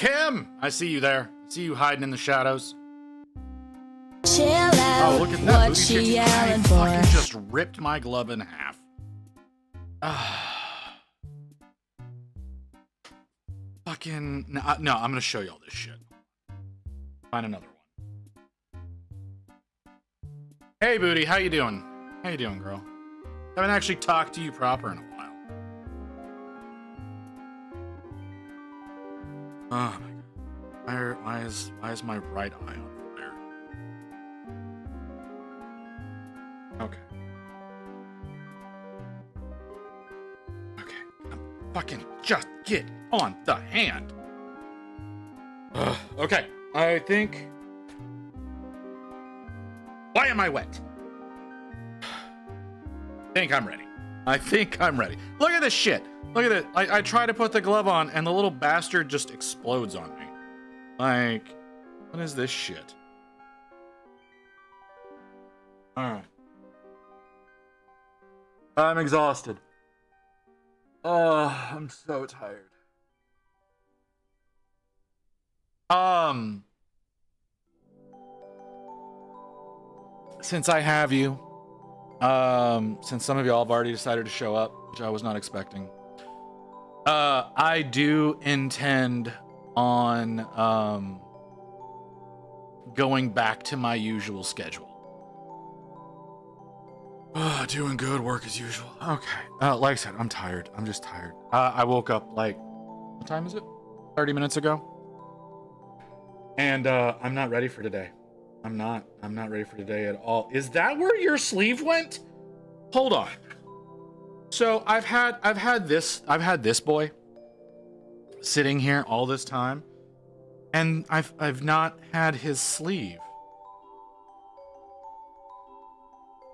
Kim, I see you there. I see you hiding in the shadows. Chill out. Oh, look at that. What she I yelling fucking for? just ripped my glove in half. Fucking no, I'm gonna show you all this shit. Find another one. Hey, Booty, how you doing? How you doing, girl? Haven't actually talked to you proper in a while. Oh my god. Why is my right eye on fire? Okay. Okay. Fucking just get on the hand. Okay. I think. Why am I wet? I think I'm ready. Look at this shit. Look at it. I try to put the glove on and the little bastard just explodes on me. Like, what is this shit? Alright. I'm exhausted. I'm so tired. Since I have you, since some of y'all have already decided to show up, which I was not expecting, I do intend on going back to my usual schedule. Doing good, work as usual. Okay. Like I said, I'm tired. I'm just tired. I woke up like, what time is it? 30 minutes ago. And I'm not ready for today. I'm not ready for today at all. Is that where your sleeve went? Hold on. So I've had this boy sitting here all this time, and I've not had his sleeve.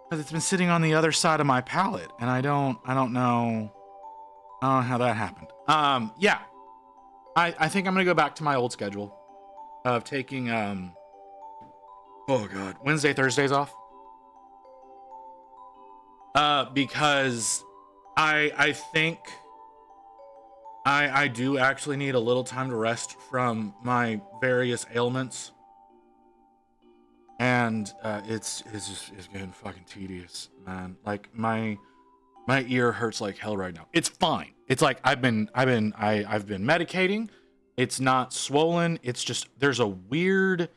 Because it's been sitting on the other side of my palette, and I don't know how that happened. Yeah. I think I'm gonna go back to my old schedule of taking Wednesday, Thursdays off. Because I think I do actually need a little time to rest from my various ailments. And it's getting fucking tedious, man. Like my ear hurts like hell right now. It's fine. It's like I've been medicating. It's not swollen. It's just there's a weird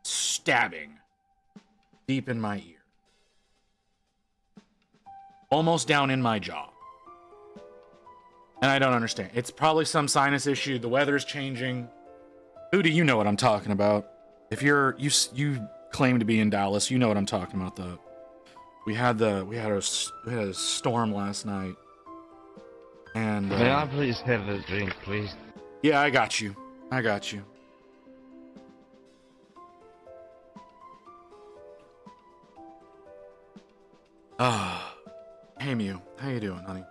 stabbing deep in my ear. Almost down in my jaw. And I don't understand. It's probably some sinus issue. The weather's changing. Who do you know what I'm talking about? If you claim to be in Dallas, you know what I'm talking about. We had a storm last night. And may I please have a drink, please? Yeah, I got you. Hey Mew, how you doing, honey?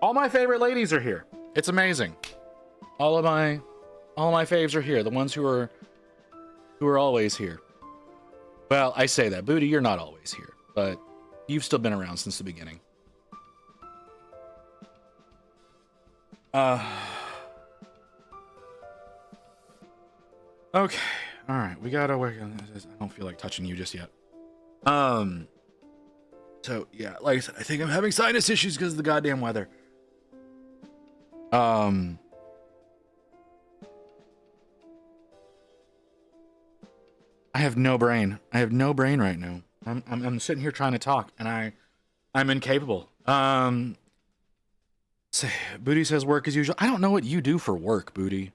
All my favorite ladies are here. It's amazing. All of my faves are here. The ones who are always here. Well, I say that, Booty, you're not always here, but you've still been around since the beginning. Okay. All right. We gotta work on this. I don't feel like touching you just yet. So yeah, like I said, I think I'm having sinus issues because of the goddamn weather. I have no brain. I have no brain right now. I'm sitting here trying to talk, and I'm incapable. Booty says work as usual. I don't know what you do for work, Booty.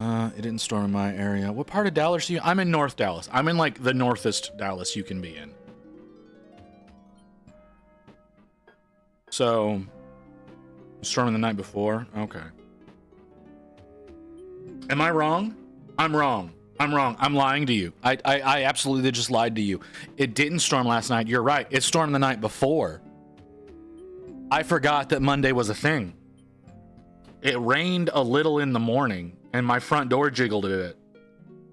It didn't storm in my area. What part of Dallas are you? I'm in North Dallas. I'm in like the northest Dallas you can be in. So, storming the night before? Okay. Am I wrong? I'm wrong. I'm wrong. I'm lying to you. I absolutely just lied to you. It didn't storm last night. You're right. It stormed the night before. I forgot that Monday was a thing. It rained a little in the morning, and my front door jiggled a bit.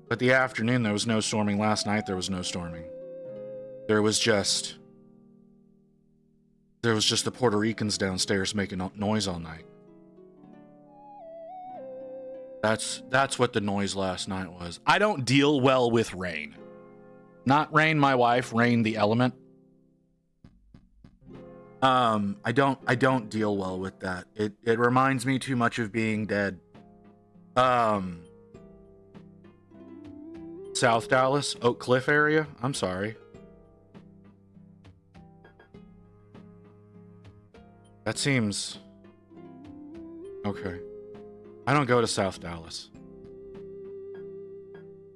But the afternoon, there was no storming. Last night, there was no storming. There was just the Puerto Ricans downstairs making noise all night. That's what the noise last night was. I don't deal well with rain. Not Rain, my wife, Rain the element. I don't deal well with that. It reminds me too much of being dead. South Dallas, Oak Cliff area. I'm sorry. That seems okay. I don't go to South Dallas.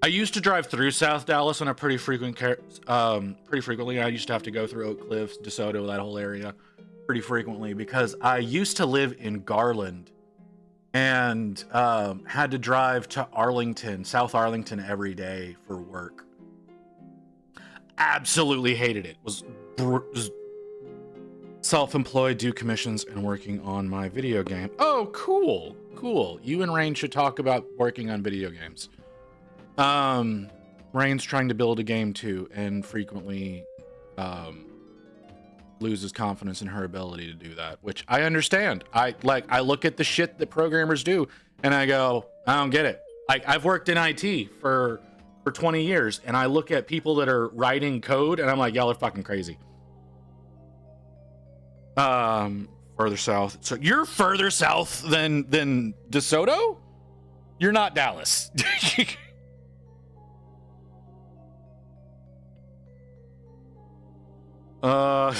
I used to drive through South Dallas on a pretty frequently. I used to have to go through Oak Cliff, DeSoto, that whole area pretty frequently because I used to live in Garland and had to drive to Arlington, South Arlington every day for work. Absolutely hated it. Was self-employed, do commissions, and working on my video game. Oh, cool. Cool. You and Rain should talk about working on video games. Rain's trying to build a game too, and frequently loses confidence in her ability to do that, which I understand. I look at the shit that programmers do, and I go, I don't get it. I've worked in IT for 20 years, and I look at people that are writing code, and I'm like, y'all are fucking crazy. Further south. So you're further south than DeSoto? You're not Dallas. Okay.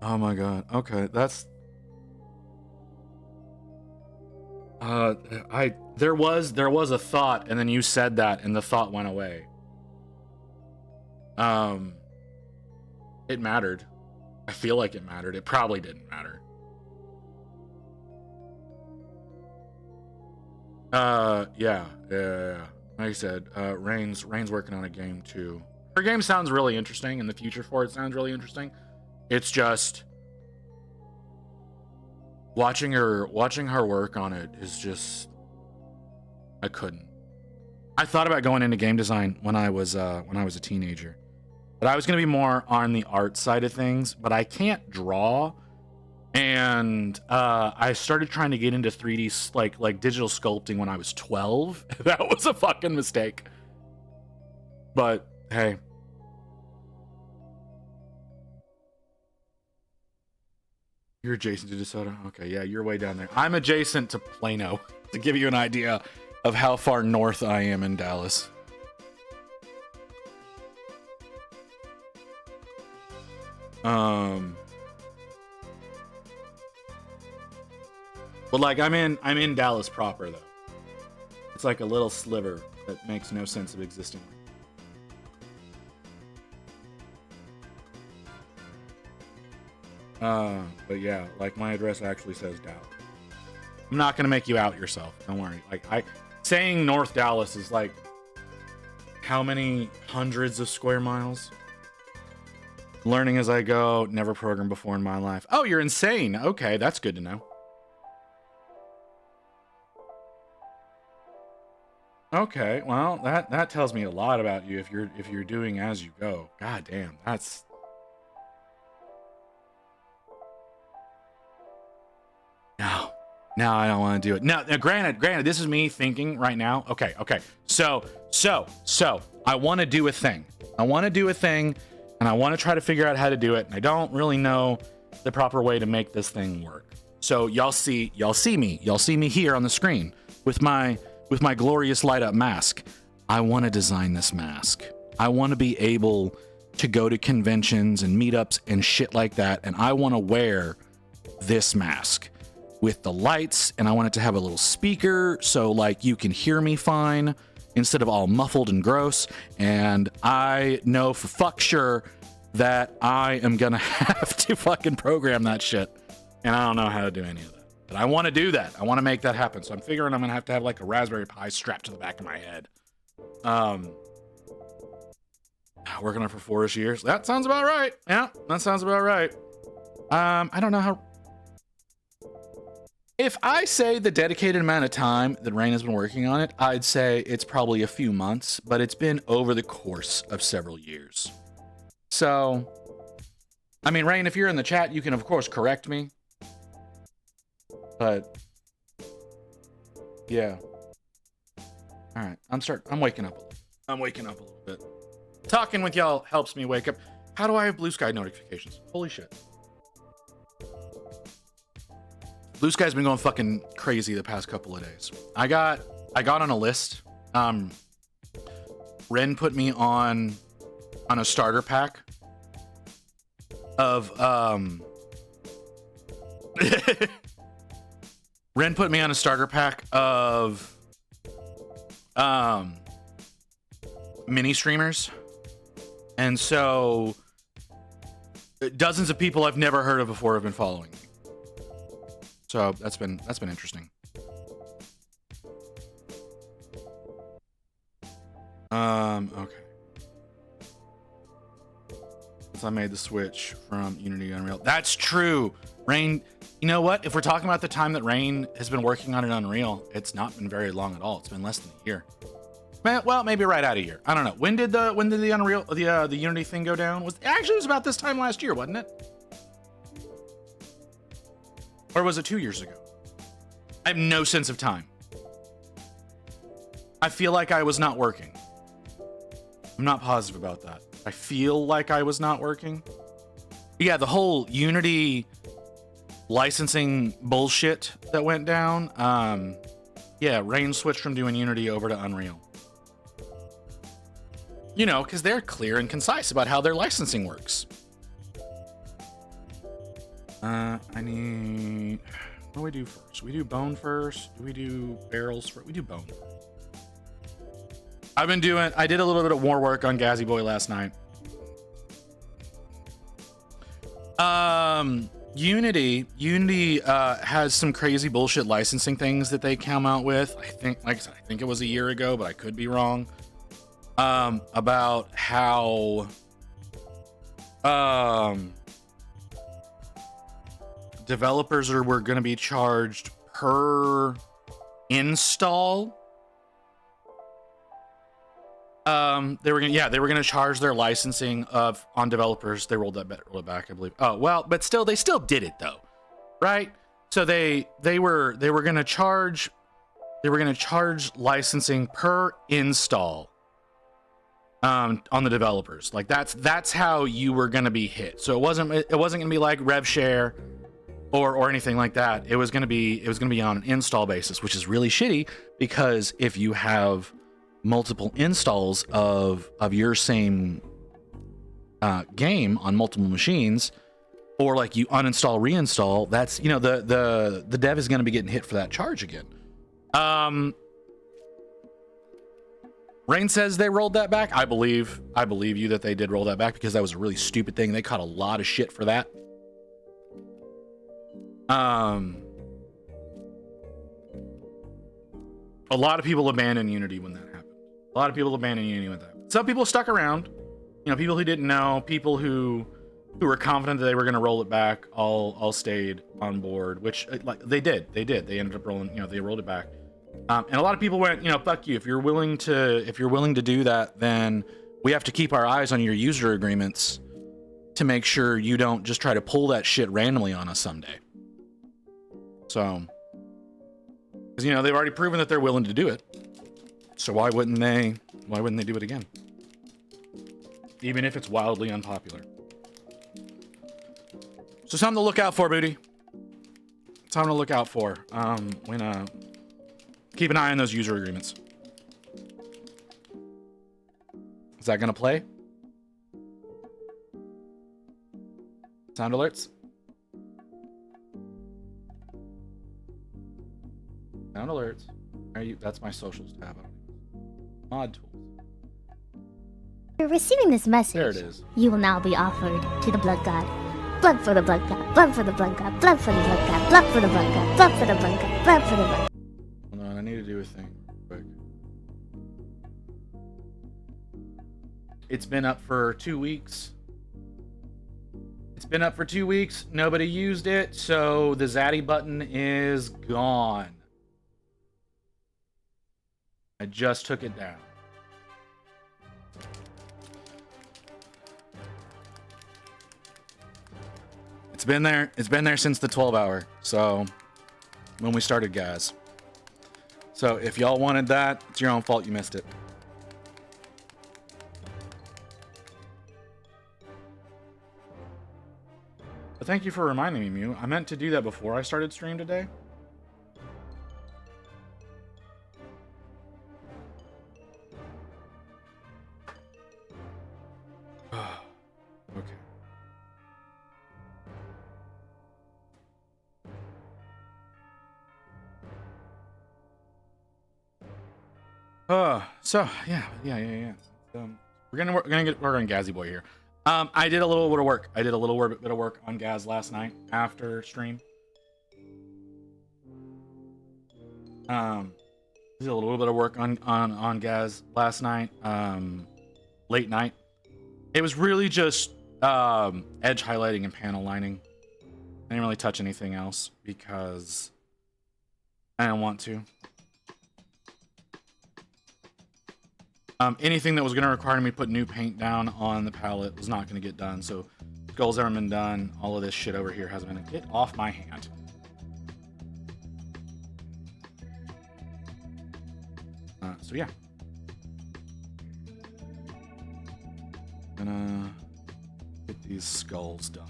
Oh my god. Okay, that's there was a thought, and then you said that, and the thought went away. It mattered. I feel like it mattered. It probably didn't matter. Yeah. Like I said, Rain's working on a game too. Her game sounds really interesting, and the future for it sounds really interesting. It's just watching her work on it is just, I couldn't. I thought about going into game design when I was a teenager, but I was gonna be more on the art side of things. But I can't draw, and I started trying to get into 3D like digital sculpting when I was 12. That was a fucking mistake. But hey. You're adjacent to DeSoto? Okay, yeah, you're way down there. I'm adjacent to Plano, to give you an idea of how far north I am in Dallas. But like I'm in Dallas proper though. It's like a little sliver that makes no sense of existing. But yeah, like my address actually says Dallas. I'm not gonna make you out yourself. Don't worry. Like saying North Dallas is like how many hundreds of square miles? Learning as I go. Never programmed before in my life. Oh, you're insane. Okay, that's good to know. Okay, well that tells me a lot about you if you're doing as you go. God damn, that's. No, I don't want to do it. Now, granted, this is me thinking right now. Okay. So, I want to do a thing. and I want to try to figure out how to do it. And I don't really know the proper way to make this thing work. So y'all see me here on the screen with my glorious light up mask. I want to design this mask. I want to be able to go to conventions and meetups and shit like that, and I want to wear this mask with the lights, and I want it to have a little speaker so like you can hear me fine instead of all muffled and gross. And I know for fuck sure that I am gonna have to fucking program that shit, and I don't know how to do any of that, but I want to do that. I want to make that happen. So I'm figuring I'm gonna have to have like a Raspberry Pi strapped to the back of my head. Working on it for 4-ish years. That sounds about right. Yeah, that sounds about right. I don't know how. If I say the dedicated amount of time that Rain has been working on it, I'd say it's probably a few months, but it's been over the course of several years. So, I mean, Rain, if you're in the chat, you can of course correct me. But yeah. All right, I'm waking up. I'm waking up a little bit. Talking with y'all helps me wake up. How do I have Blue Sky notifications? Holy shit. Blue Sky's been going fucking crazy the past couple of days. I got on a list. Ren put me on a starter pack of Ren put me on a starter pack of mini streamers. And so dozens of people I've never heard of before have been following me. So that's been interesting. Okay. Since I made the switch from Unity to Unreal. That's true. Rain, you know what? If we're talking about the time that Rain has been working on an Unreal, it's not been very long at all. It's been less than a year. Well, maybe right out of a year. I don't know. When did the Unreal the Unity thing go down? It was about this time last year, wasn't it? Or was it 2 years ago? I have no sense of time. I feel like I was not working. I'm not positive about that. I feel like I was not working. Yeah, the whole Unity licensing bullshit that went down. Yeah, Rain switched from doing Unity over to Unreal. You know, because they're clear and concise about how their licensing works. I need... What do we do first? We do bone first? Do we do barrels first? We do bone first. I did a little bit of more work on Gazzy Boy last night. Unity has some crazy bullshit licensing things that they come out with. I think it was a year ago, but I could be wrong. About how developers were going to be charged per install. They were going to charge their licensing on developers. They rolled it back, I believe. Oh well, but still, they still did it though, right? So they were going to charge licensing per install on the developers. Like that's how you were going to be hit. So it wasn't going to be like rev share or anything like that. It was going to be on an install basis, which is really shitty because if you have multiple installs of your same game on multiple machines, or like you uninstall reinstall, that's, you know, the dev is going to be getting hit for that charge again. Rain says they rolled that back. I believe you that they did roll that back because that was a really stupid thing. They caught a lot of shit for that. A lot of people abandoned Unity when that happened. A lot of people abandoned Unity when that happened. Some people stuck around. You know, people who didn't know, people who were confident that they were going to roll it back, all stayed on board, which like they did. They ended up rolling, you know, they rolled it back. And a lot of people went, you know, fuck you. If you're willing to do that, then we have to keep our eyes on your user agreements to make sure you don't just try to pull that shit randomly on us someday. So, because, you know, they've already proven that they're willing to do it. So why wouldn't they do it again? even if it's wildly unpopular. So something to look out for, booty. Something to look out for. When keep an eye on those user agreements. Is that gonna play? Sound alerts? Sound alerts. Are you? That's my socials tab. Mod tools. After receiving this message, There it is. you will now be offered to the blood god. Blood for the blood god, blood for the blood god, blood for the blood god, blood for the blood god, blood for the blood god, blood for the blood. Hold on, I need to do a thing real quick. It's been up for 2 weeks. It's been up for 2 weeks. Nobody used it, so the Zaddy button is gone. I just took it down. It's been there. It's been there since the 12 hour. So when we started, guys. So if y'all wanted that, it's your own fault you missed it. But thank you for reminding me, Mew. I meant to do that before I started stream today. Okay. So yeah. We're gonna work on Gazzy Boy here. I did a little bit of work. I did a little bit of work on Gaz last night after stream. Did a little bit of work on Gaz last night. Late night. It was really just edge highlighting and panel lining. I didn't really touch anything else because I didn't want to. Anything that was going to require me to put new paint down on the palette was not going to get done. So skulls haven't been done. All of this shit over here hasn't been. Get off my hand. So yeah. Gonna get these skulls done.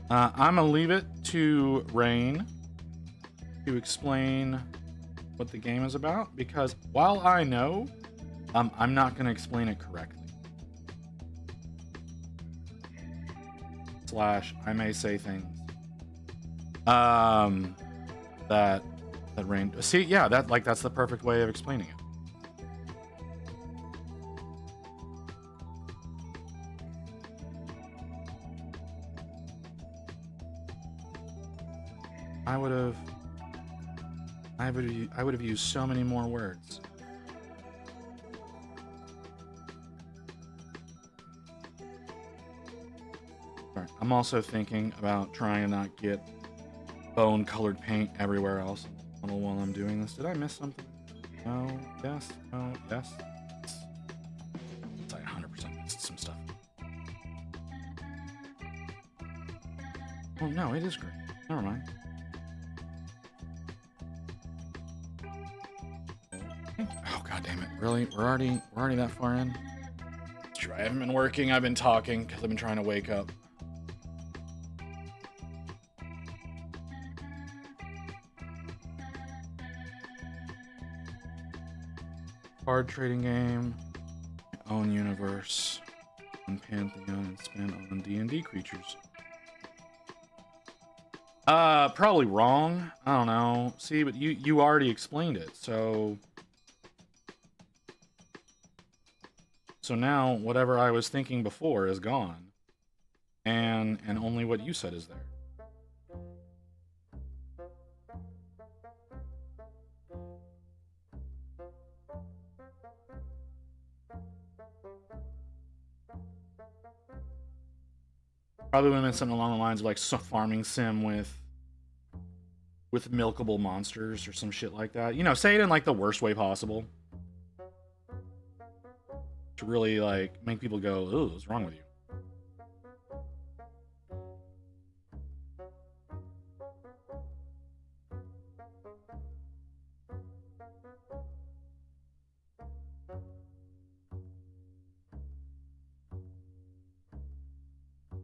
I'm gonna leave it to Rain to explain what the game is about, because while I know, I'm not going to explain it correctly. / I may say things that Rain. See, yeah, that's the perfect way of explaining it. I would have used so many more words. Right. I'm also thinking about trying to not get bone-colored paint everywhere else while I'm doing this. Did I miss something? No. Yes. No. Yes. I 100% missed some stuff. Oh no, it is green. Never mind. Oh god damn it! Really? We're already that far in? It's true. I haven't been working. I've been talking because I've been trying to wake up. Card trading game, my own universe, and Pantheon, and spend on D&D creatures. Probably wrong. I don't know. See, but you already explained it, so. So now, whatever I was thinking before is gone, and only what you said is there. Probably would have been something along the lines of like farming sim with milkable monsters or some shit like that. You know, say it in like the worst way possible. To really like make people go, "Ooh, what's wrong with you?"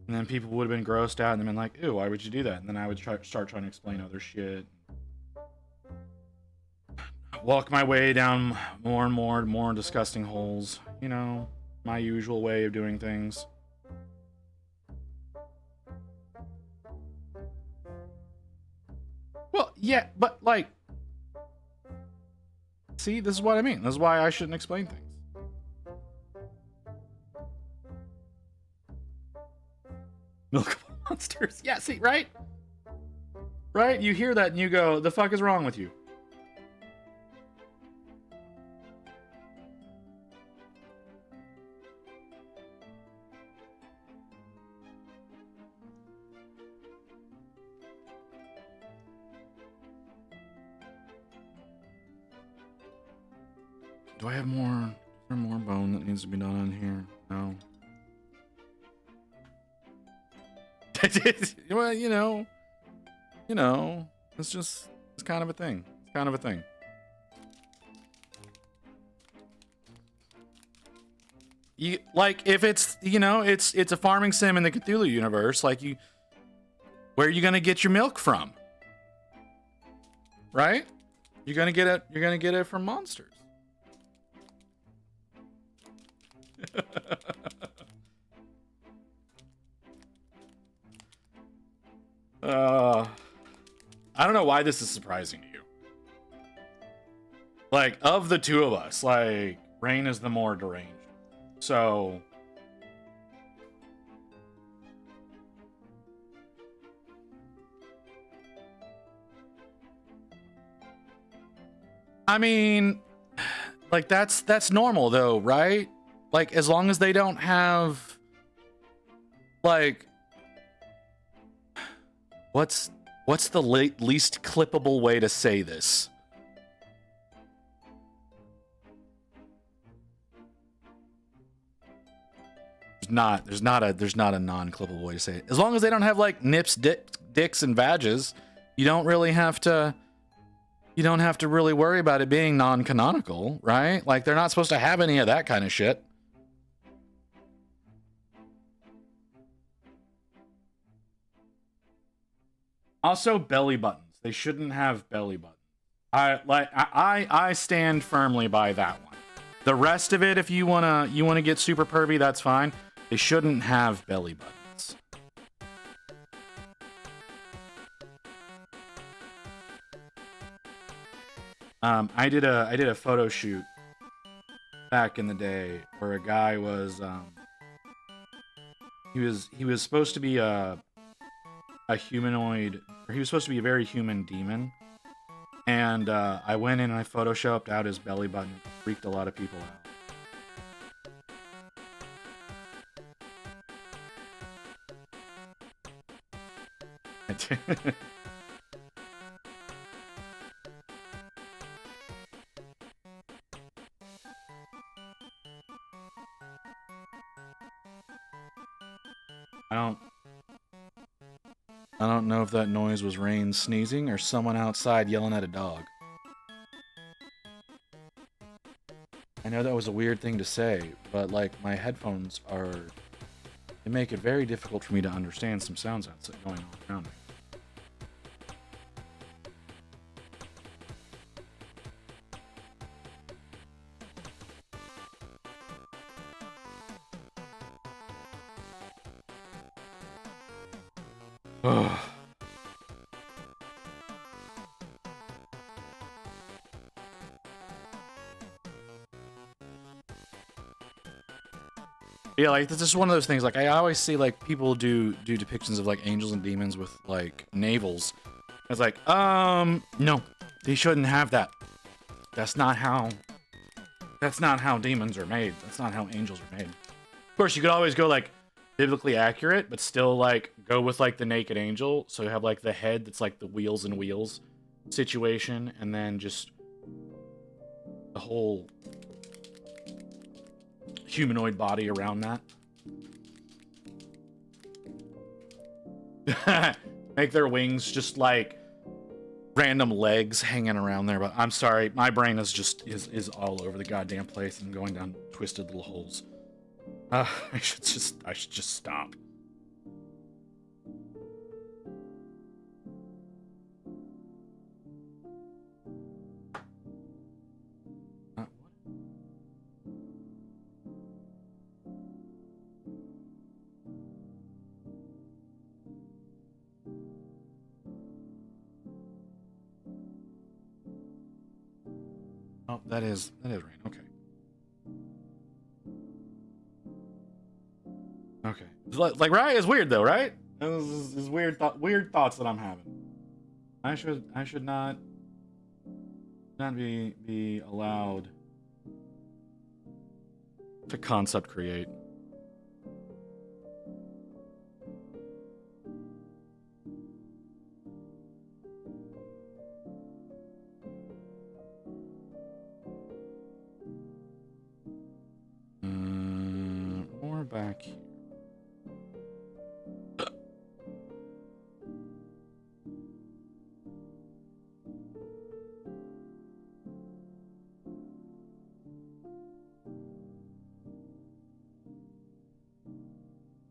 And then people would have been grossed out and been like, ew, why would you do that? And then I would start trying to explain other shit. Walk my way down more and more disgusting holes. You know, my usual way of doing things. Well, yeah, but like, see, this is what I mean. This is why I shouldn't explain things. Milk monsters. Yeah, see, right? Right? You hear that and you go, the fuck is wrong with you? Do I have more? Is there more bone that needs to be done on here? No. Well, you know, it's kind of a thing. It's kind of a thing. You like if it's it's a farming sim in the Cthulhu universe. Like where are you gonna get your milk from? Right? You're gonna get it from monsters. I don't know why this is surprising to you. Like, of the two of us, like, Rain is the more deranged. So, I mean, like, that's normal though, right? Like, as long as they don't have, like, what's the least clippable way to say this? There's not a non-clippable way to say it. As long as they don't have like nips, dicks, and vages, you don't have to really worry about it being non-canonical, right? Like, they're not supposed to have any of that kind of shit. Also, belly buttons. They shouldn't have belly buttons. I stand firmly by that one. The rest of it, if you wanna get super pervy, that's fine. They shouldn't have belly buttons. I did a photo shoot back in the day where a guy was he was supposed to be a humanoid, or he was supposed to be a very human demon, and I went in and I photoshopped out his belly button. It freaked a lot of people out. I don't know if that noise was Rain sneezing or someone outside yelling at a dog. I know that was a weird thing to say, but like, my headphones they make it very difficult for me to understand some sounds outside going on around me. Yeah, like, this is one of those things. Like, I always see like people do depictions of like angels and demons with like navels. It's like, no, they shouldn't have that. That's not how demons are made. That's not how angels are made. Of course, you could always go like biblically accurate, but still like go with like the naked angel. So you have like the head that's like the wheels and wheels situation, and then just the whole humanoid body around that. Make their wings just like random legs hanging around there. But I'm sorry, my brain is all over the goddamn place and going down twisted little holes. I should just stop. Oh, that is rain. Okay. Okay. Like right is weird though, right? This is weird thoughts that I'm having. I should not be allowed to concept create. More back here.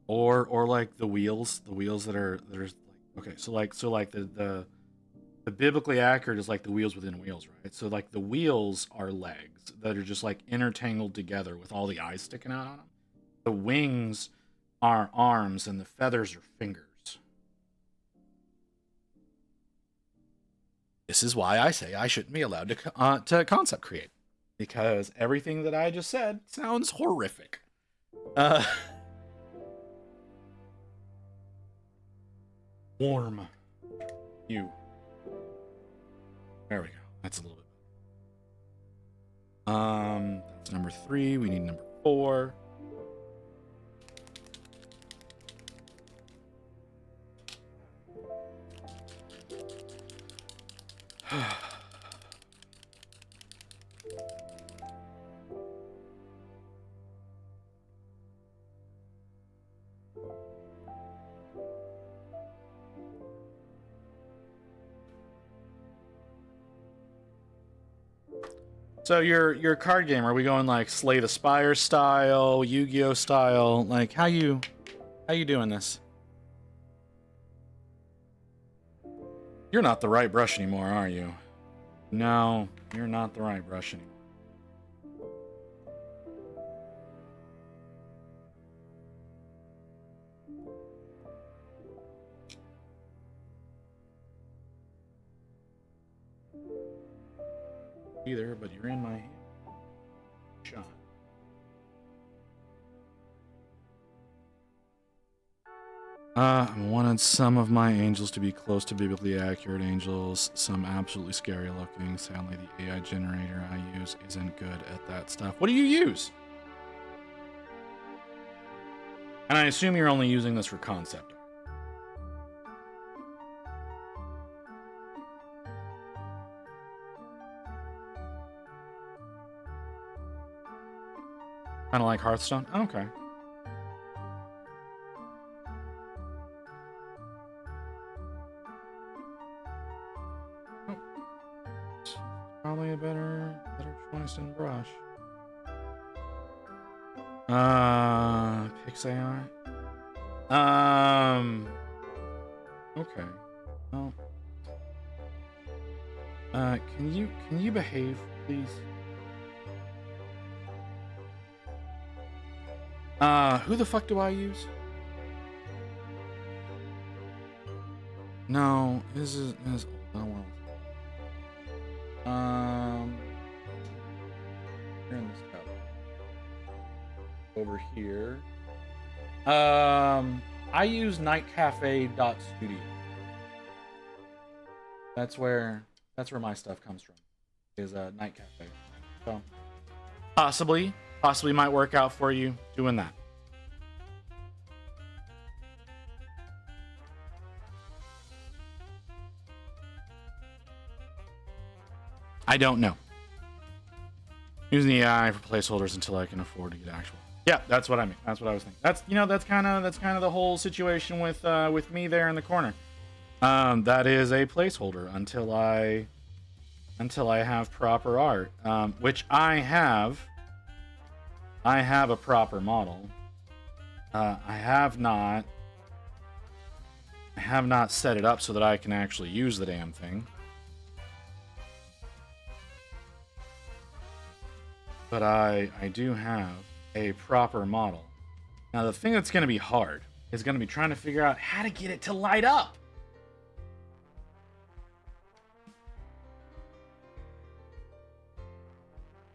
Or like the wheels that are like, okay, so like the biblically accurate is like the wheels within wheels, right? So like the wheels are legs that are just like intertangled together with all the eyes sticking out on them. The wings are arms and the feathers are fingers. This is why I say I shouldn't be allowed to concept create, because everything that I just said sounds horrific. Warm. You. There we go. That's a little bit better. That's number 3. We need number 4. So your card game, are we going like Slay the Spire style, Yu-Gi-Oh style? Like how you doing this? You're not the right brush anymore, are you? No, you're not the right brush anymore. Either, but you're in my hand. Shot. I wanted some of my angels to be close to biblically accurate angels, some absolutely scary looking. Sadly, the AI generator I use isn't good at that stuff. What do you use? And I assume you're only using this for concept. Kind of like Hearthstone? Okay. Oh. Probably a better choice than brush. Pix AI. Okay. Well. Can you behave, please? Who the fuck do I use? No, this is old. I don't want here in this tab. Over here. I use nightcafe.studio. That's where my stuff comes from. Is Night Cafe. So possibly might work out for you doing that. I don't know. Using the AI for placeholders until I can afford to get actual. Yeah, that's what I mean. That's what I was thinking. That's kind of the whole situation with me there in the corner. That is a placeholder until I have proper art, which I have. I have a proper model. I have not set it up so that I can actually use the damn thing. But I do have a proper model. Now the thing that's going to be hard is going to be trying to figure out how to get it to light up.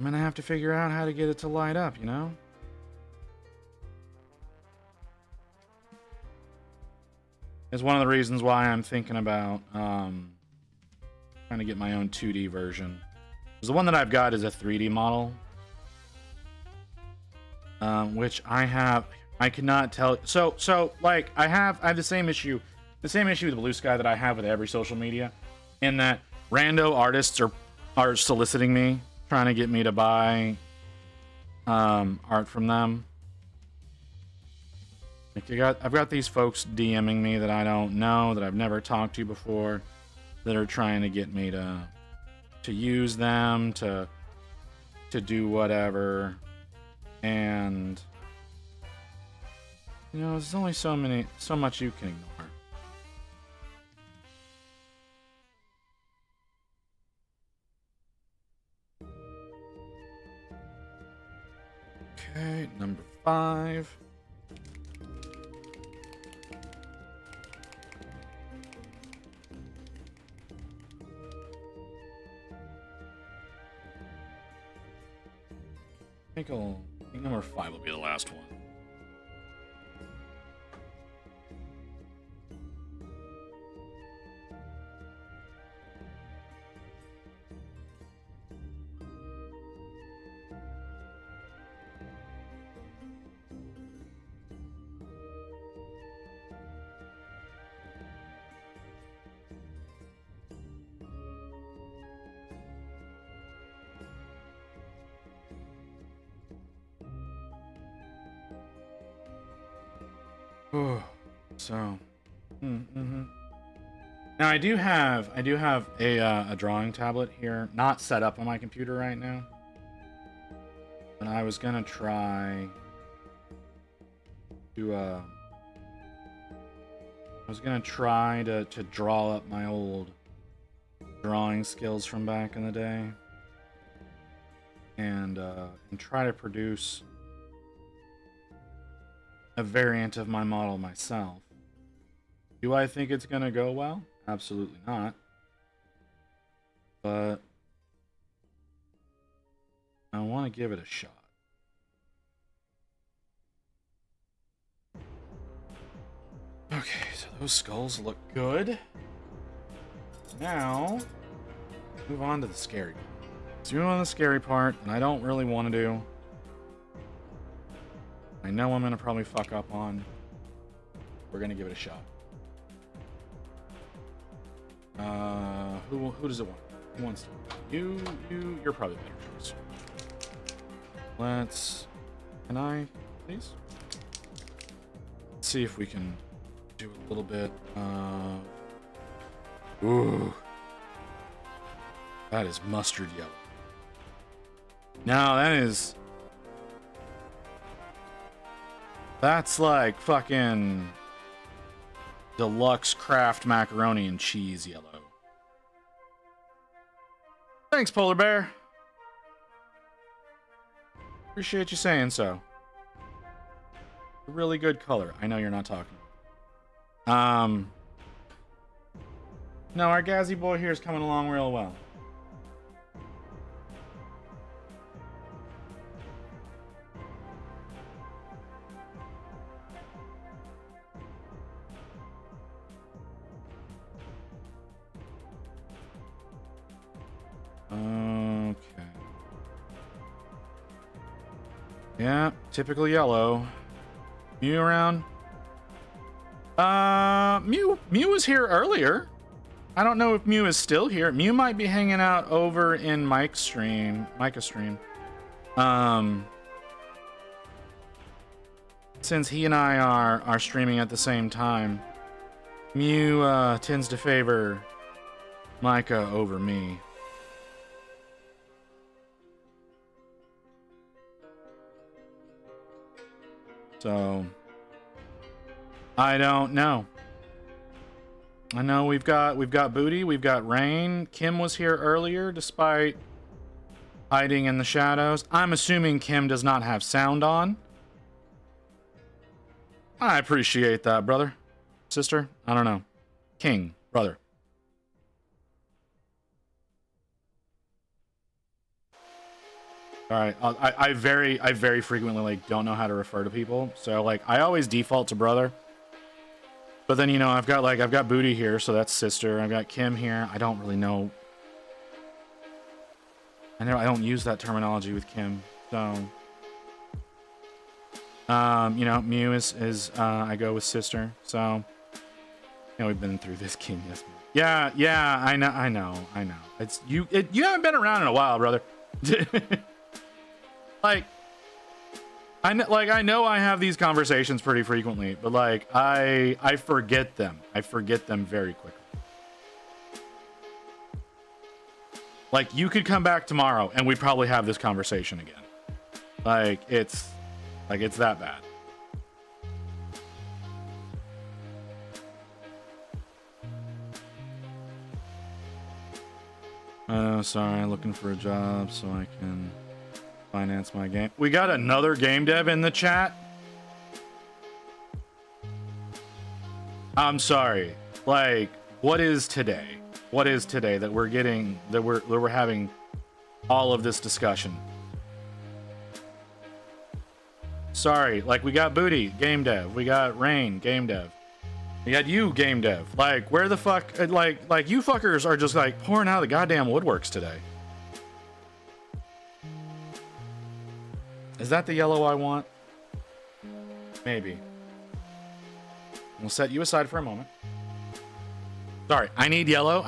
I'm gonna have to figure out how to get it to light up, you know? It's one of the reasons why I'm thinking about trying to get my own 2D version. Because the one that I've got is a 3D model. Which I cannot tell. So like I have the same issue with Blue Sky that I have with every social media, in that rando artists are soliciting me, trying to get me to buy art from them. Like I've got these folks DMing me that I don't know, that I've never talked to before, that are trying to get me to use them to do whatever. And you know, there's only so much you can ignore. Okay, number 5. I think number 5 will be the last one. So, now I do have a drawing tablet here, not set up on my computer right now, but I was gonna try to to draw up my old drawing skills from back in the day, and try to produce a variant of my model myself. Do I think it's gonna go well? Absolutely not. But I want to give it a shot. Okay, so those skulls look good. Now, move on to the scary part. Let's move on to the scary part, and I don't really want to do. I know I'm gonna probably fuck up on. We're gonna give it a shot. Who does it want? Who wants to? You're probably the better choice. Can I, please? Let's see if we can do a little bit. Ooh, that is mustard yellow. Now that's like fucking deluxe Kraft macaroni and cheese yellow. Thanks, Polar Bear. Appreciate you saying so. A really good color. I know you're not talking. No, our Gazzy boy here is coming along real well. Okay. Yeah, typical yellow. Mew around? Mew was here earlier. I don't know if Mew is still here. Mew might be hanging out over in Micah's stream. Since he and I are streaming at the same time, Mew tends to favor Micah over me. So I don't know. I know we've got Booty, we've got Rain. Kim was here earlier despite hiding in the shadows. I'm assuming Kim does not have sound on. I appreciate that, brother. Sister? I don't know. King, brother. All right. I very frequently like don't know how to refer to people. So like I always default to brother. But then, you know, I've got Booty here, so that's sister. I've got Kim here. I don't really know. I don't use that terminology with Kim. So you know, Mew is I go with sister. So you know, we've been through this, King. Yes. Yeah, I know. It's you haven't been around in a while, brother. Like I know I have these conversations pretty frequently, but like I forget them. I forget them very quickly. Like you could come back tomorrow and we'd probably have this conversation again. Like it's that bad. Sorry, looking for a job so I can finance my game. We got another game dev in the chat. I'm sorry. Like, what is today? What is today that we're getting that we're having all of this discussion? Sorry, like we got Booty, game dev. We got Rain, game dev. We got you, game dev. Like, where the fuck? Like you fuckers are just like pouring out of the goddamn woodworks today. Is that the yellow I want? Maybe. We'll set you aside for a moment. Sorry, I need yellow.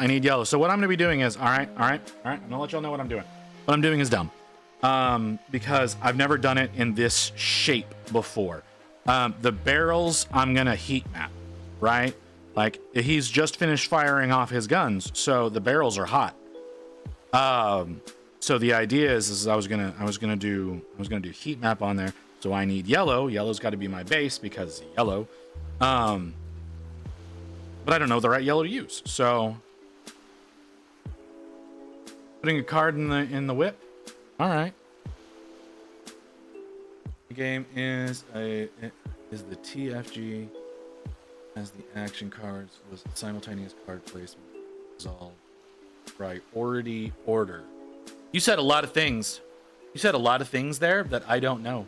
So what I'm gonna be doing is, all right. I'm gonna let y'all know what I'm doing. What I'm doing is dumb. Because I've never done it in this shape before. The barrels, I'm gonna heat map, right? Like he's just finished firing off his guns, so the barrels are hot. So the idea is I was gonna do heat map on there. So I need yellow. Yellow's got to be my base because it's yellow. But I don't know the right yellow to use. So putting a card in the whip. All right. The game is the TFG as the action cards was simultaneous card placement. Resolve priority order. You said a lot of things. You said a lot of things there that I don't know.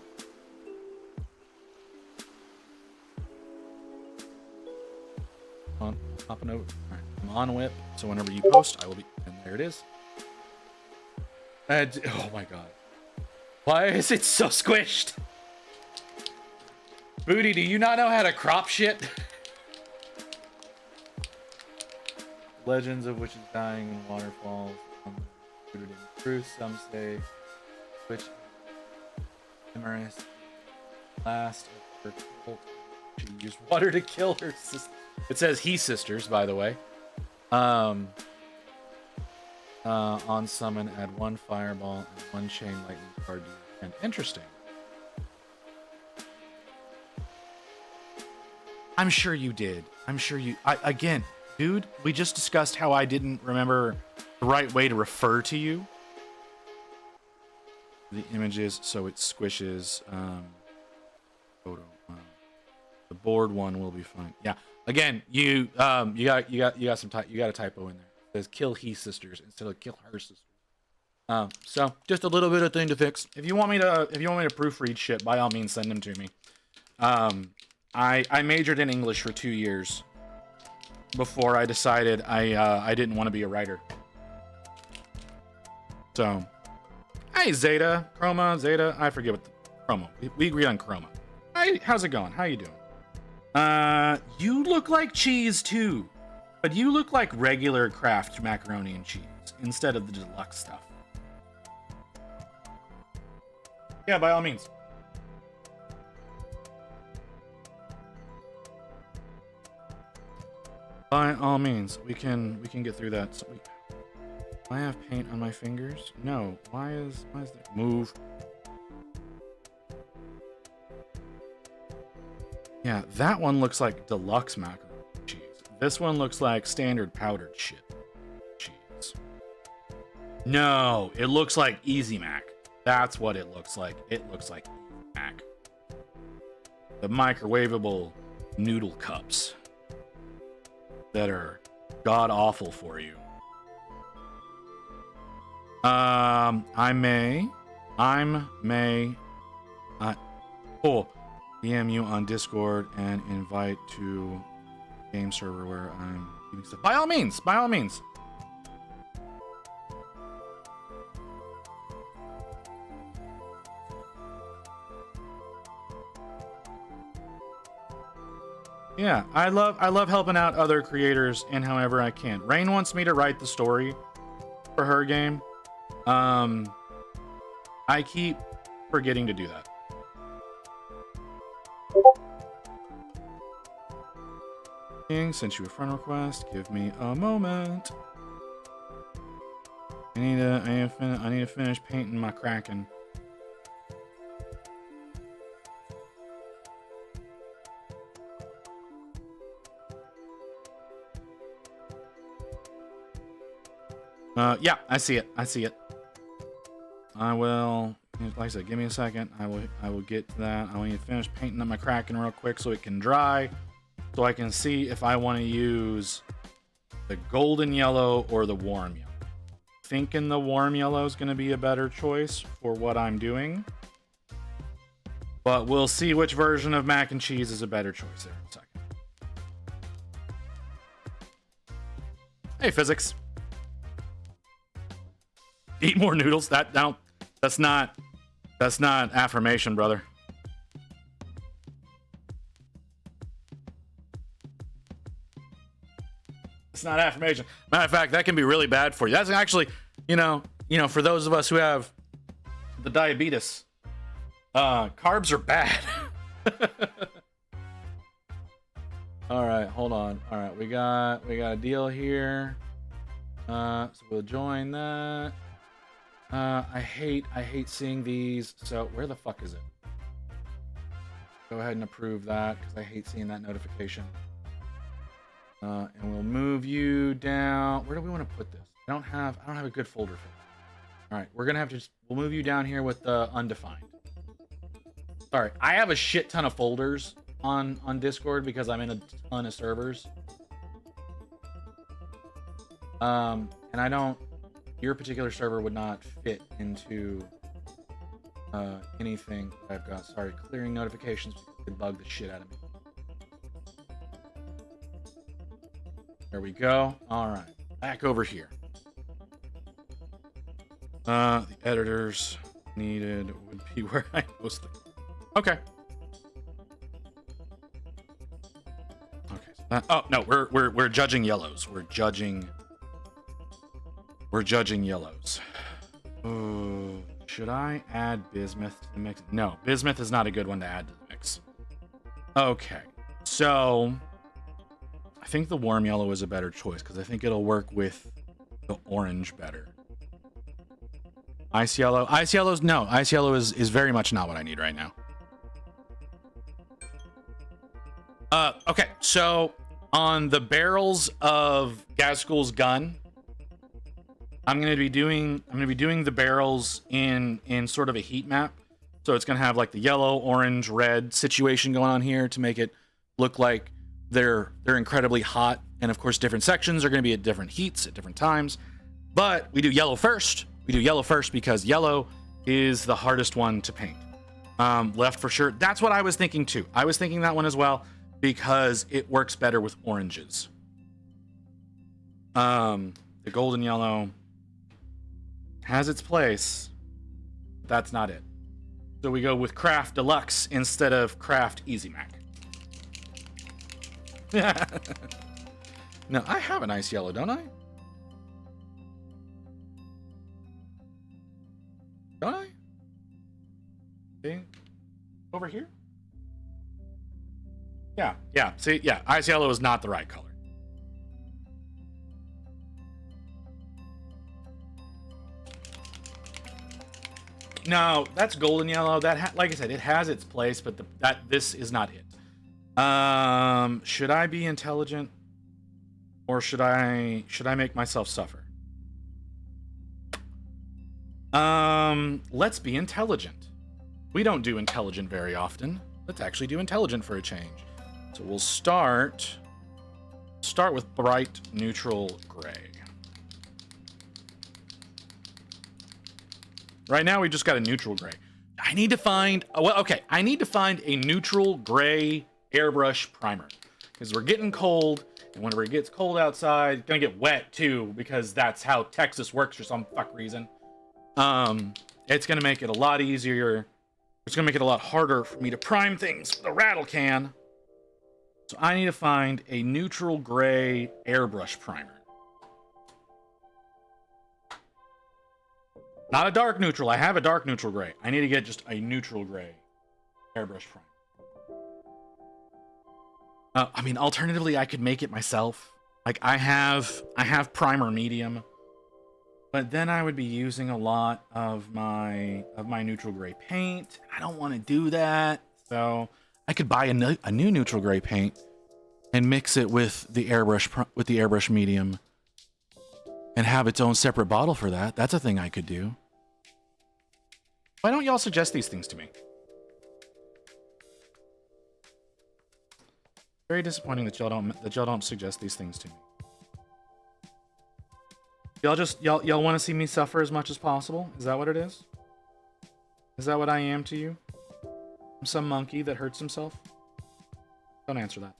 Hopping over. All right, I'm on whip, so whenever you post, I will be. And there it is. Oh my god. Why is it so squished? Booty, do you not know how to crop shit? Legends of witches dying in waterfalls. Rooted in truth, some say. Which Emerus last of her cult. She used water to kill her sister. It says he sisters, by the way. On summon, add one fireball and one chain lightning card to your hand. Interesting. I'm sure you did. I'm sure you. Again, dude, we just discussed how I didn't remember the right way to refer to you. The images, so it squishes. Photo. The board one will be fine. Yeah. Again, you got a typo in there. It says kill he sisters instead of kill her sisters. So just a little bit of thing to fix. If you want me to proofread shit, by all means send them to me. I majored in English for 2 years before I decided I didn't want to be a writer. So, hey Zeta, Chroma, Zeta, I forget what the Chroma. We agreed on Chroma. Hi, how's it going? How you doing? You look like cheese too, but you look like regular Kraft macaroni and cheese instead of the deluxe stuff. Yeah, by all means. By all means, we can get through that. So I have paint on my fingers. No, why is there move? Yeah, that one looks like deluxe macaroni cheese. This one looks like standard powdered shit cheese. No, it looks like Easy Mac. That's what it looks like. It looks like Easy Mac. The microwavable noodle cups that are god awful for you. I may I'm May. Cool. DM you on Discord and invite to game server where I'm keeping stuff. By all means, by all means. Yeah, I love helping out other creators in however I can. Rain wants me to write the story for her game. I keep forgetting to do that. Sent you a friend request. Give me a moment. I need to finish painting my Kraken. Yeah, I see it. I see it. I will, like I said, give me a second. I will get to that. I need to finish painting up my Kraken real quick so it can dry, so I can see if I want to use the golden yellow or the warm yellow. Thinking the warm yellow is going to be a better choice for what I'm doing, but we'll see which version of mac and cheese is a better choice there in a second. Hey, physics. Eat more noodles. That's not affirmation, brother. It's not affirmation. Matter of fact, that can be really bad for you. That's actually, you know, for those of us who have the diabetes, carbs are bad. All right, hold on. All right, we got a deal here. So we'll join that. I hate seeing these. So where the fuck is it? Go ahead and approve that because I hate seeing that notification. And we'll move you down. Where do we want to put this? I don't have a good folder for that. All right, we're gonna have to we'll move you down here with the undefined. Sorry, I have a shit ton of folders on Discord because I'm in a ton of servers. And I don't. Your particular server would not fit into anything that I've got. Sorry, clearing notifications could bug the shit out of me. There we go. All right, back over here. The editors needed would be where I mostly. Okay. Okay. So oh no, we're judging yellows. We're judging yellows. Oh, should I add bismuth to the mix? No, bismuth is not a good one to add to the mix. Okay, so I think the warm yellow is a better choice because I think it'll work with the orange better. Ice yellow. Ice yellow's no. Ice yellow is very much not what I need right now. Okay, so on the barrels of Ghaz's gun, I'm gonna be doing the barrels in sort of a heat map. So it's gonna have like the yellow, orange, red situation going on here to make it look like they're incredibly hot. And of course, different sections are gonna be at different heats at different times. But we do yellow first. We do yellow first because yellow is the hardest one to paint. Left for sure. That's what I was thinking too. I was thinking that one as well because it works better with oranges. The golden yellow has its place. That's not it. So we go with Craft Deluxe instead of Craft Easy Mac. No, I have a nice yellow, don't I? Don't I? See? Over here? Yeah. See, yeah, ice yellow is not the right color. No, that's golden yellow. That, like I said, it has its place, but this is not it. Should I be intelligent, or should I make myself suffer? Let's be intelligent. We don't do intelligent very often. Let's actually do intelligent for a change. So we'll start with bright neutral gray. Right now we just got a neutral gray. I need to find, well, okay, I need to find a neutral gray airbrush primer because we're getting cold, and whenever it gets cold outside, it's gonna get wet too because that's how Texas works for some fuck reason. It's gonna make it a lot easier. It's gonna make it a lot harder for me to prime things with a rattle can. So I need to find a neutral gray airbrush primer. Not a dark neutral. I have a dark neutral gray. I need to get just a neutral gray airbrush primer. I mean, alternatively, I could make it myself. Like I have primer medium, but then I would be using a lot of my neutral gray paint. I don't want to do that, so I could buy a new neutral gray paint and mix it with the airbrush medium and have its own separate bottle for that. That's a thing I could do. Why don't y'all suggest these things to me? Very disappointing that y'all don't suggest these things to me. Y'all want to see me suffer as much as possible? Is that what it is? Is that what I am to you? I'm some monkey that hurts himself? Don't answer that.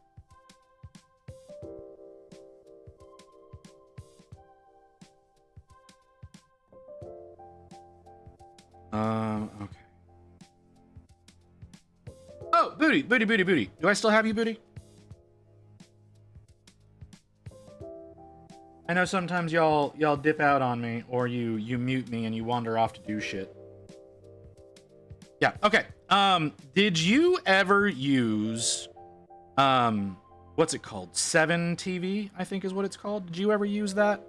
Okay. Oh, Booty. Do I still have you, Booty? I know sometimes y'all dip out on me, or you mute me and you wander off to do shit. Yeah, okay. Did you ever use what's it called? 7 TV, I think is what it's called. Did you ever use that?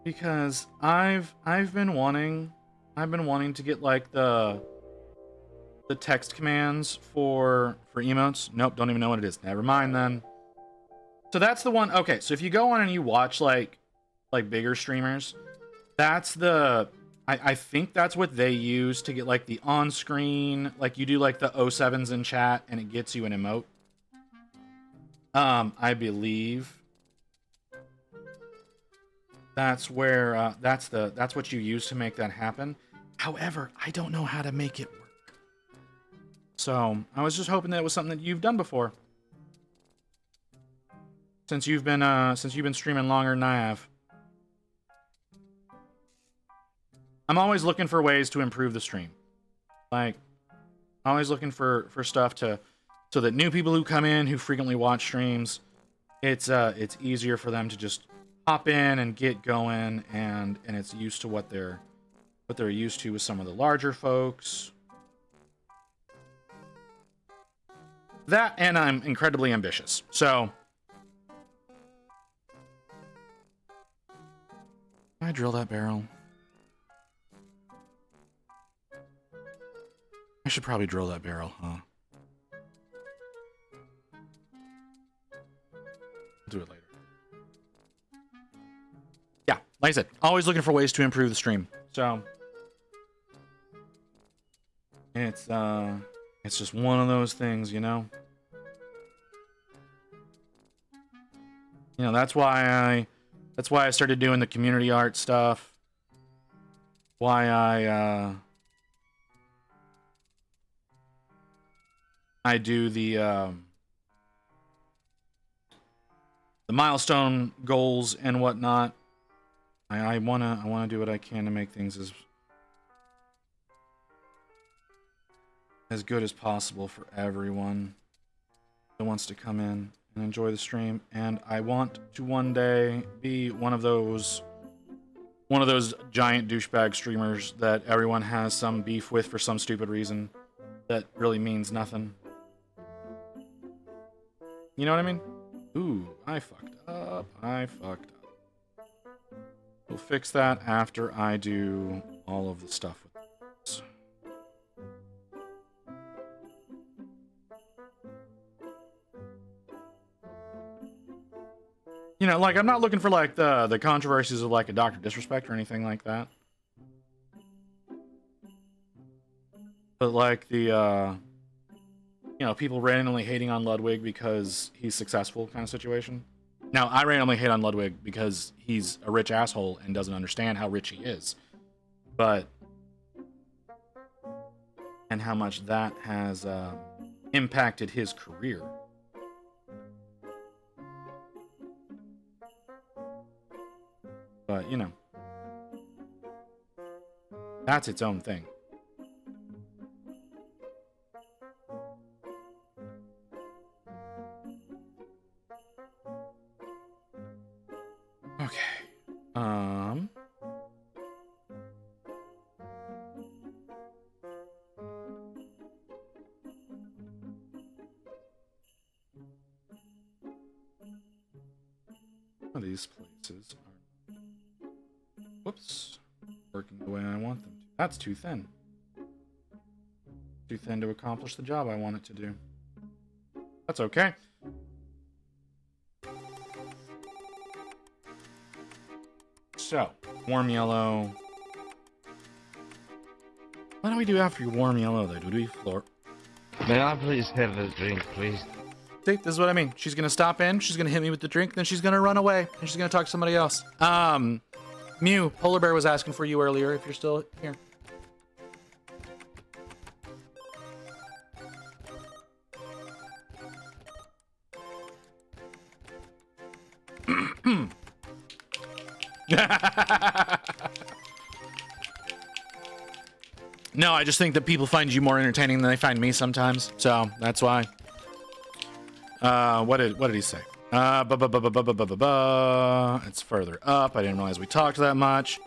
Because I've been wanting to get like the text commands for emotes. Nope, don't even know what it is. Never mind then. So that's the one. Okay, so if you go on and you watch like bigger streamers, that's the I think that's what they use to get like the on-screen, like you do like the 07s in chat and it gets you an emote. I believe that's where that's what you use to make that happen. However, I don't know how to make it work. So I was just hoping that it was something that you've done before, since you've been streaming longer than I have. I'm always looking for ways to improve the stream. Like, always looking for stuff so that new people who come in who frequently watch streams, it's easier for them to just hop in and get going, and it's used to what they're used to with some of the larger folks. That, and I'm incredibly ambitious. So can I drill that barrel? I should probably drill that barrel, huh? I'll do it later. Yeah, like I said, always looking for ways to improve the stream. So it's just one of those things, you know? You know, that's why I started doing the community art stuff. Why I do the milestone goals and whatnot. I wanna do what I can to make things as good as possible for everyone that wants to come in and enjoy the stream. And I want to one day be one of those giant douchebag streamers that everyone has some beef with for some stupid reason that really means nothing. You know what I mean? Ooh, I fucked up. We'll fix that after I do all of the stuff with this. You know, like, I'm not looking for, like, the controversies of, like, a Dr. Disrespect or anything like that. But, like, the, you know, people randomly hating on Ludwig because he's successful kind of situation. Now, I randomly hate on Ludwig because he's a rich asshole and doesn't understand how rich he is. But... and how much that has impacted his career. But, you know. That's its own thing. Okay. Some of these places are, whoops, working the way I want them to. That's too thin. Too thin to accomplish the job I want it to do. That's okay. So, warm yellow. What do we do after warm yellow, though? Do we floor? May I please have a drink, please? See, this is what I mean. She's gonna stop in, she's gonna hit me with the drink, then she's gonna run away, and she's gonna talk to somebody else. Mew, Polar Bear was asking for you earlier, if you're still here. No, I just think that people find you more entertaining than they find me sometimes, so that's why. What did he say? It's further up. I didn't realize we talked that much.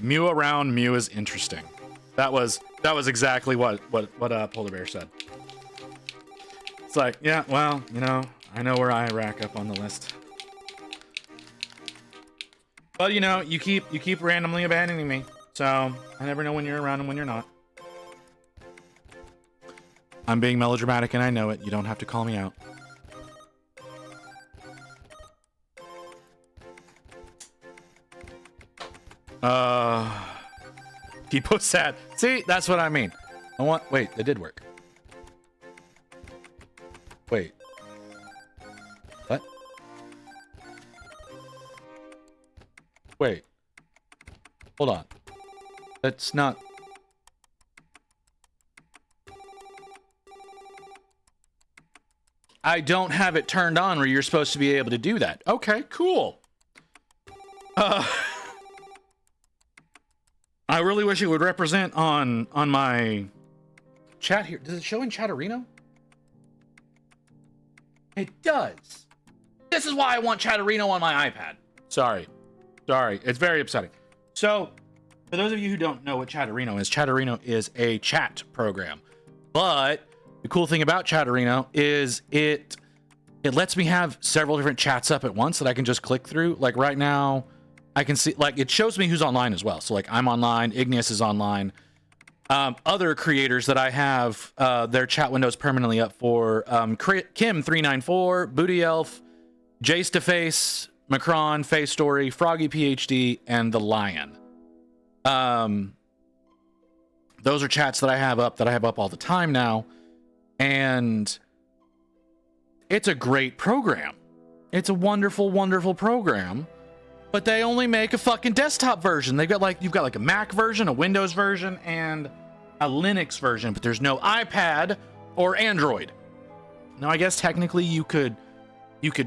Mew around Mew is interesting. That was exactly what Polar Bear said. It's like, yeah, well, you know, I know where I rack up on the list. But you know, you keep randomly abandoning me, so I never know when you're around and when you're not. I'm being melodramatic and I know it. You don't have to call me out. People sad. See, that's what I mean. Wait, it did work. Wait. What? Wait. Hold on. That's not... I don't have it turned on where you're supposed to be able to do that. Okay, cool. I really wish it would represent on my chat here. Does it show in Chatterino? It does. This is why I want Chatterino on my iPad. Sorry. It's very upsetting. So, for those of you who don't know what Chatterino is a chat program. But the cool thing about Chatterino is it lets me have several different chats up at once that I can just click through. Like right now, I can see, like, it shows me who's online as well. So like I'm online, Igneous is online. Other creators that I have their chat windows permanently up for, Kim394, Booty Elf, Jace to Face, Macron, Face Story, Froggy PhD, and The Lion. Those are chats that I have up all the time now. And it's a great program. It's a wonderful, wonderful program. But they only make a fucking desktop version. You've got like a Mac version, a Windows version, and a Linux version, but there's no iPad or Android. Now, I guess technically you could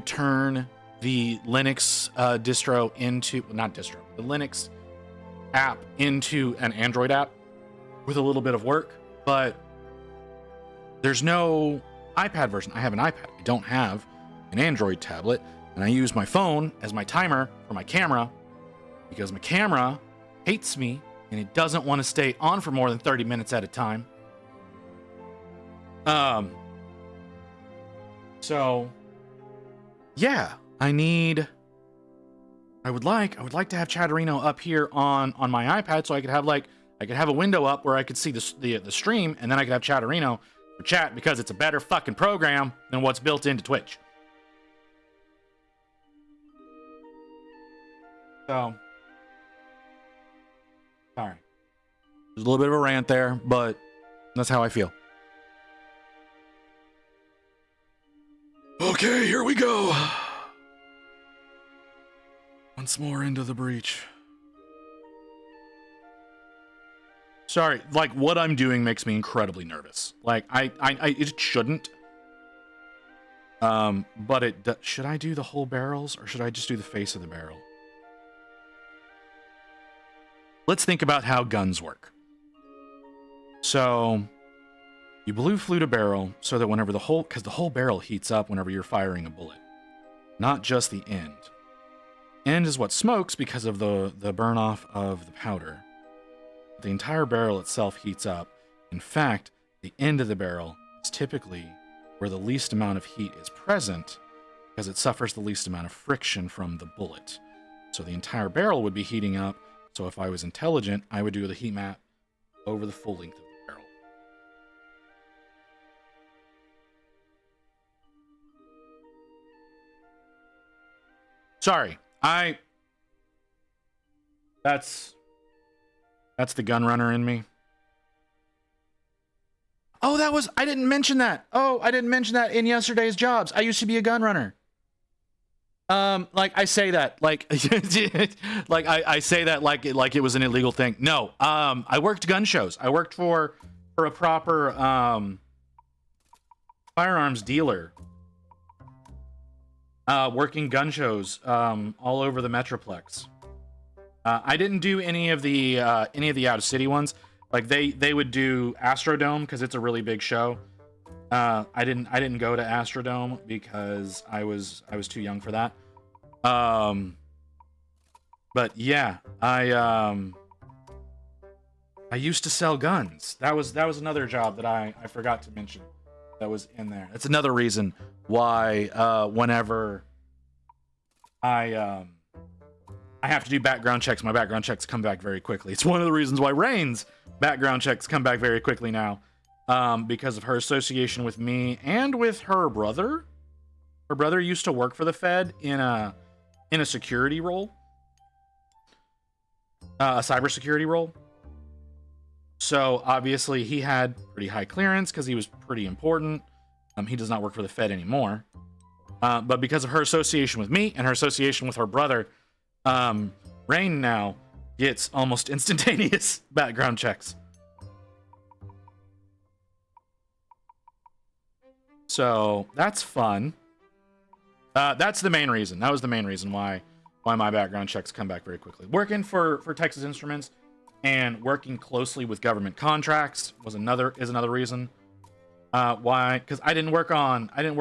turn the Linux distro into, not distro, the Linux app into an Android app with a little bit of work, but there's no iPad version. I have an iPad. I don't have an Android tablet, and I use my phone as my timer for my camera because my camera hates me and it doesn't want to stay on for more than 30 minutes at a time. So yeah, I would like to have Chatterino up here on my iPad so I could have a window up where I could see the stream, and then I could have Chatterino for chat because it's a better fucking program than what's built into Twitch. So, sorry. There's a little bit of a rant there, but that's how I feel. Okay, here we go. Once more into the breach. Sorry, like what I'm doing makes me incredibly nervous. Like I it shouldn't. But should I do the whole barrels or should I just do the face of the barrel? Let's think about how guns work. So you blue flute a barrel so that whenever because the whole barrel heats up whenever you're firing a bullet, not just the end. End is what smokes because of the burn off of the powder. The entire barrel itself heats up. In fact, the end of the barrel is typically where the least amount of heat is present because it suffers the least amount of friction from the bullet. So the entire barrel would be heating up. So if I was intelligent, I would do the heat map over the full length of the barrel. Sorry, that's the gun runner in me. Oh, I didn't mention that. Oh, I didn't mention that in yesterday's jobs. I used to be a gun runner. Like I say that, like, like I say that like it was an illegal thing. No, I worked gun shows. I worked for a proper, firearms dealer. Working gun shows, all over the Metroplex. I didn't do any of the out of city ones. Like they would do Astrodome because it's a really big show. I didn't go to Astrodome because I was too young for that. But yeah, I used to sell guns. That was another job that I forgot to mention that was in there. That's another reason why whenever I have to do background checks, my background checks come back very quickly. It's one of the reasons why Rain's background checks come back very quickly now, because of her association with me and with her brother. Her brother used to work for the Fed in a security role, a cybersecurity role. So obviously he had pretty high clearance because he was pretty important. He does not work for the Fed anymore. But because of her association with me and her association with her brother, Rain now gets almost instantaneous background checks. So that's fun. That's the main reason. That was the main reason why my background checks come back very quickly. Working for Texas Instruments and working closely with government contracts is another reason. Why? Because I didn't work on any of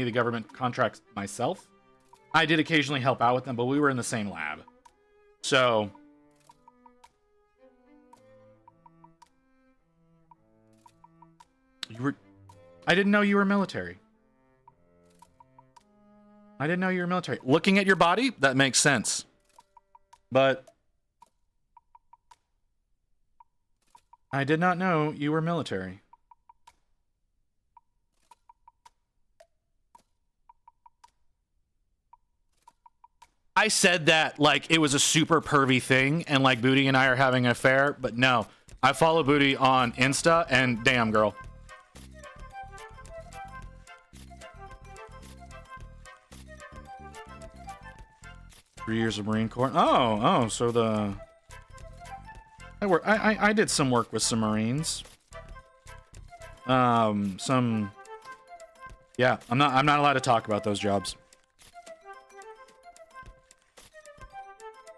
the government contracts myself. I did occasionally help out with them, but we were in the same lab. So I didn't know you were military. I didn't know you were military. Looking at your body, that makes sense. But I did not know you were military. I said that like it was a super pervy thing and like Booty and I are having an affair, but no. I follow Booty on Insta and damn girl. Three years of Marine Corps. Oh, so I did some work with some Marines. Yeah, I'm not allowed to talk about those jobs.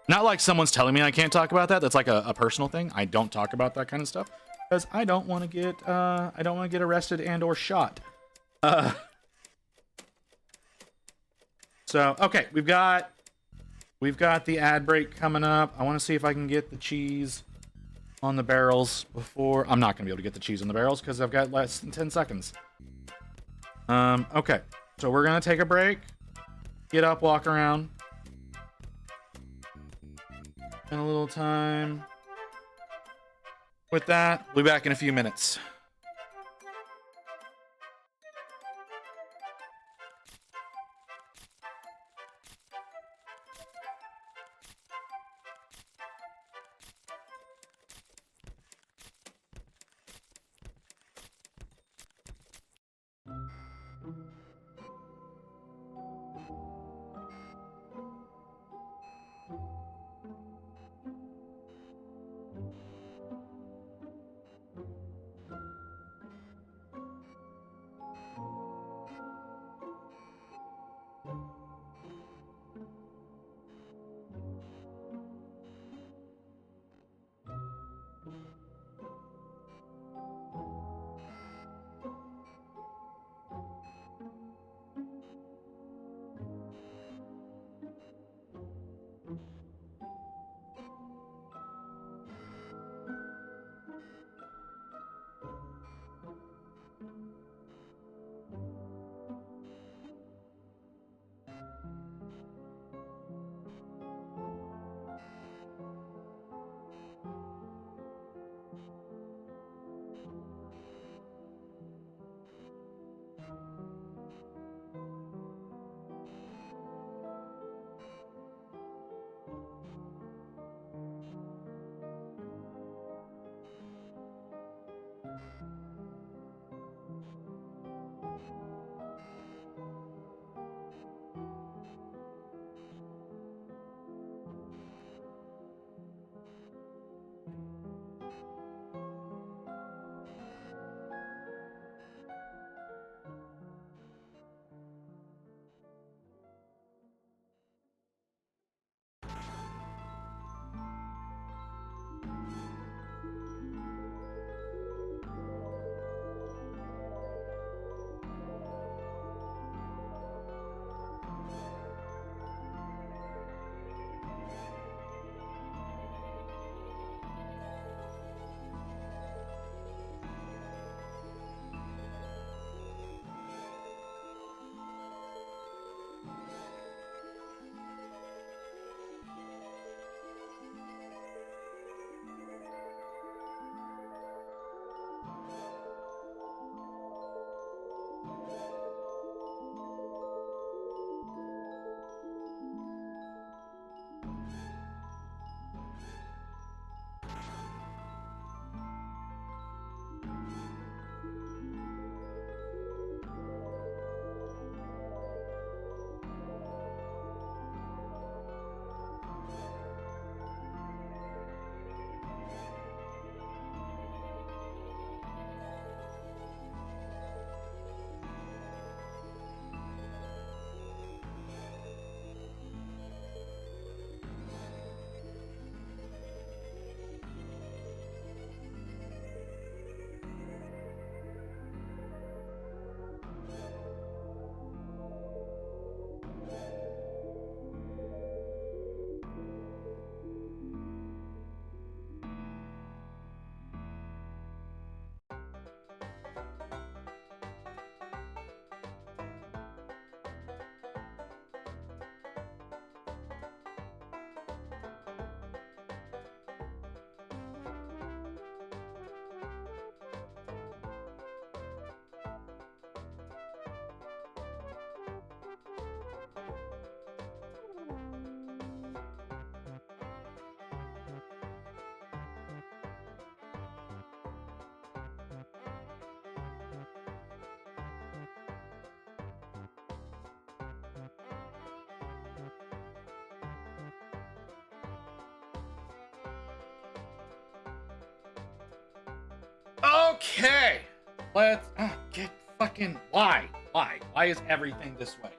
Not like someone's telling me I can't talk about that. That's like a personal thing. I don't talk about that kind of stuff because I don't want to get arrested and or shot. So okay, we've got the ad break coming up. I want to see if I can get the cheese on the barrels before. I'm not gonna be able to get the cheese on the barrels because I've got less than 10 seconds. Okay, so we're gonna take a break. Get up, walk around. Spend a little time with that. We'll be back in a few minutes. Okay, let's get fucking why is everything this way?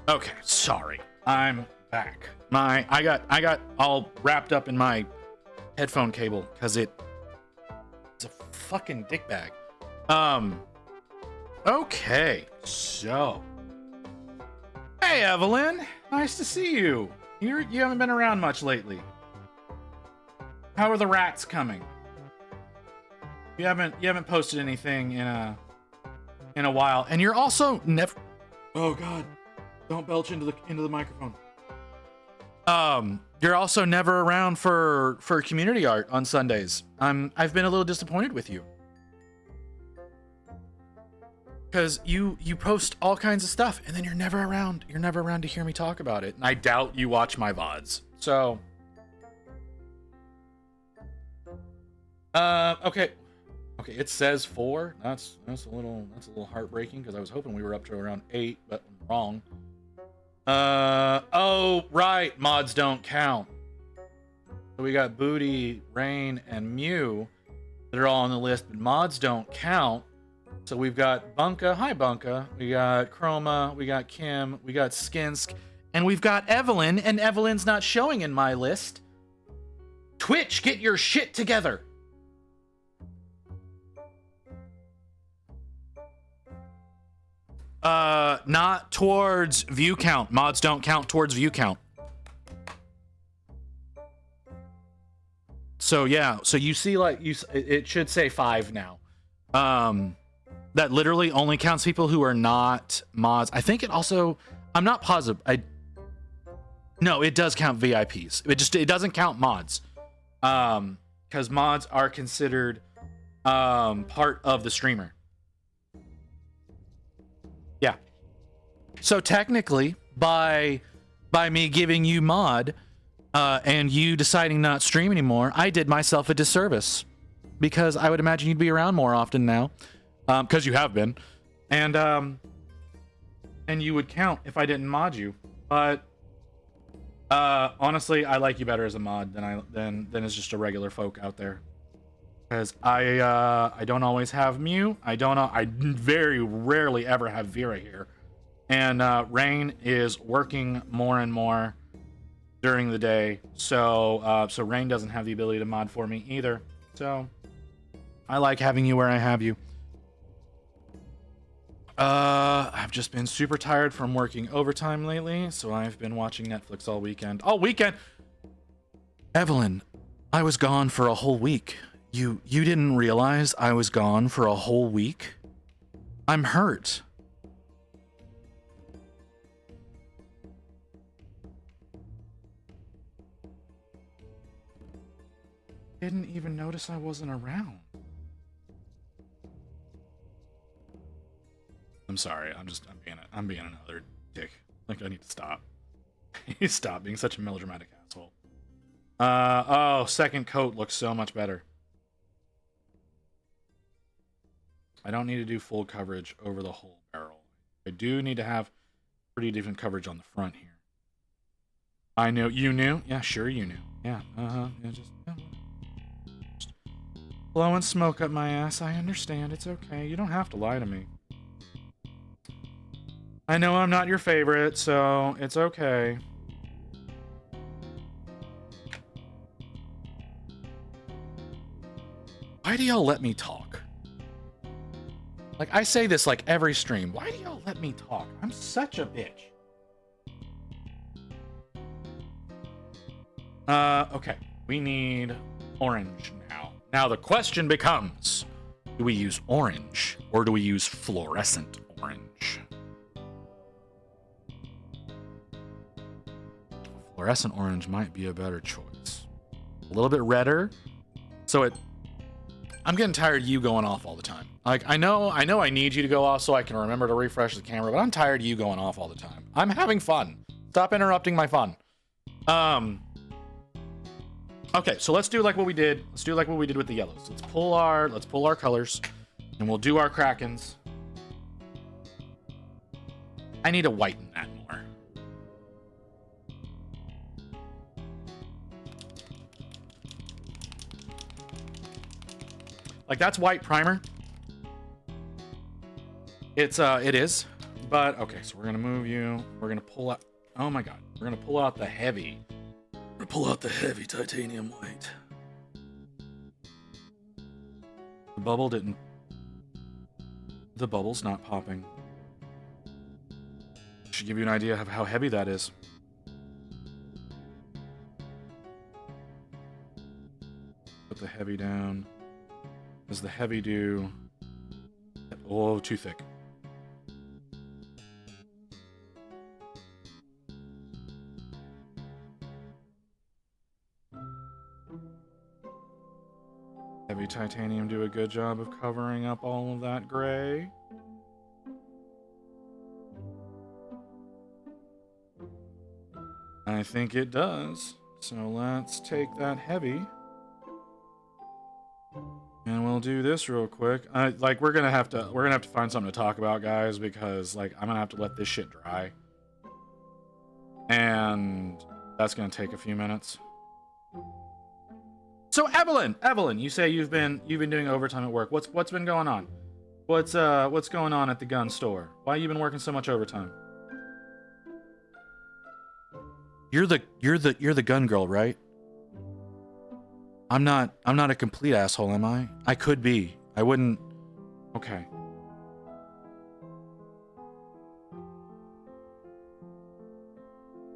Okay, sorry, I'm back. I got all wrapped up in my headphone cable because it's a fucking dick bag. Okay, so hey Evelyn, nice to see you. You haven't been around much lately. How are the rats coming? You haven't posted anything in a while, and you're also never. Oh God, don't belch into the microphone. You're also never around for community art on Sundays. I've been a little disappointed with you. Because you post all kinds of stuff and then you're never around. You're never around to hear me talk about it. And I doubt you watch my VODs. So okay, it says 4. That's a little heartbreaking because I was hoping we were up to around 8, but I'm wrong. Oh right, mods don't count. So we got Booty, Rain, and Mew that are all on the list, but mods don't count. So we've got Bunka, hi Bunka, we got Chroma, we got Kim, we got Skinsk, and we've got Evelyn, and Evelyn's not showing in my list. Twitch, get your shit together. Not towards view count. Mods don't count towards view count. So yeah, so you see, like, it should say 5 now. That literally only counts people who are not mods. I think it also, I'm not positive. No, it does count VIPs. It doesn't count mods. Because mods are considered part of the streamer. Yeah. So technically, by me giving you mod, and you deciding not to stream anymore, I did myself a disservice, because I would imagine you'd be around more often now, because you have been, and you would count if I didn't mod you. But honestly, I like you better as a mod than as just a regular folk out there, because I don't always have Mew. I very rarely ever have Vera here, and Rain is working more and more during the day, so Rain doesn't have the ability to mod for me either. So I like having you where I have you. I've just been super tired from working overtime lately, so I've been watching Netflix all weekend. All weekend! Evelyn, I was gone for a whole week. You didn't realize I was gone for a whole week? I'm hurt. Didn't even notice I wasn't around. I'm sorry. I'm being another dick. Like, I need to stop. Stop being such a melodramatic asshole. Oh, second coat looks so much better. I don't need to do full coverage over the whole barrel. I do need to have pretty decent coverage on the front here. I know you knew. Yeah, sure you knew. Yeah. Yeah, just blowing smoke up my ass. I understand. It's okay. You don't have to lie to me. I know I'm not your favorite, so it's okay. Why do y'all let me talk? Like, I say this like every stream. Why do y'all let me talk? I'm such a bitch. Okay. We need orange now. Now the question becomes, do we use orange or do we use fluorescent orange? Fluorescent orange might be a better choice. A little bit redder. So I'm getting tired of you going off all the time. Like, I know I need you to go off so I can remember to refresh the camera, but I'm tired of you going off all the time. I'm having fun. Stop interrupting my fun. Okay, so let's do like what we did. Let's do like what we did with the yellows. Let's pull our colors, and we'll do our Krakens. I need to whiten that more. Like, that's white primer. It is. But okay, so we're gonna move you. We're gonna pull out. Oh my god, we're gonna pull out the heavy. We're gonna pull out the heavy titanium white. The bubble didn't. The bubble's not popping. Should give you an idea of how heavy that is. Put the heavy down. Does the heavy do? Oh, too thick. Heavy titanium do a good job of covering up all of that gray. I think it does. So let's take that heavy. And we'll do this real quick. Like, we're gonna have to find something to talk about, guys, because like I'm gonna have to let this shit dry. And that's gonna take a few minutes. So Evelyn, you say you've been doing overtime at work. What's been going on? What's going on at the gun store? Why you been working so much overtime? You're the gun girl, right? I'm not a complete asshole, am I? I could be. I wouldn't. Okay.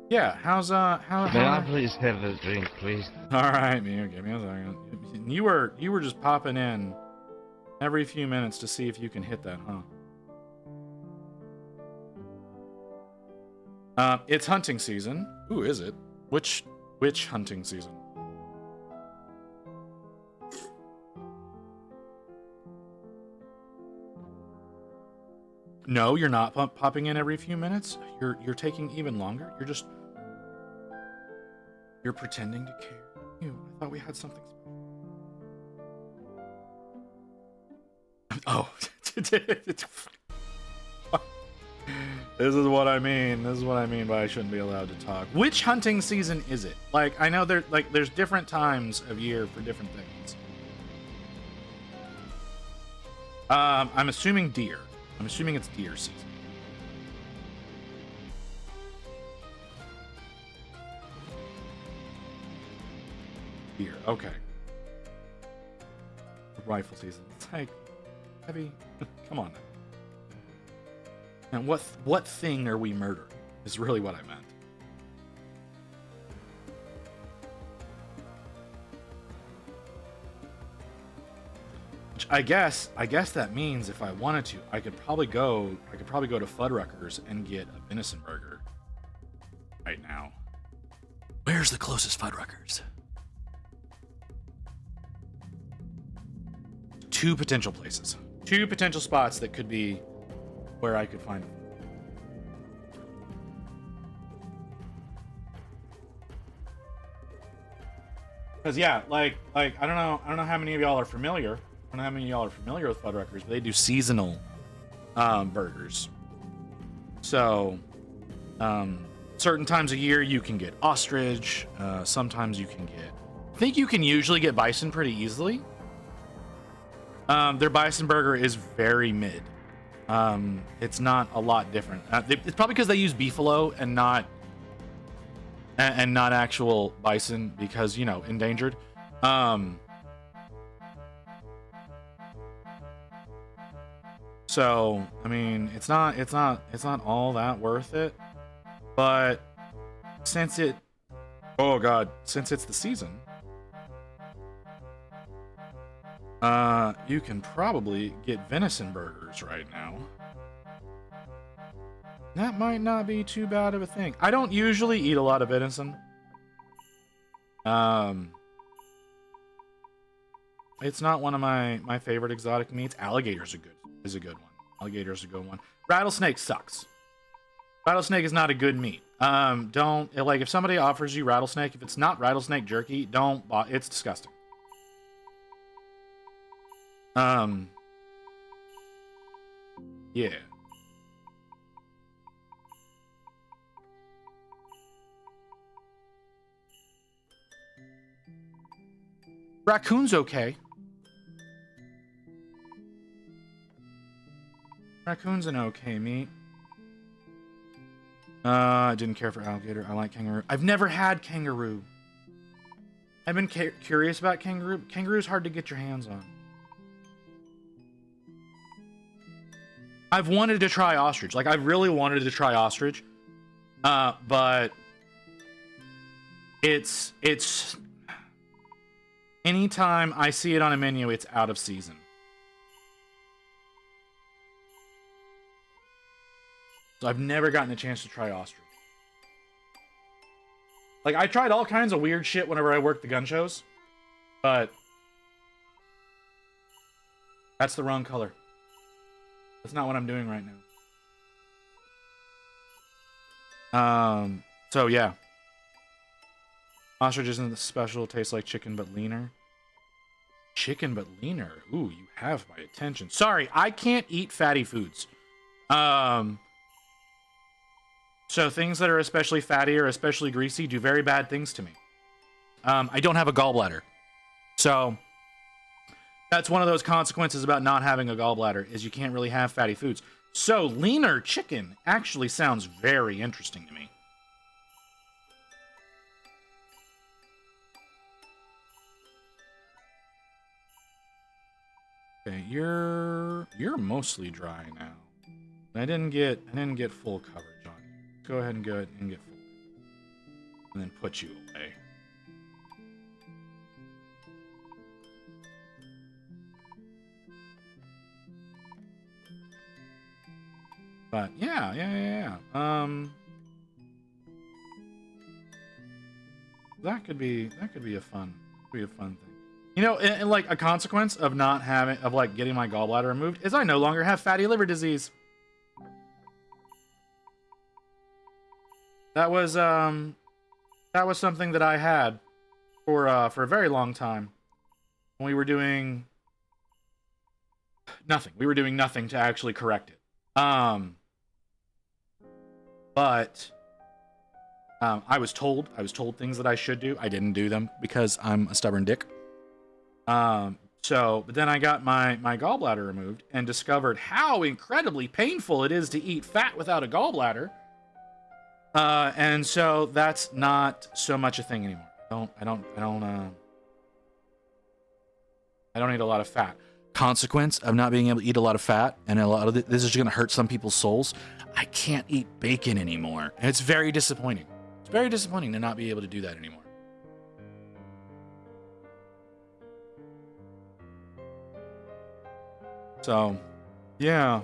Yeah, how's how May I please have a drink, please? All right, Mia, give me a second. You were just popping in every few minutes to see if you can hit that, huh? It's hunting season. Ooh, is it? Which hunting season? No, you're not popping in every few minutes. You're taking even longer. You're pretending to care. I thought we had something special. Oh. This is what I mean. This is what I mean by I shouldn't be allowed to talk. Which hunting season is it? Like, I know there's different times of year for different things. I'm assuming deer. I'm assuming it's deer season. Deer, okay. Rifle season. It's like heavy. Come on now. And what thing are we murdering? Is really what I meant. Which I guess that means if I wanted to, I could probably go to Fuddruckers and get a venison burger right now. Where's the closest Fuddruckers? Two potential places. Two potential spots that could be where I could find them. Because yeah, like I don't know how many of y'all are familiar. I don't know how many of y'all are familiar with Fuddruckers, but they do seasonal burgers. So certain times a year you can get ostrich. Sometimes you can get. I think you can usually get bison pretty easily. Their bison burger is very mid. It's not a lot different. It's probably because they use beefalo and not actual bison because, you know, endangered. So I mean, it's not all that worth it. But since it's the season, you can probably get venison burgers right now. That might not be too bad of a thing. I don't usually eat a lot of venison. It's not one of my favorite exotic meats. Alligator's is a good one. Alligator's a good one. Rattlesnake sucks. Rattlesnake is not a good meat. Don't, like, if somebody offers you rattlesnake, if it's not rattlesnake jerky, don't, it's disgusting. Yeah. Raccoon's okay. Raccoon's an okay meat. I didn't care for alligator. I like kangaroo. I've never had kangaroo. I've been curious about kangaroo. Kangaroo's hard to get your hands on. I've wanted to try ostrich. Like, I've really wanted to try ostrich. But it's anytime I see it on a menu, it's out of season. So I've never gotten a chance to try ostrich. Like, I tried all kinds of weird shit whenever I worked the gun shows, but that's the wrong color. That's not what I'm doing right now. So yeah. Ostrich isn't special, tastes like chicken but leaner. Chicken but leaner. Ooh, you have my attention. Sorry, I can't eat fatty foods. So things that are especially fatty or especially greasy do very bad things to me. I don't have a gallbladder. So that's one of those consequences about not having a gallbladder, is you can't really have fatty foods. So leaner chicken actually sounds very interesting to me. Okay, you're mostly dry now. I didn't get full coverage on you. Go ahead and get full, and then put you away. But yeah. That could be a fun thing. You know, and like a consequence of not having, of like getting my gallbladder removed, is I no longer have fatty liver disease. that was something that I had for a very long time. When we were doing nothing. We were doing nothing to actually correct it. But I was told things that I should do. I didn't do them because I'm a stubborn dick. But then I got my gallbladder removed and discovered how incredibly painful it is to eat fat without a gallbladder. And so that's not so much a thing anymore. I don't eat a lot of fat. Consequence of not being able to eat a lot of fat, and a lot of this is going to hurt some people's souls. I can't eat bacon anymore. And it's very disappointing. It's very disappointing to not be able to do that anymore. So, yeah,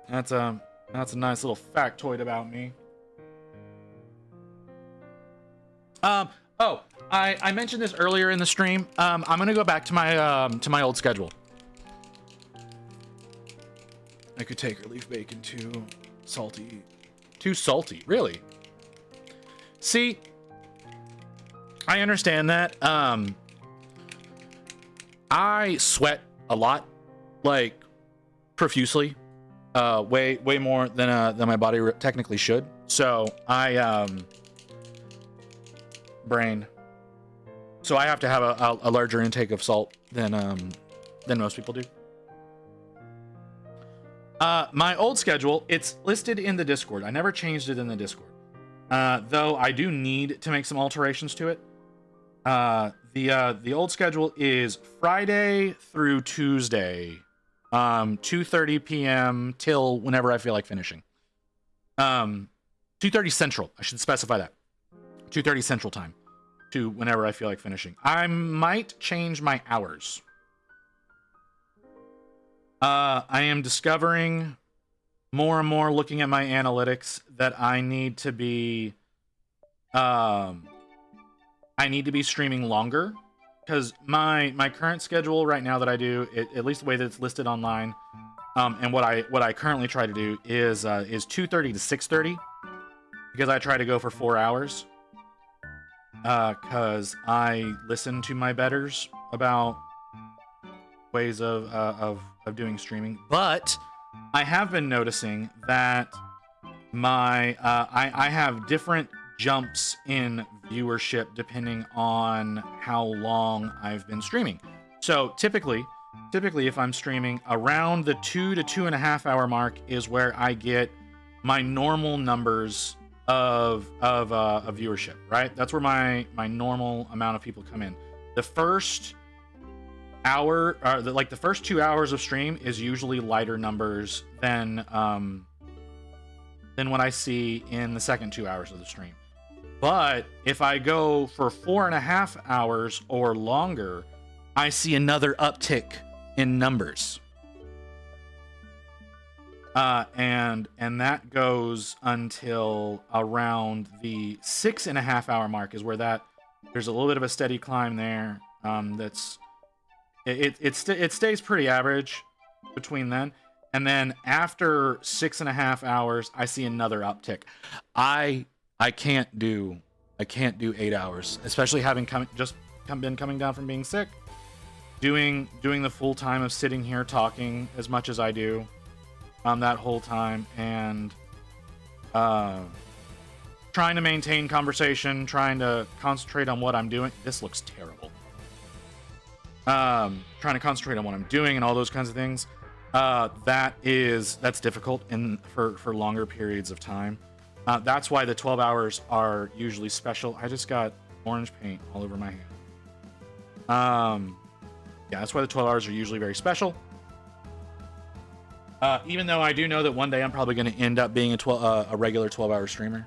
that's a nice little factoid about me. I mentioned this earlier in the stream. I'm gonna go back to my old schedule. I could take or leave bacon too salty. Too salty, really? See, I understand that. I sweat a lot, like profusely, way more than my body technically should. So brain. So I have to have a larger intake of salt than most people do. My old schedule, it's listed in the Discord. I never changed it in the Discord. Though I do need to make some alterations to it. The old schedule is Friday through Tuesday, 2:30 p.m. till whenever I feel like finishing. 2:30 Central. I should specify that. 2:30 Central time to whenever I feel like finishing. I might change my hours. I am discovering more and more, looking at my analytics, that I need to be streaming longer, because my current schedule right now that I do, at least the way that it's listed online, and what I currently try to do is 2:30 to 6:30, because I try to go for 4 hours. Because I listen to my betters about ways of doing streaming, but I have been noticing that I have different jumps in viewership depending on how long I've been streaming. So typically if I'm streaming, around the 2 to 2.5 hour mark is where I get my normal numbers of viewership, right? That's where my normal amount of people come in. The first hour, the first 2 hours of stream is usually lighter numbers than what I see in the second 2 hours of the stream. But if I go for 4.5 hours or longer, I see another uptick in numbers. And that goes until around the 6.5 hour mark is where there's a little bit of a steady climb there. It stays pretty average between then. And then after 6.5 hours, I see another uptick. I can't do 8 hours, especially having been coming down from being sick, doing the full time of sitting here talking as much as I do. That whole time, and trying to maintain conversation, trying to concentrate on what I'm doing. This looks terrible. Trying to concentrate on what I'm doing and all those kinds of things. That's difficult for longer periods of time. That's why the 12 hours are usually special. I just got orange paint all over my hand. Yeah, that's why the 12 hours are usually very special. Even though I do know that one day I'm probably going to end up being a regular 12-hour streamer,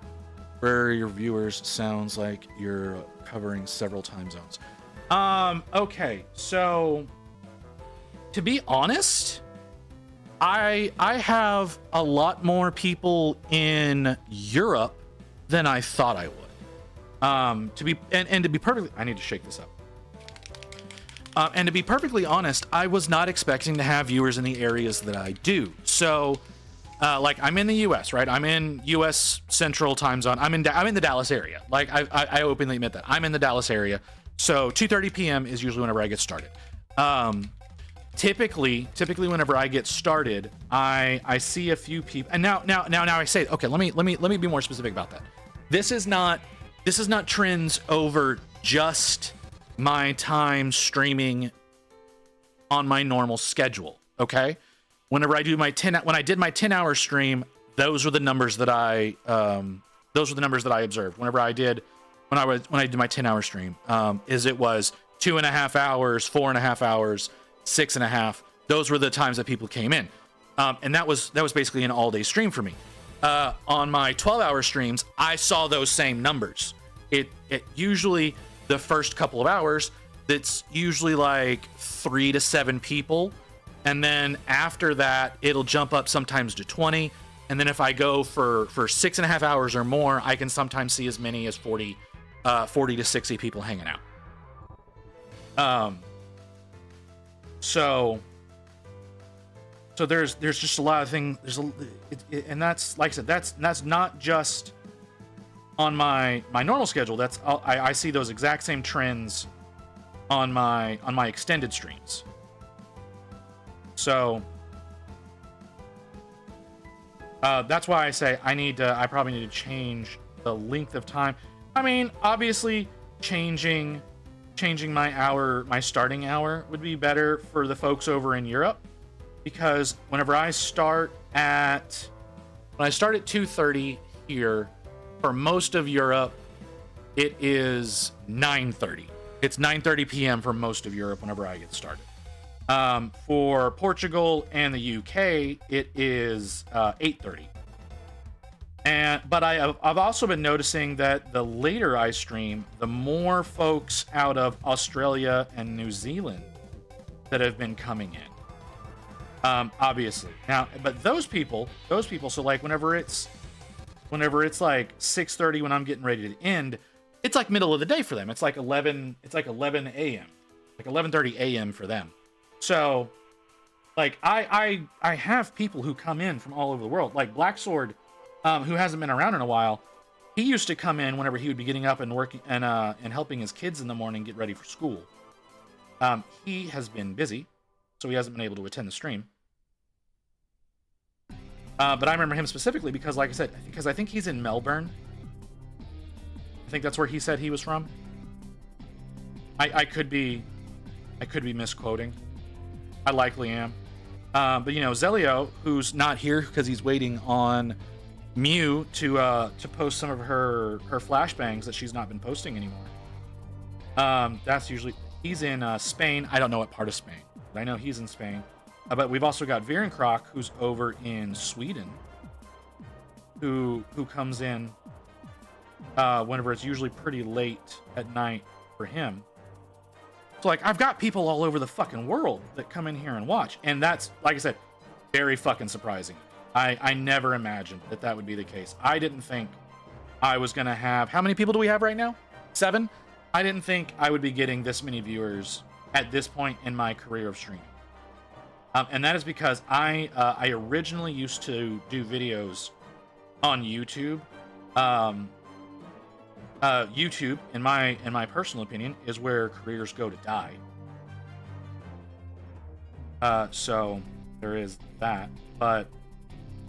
where your viewers sounds like you're covering several time zones. Okay, so to be honest, I have a lot more people in Europe than I thought I would. To be perfectly, I need to shake this up. And to be perfectly honest, I was not expecting to have viewers in the areas that I do. So, like I'm in the U.S., right? I'm in U.S. Central Time Zone. I'm in the Dallas area. Like I openly admit that I'm in the Dallas area. So 2:30 p.m. is usually whenever I get started. Typically whenever I get started, I see a few people. And now I say, okay, let me be more specific about that. This is not trends over just my time streaming on my normal schedule. Okay. Whenever I do my 10-hour stream, those were the numbers that I observed. When I did my 10-hour stream, it was 2.5 hours, 4.5 hours, 6.5. Those were the times that people came in, and that was basically an all-day stream for me. On my 12-hour streams, I saw those same numbers. It usually the first couple of hours, that's usually like 3 to 7 people. And then after that, it'll jump up sometimes to 20. And then if I go for 6.5 hours or more, I can sometimes see as many as 40 to 60 people hanging out. So there's just a lot of things. And that's, like I said, that's not just on my normal schedule. I see those exact same trends on my extended streams. So that's why I say I probably need to change the length of time. I mean, obviously changing my starting hour would be better for the folks over in Europe, because whenever I start at 2:30 here, for most of Europe, it is 9:30. It's 9:30 p.m. for most of Europe whenever I get started. For Portugal and the UK, it is 8:30. But I've also been noticing that the later I stream, the more folks out of Australia and New Zealand that have been coming in. Obviously. Now, but those people, so like whenever it's like 6:30 when I'm getting ready to end, it's like middle of the day for them. It's like 11 a.m. Like 11:30 a.m. for them. So, like, I have people who come in from all over the world. Like Black Sword, who hasn't been around in a while, he used to come in whenever he would be getting up and working and helping his kids in the morning get ready for school. He has been busy, so he hasn't been able to attend the stream. But I remember him specifically because, like I said, because I think he's in Melbourne. I think that's where he said he was from. I could be misquoting. I likely am. But Zelio, who's not here because he's waiting on Mew to post some of her flashbangs that she's not been posting anymore. That's usually, he's in Spain. I don't know what part of Spain, but I know he's in Spain. But we've also got Virencroc, who's over in Sweden, who comes in whenever it's usually pretty late at night for him. So, like, I've got people all over the fucking world that come in here and watch. And that's, like I said, very fucking surprising. I never imagined that would be the case. I didn't think I was going to have... How many people do we have right now? 7? I didn't think I would be getting this many viewers at this point in my career of streaming. And that is because I originally used to do videos on YouTube. YouTube, in my personal opinion, is where careers go to die. So there is that. But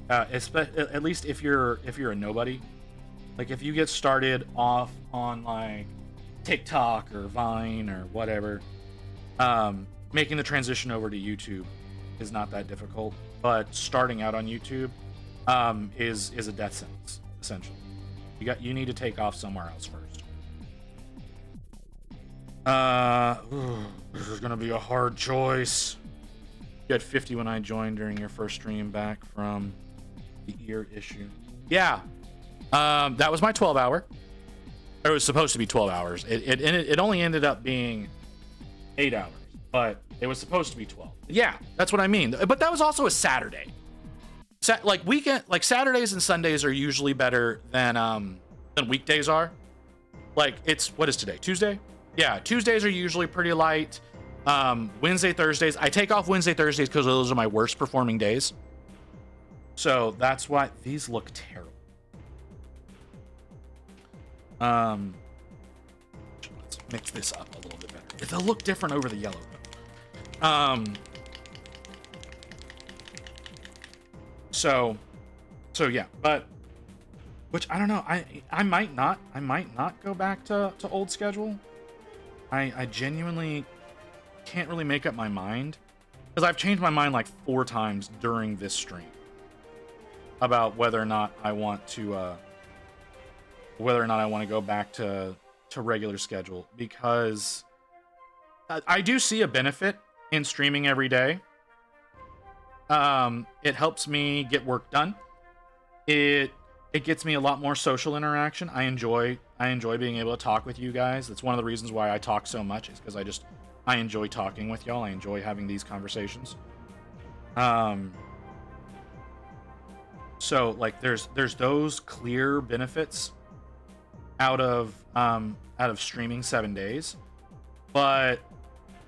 at least if you're a nobody, like if you get started off on like TikTok or Vine or whatever, making the transition over to YouTube is not that difficult. But starting out on YouTube is a death sentence, essentially. You need to take off somewhere else first. This is gonna be a hard choice. You had 50 when I joined during your first stream back from the ear issue. Yeah, that was my 12-hour. It was supposed to be 12 hours. It only ended up being 8 hours, but it was supposed to be 12. Yeah, that's what I mean. But that was also a Saturday. Like Saturdays and Sundays are usually better than weekdays are. Like what is today? Tuesday? Yeah, Tuesdays are usually pretty light. Wednesday, Thursdays. I take off Wednesday, Thursdays because those are my worst performing days. So that's why these look terrible. Let's mix this up a little bit better. They'll look different over the yellow though. So yeah, but which I don't know. I might not go back to old schedule. I genuinely can't really make up my mind because I've changed my mind like 4 times during this stream about whether or not I want to go back to regular schedule, because I do see a benefit in streaming every day. It helps me get work done. It gets me a lot more social interaction. I enjoy being able to talk with you guys. That's one of the reasons why I talk so much, is because I enjoy talking with y'all. I enjoy having these conversations. So like there's those clear benefits out of streaming 7 days, but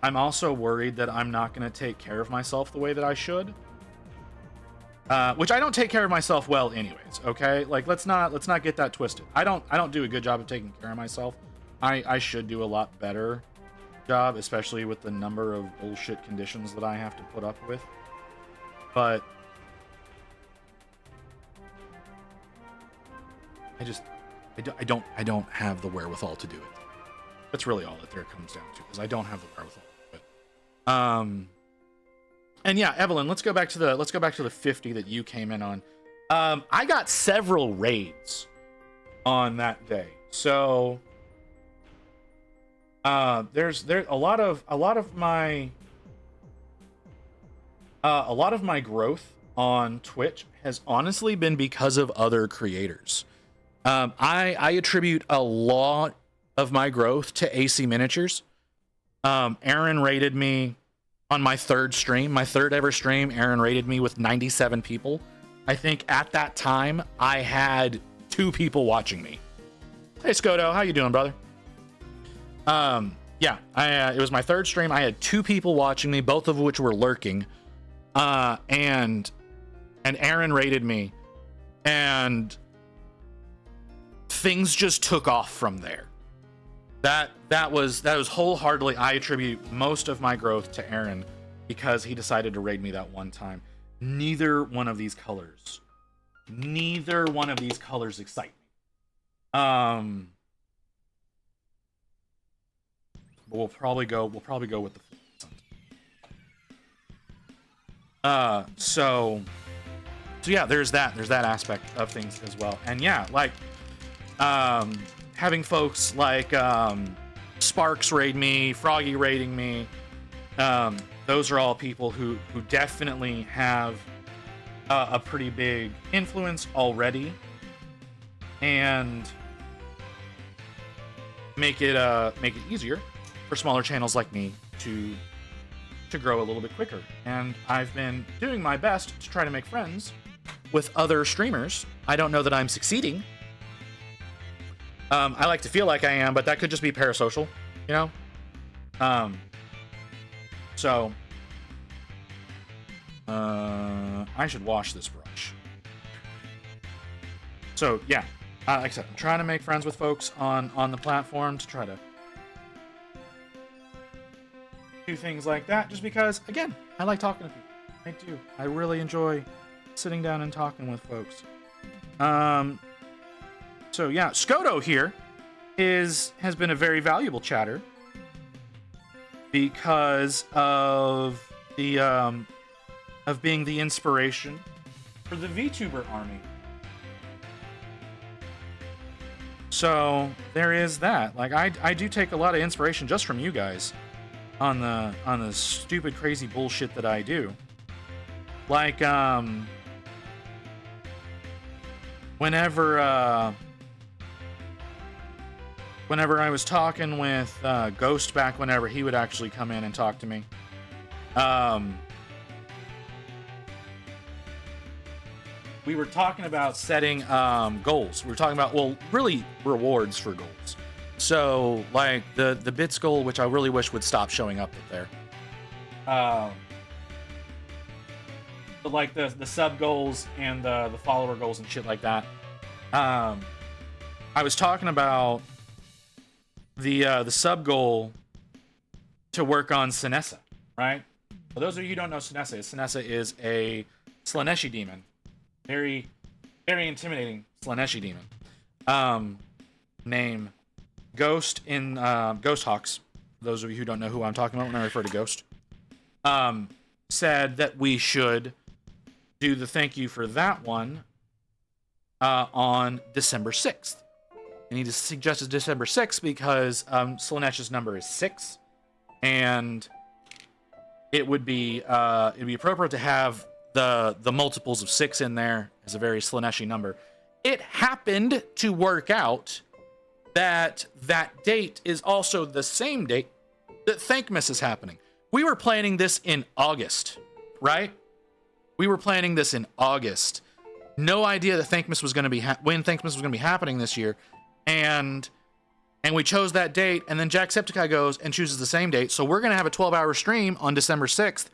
I'm also worried that I'm not going to take care of myself the way that I should. Which I don't take care of myself well anyways, okay? Like let's not get that twisted. I don't do a good job of taking care of myself. I should do a lot better job, especially with the number of bullshit conditions that I have to put up with. But I don't have the wherewithal to do it. That's really all that there comes down to, is I don't have the wherewithal. But and yeah, Evelyn, let's go back to the 50 that you came in on. I got several raids on that day. So there's a lot of my growth on Twitch has honestly been because of other creators. I attribute a lot of my growth to AC Miniatures. Aaron rated me on my third ever stream. Aaron rated me with 97 people. I think at that time I had 2 people watching me. Hey Skoto, how you doing, brother? Yeah, it was my third stream. I had 2 people watching me, both of which were lurking. And Aaron rated me, and things just took off from there. That was wholeheartedly, I attribute most of my growth to Aaron, because he decided to raid me that one time. Neither one of these colors excite me. But we'll probably go with the so yeah, there's that aspect of things as well. And yeah, like having folks like Sparks raid me, Froggy raiding me, those are all people who definitely have a pretty big influence already, and make it easier for smaller channels like me to grow a little bit quicker. And I've been doing my best to try to make friends with other streamers. I don't know that I'm succeeding. I like to feel like I am, but that could just be parasocial, you know? So I should wash this brush. So yeah, like I said, I'm trying to make friends with folks on the platform to try to do things like that, just because, again, I like talking to people. I do. I really enjoy sitting down and talking with folks. So yeah, Skoto here has been a very valuable chatter because of the of being the inspiration for the VTuber army. So there is that. Like I do take a lot of inspiration just from you guys on the stupid crazy bullshit that I do. Like whenever I was talking with Ghost back, whenever he would actually come in and talk to me, we were talking about setting goals. We were talking about, well, really rewards for goals. So like the bits goal, which I really wish would stop showing up there. like the sub goals and the follower goals and shit like that. I was talking about the sub goal to work on Sinessa, right? For those of you who don't know Sinessa is a Slaneshi demon. Very, very intimidating Slaneshi demon. Name Ghost in Ghost Hawks. For those of you who don't know who I'm talking about when I refer to Ghost. Said that we should do the thank you for that one on December 6th. And he just suggested December 6th because Slanesh's number is 6. And it would be it'd be appropriate to have the multiples of 6 in there as a very Slaneshi number. It happened to work out that that date is also the same date that Thankmas is happening. We were planning this in August, right? We were planning this in August. No idea that Thankmas was going to be when Thankmas was going to be happening this year, and we chose that date. And then Jacksepticeye goes and chooses the same date, so we're going to have a 12-hour stream on December 6th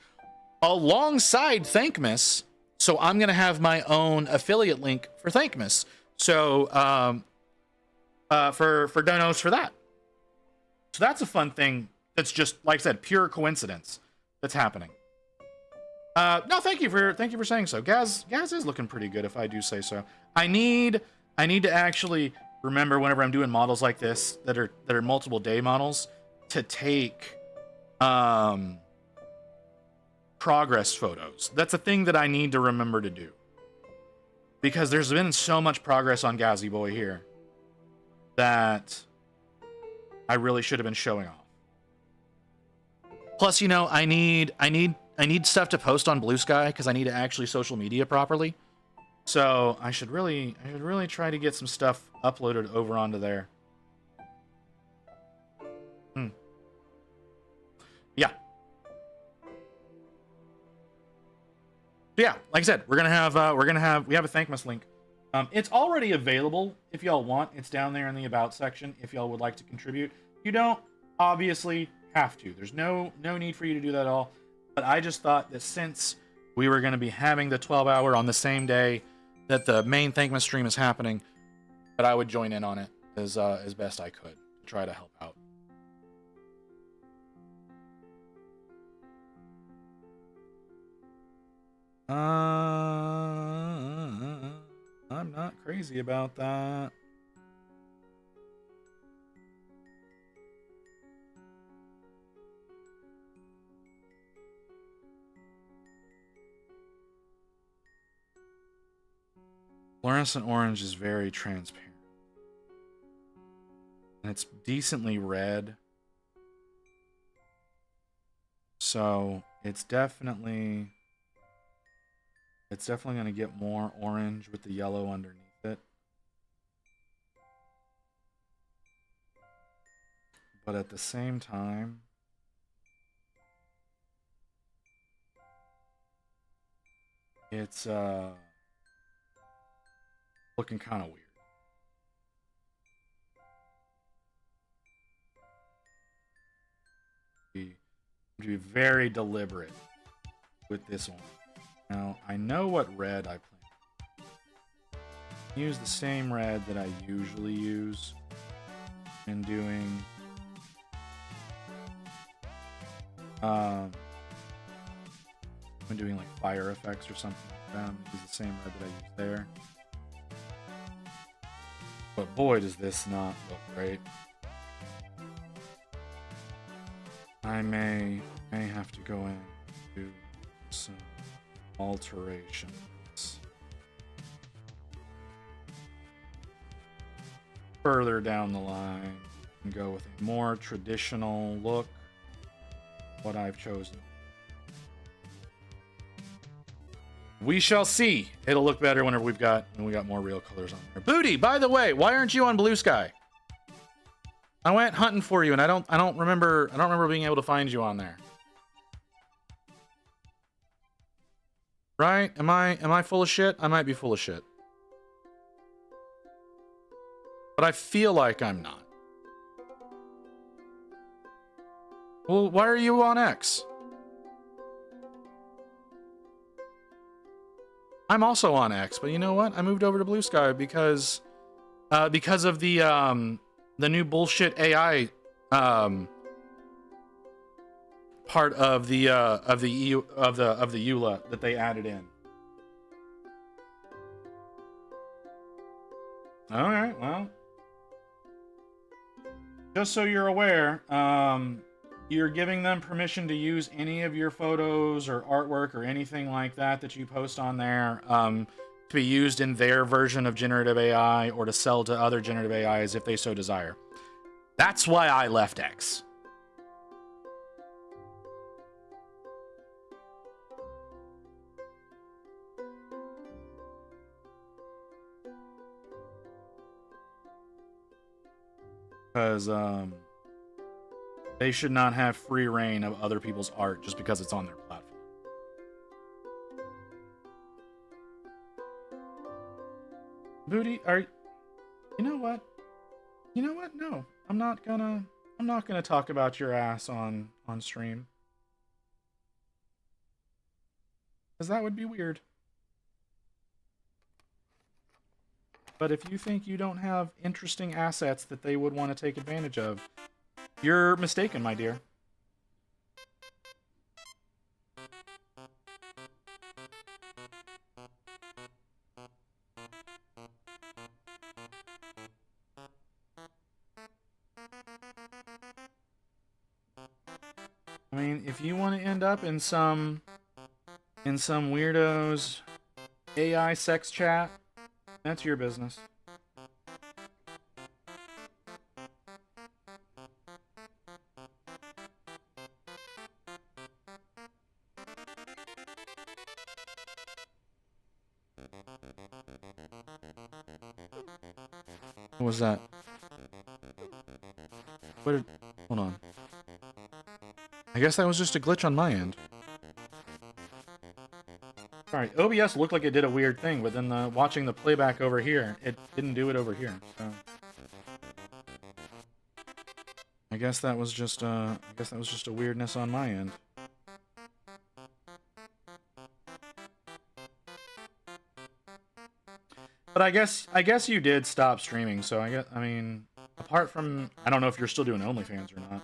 alongside Thankmas. So I'm going to have my own affiliate link for Thankmas. So for donos for that. So that's a fun thing. That's just, like I said, pure coincidence that's happening. No, thank you for saying so. Ghaz is looking pretty good, if I do say so. I need to actually remember whenever I'm doing models like this that are multiple day models to take progress photos. That's a thing that I need to remember to do. Because there's been so much progress on Ghazi Boy here that I really should have been showing off. Plus, you know, I need stuff to post on Blue Sky because I need to actually social media properly. So I should really try to get some stuff uploaded over onto there. Yeah. Yeah, like I said, we have a Thankmas link. It's already available if y'all want. It's down there in the About section if y'all would like to contribute. You don't obviously have to. There's no need for you to do that at all. But I just thought that since we were going to be having the 12-hour on the same day that the main Thankmas stream is happening, that I would join in on it as best I could to try to help out. I'm not crazy about that. Fluorescent orange is very transparent. And it's decently red. So it's definitely going to get more orange with the yellow underneath it. But at the same time, it's looking kind of weird. To be very deliberate with this one. Now, I know what red I plan. Use the same red that I usually use in doing when doing like fire effects or something like that. Use the same red that I use there. But boy, does this not look great. I may have to go in and do some alterations further down the line and go with a more traditional look. What I've chosen. We shall see. It'll look better whenever we got more real colors on there. Booty, by the way, why aren't you on Blue Sky? I went hunting for you and I don't remember being able to find you on there. Right? Am I full of shit? I might be full of shit. But I feel like I'm not. Well, why are you on X? I'm also on X, but you know what? I moved over to Blue Sky because of the new bullshit AI part of the EULA that they added in. All right, well, just so you're aware, you're giving them permission to use any of your photos or artwork or anything like that that you post on there to be used in their version of generative AI or to sell to other generative AIs if they so desire. That's why I left X. Because they should not have free reign of other people's art just because it's on their platform. Booty, you know what? You know what? No, I'm not gonna talk about your ass on stream. Because that would be weird. But if you think you don't have interesting assets that they would want to take advantage of, you're mistaken, my dear. I mean, if you want to end up in some weirdo's AI sex chat, that's your business. What was that? Hold on. I guess that was just a glitch on my end. Alright, OBS looked like it did a weird thing, but then watching the playback over here, it didn't do it over here. So I guess that was just a weirdness on my end. But I guess you did stop streaming, so I mean, apart from, I don't know if you're still doing OnlyFans or not.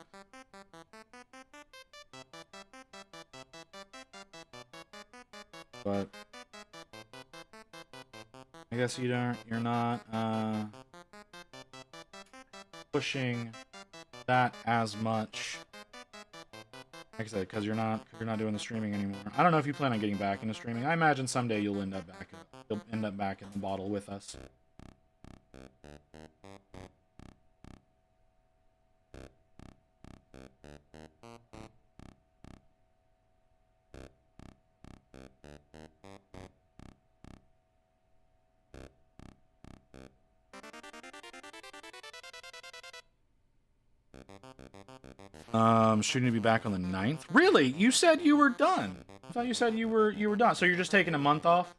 But I guess you're not pushing that as much. Like I said, because you're not doing the streaming anymore. I don't know if you plan on getting back into streaming. I imagine someday you'll end up back in the bottle with us. Shouldn't you be back on the 9th? Really? You said you were done. I thought you said you were done. So you're just taking a month off?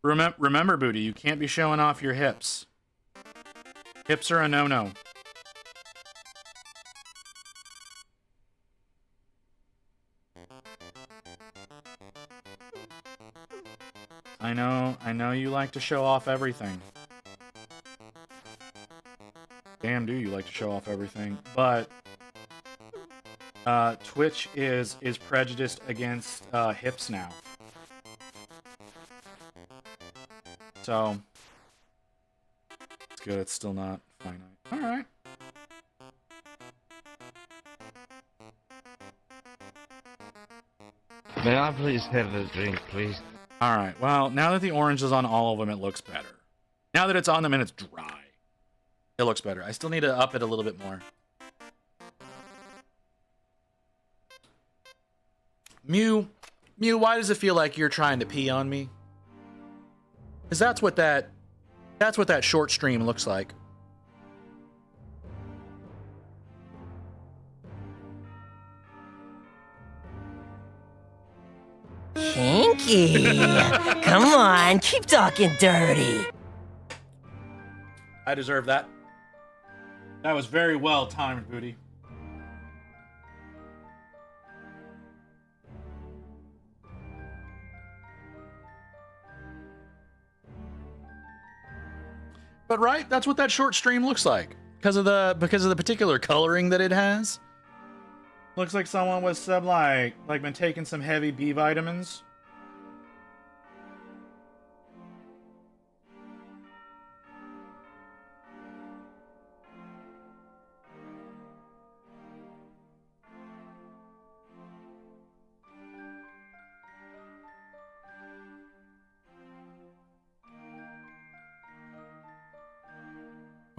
Remember, Booty, you can't be showing off your hips. Hips are a no-no. I know you like to show off everything. Damn, do you like to show off everything. But Twitch is prejudiced against hips now. So it's good, it's still not finite. Alright. May I please have a drink, please? Alright, well, now that the orange is on all of them, it looks better. Now that it's on them and it's dry, it looks better. I still need to up it a little bit more. Mew, why does it feel like you're trying to pee on me? Because that's what that short stream looks like. Pinky, come on, keep talking dirty. I deserve that. That was very well timed, Booty. But right, that's what that short stream looks like because of the particular coloring that it has. Looks like someone with some like been taking some heavy B vitamins.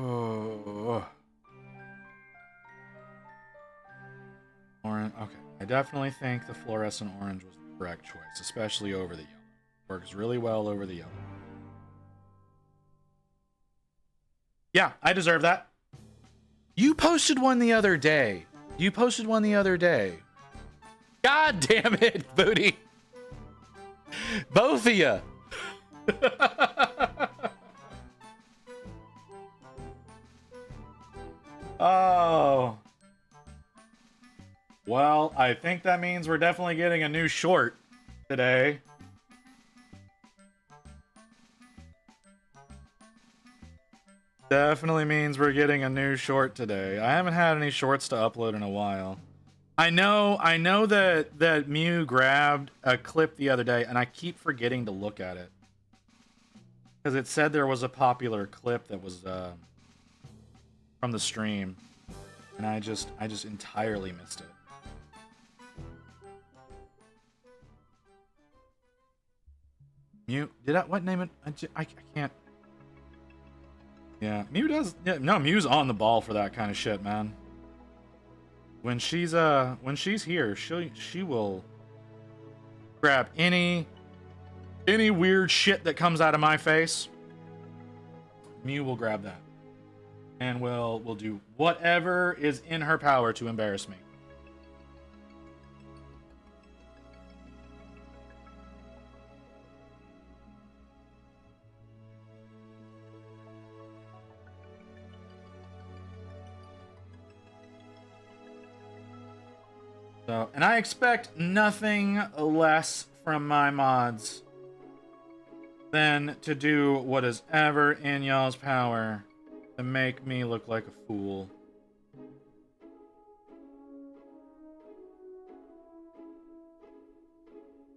Oh. Orange. Okay, I definitely think the fluorescent orange was the correct choice, especially over the yellow. Works really well over the yellow. Yeah, I deserve that. You posted one the other day. God damn it, Booty. Both of you. Oh. Well, I think that means we're definitely getting a new short today. Definitely means we're getting a new short today. I haven't had any shorts to upload in a while. I know that Mew grabbed a clip the other day, and I keep forgetting to look at it. Because it said there was a popular clip that was from the stream. And I just entirely missed it. Mew, what name it? I can't. Yeah, Mew does. Yeah, no, Mew's on the ball for that kind of shit, man. When she's here, she will grab any weird shit that comes out of my face. Mew will grab that, and will do whatever is in her power to embarrass me. So, and I expect nothing less from my mods than to do what is ever in y'all's power to make me look like a fool.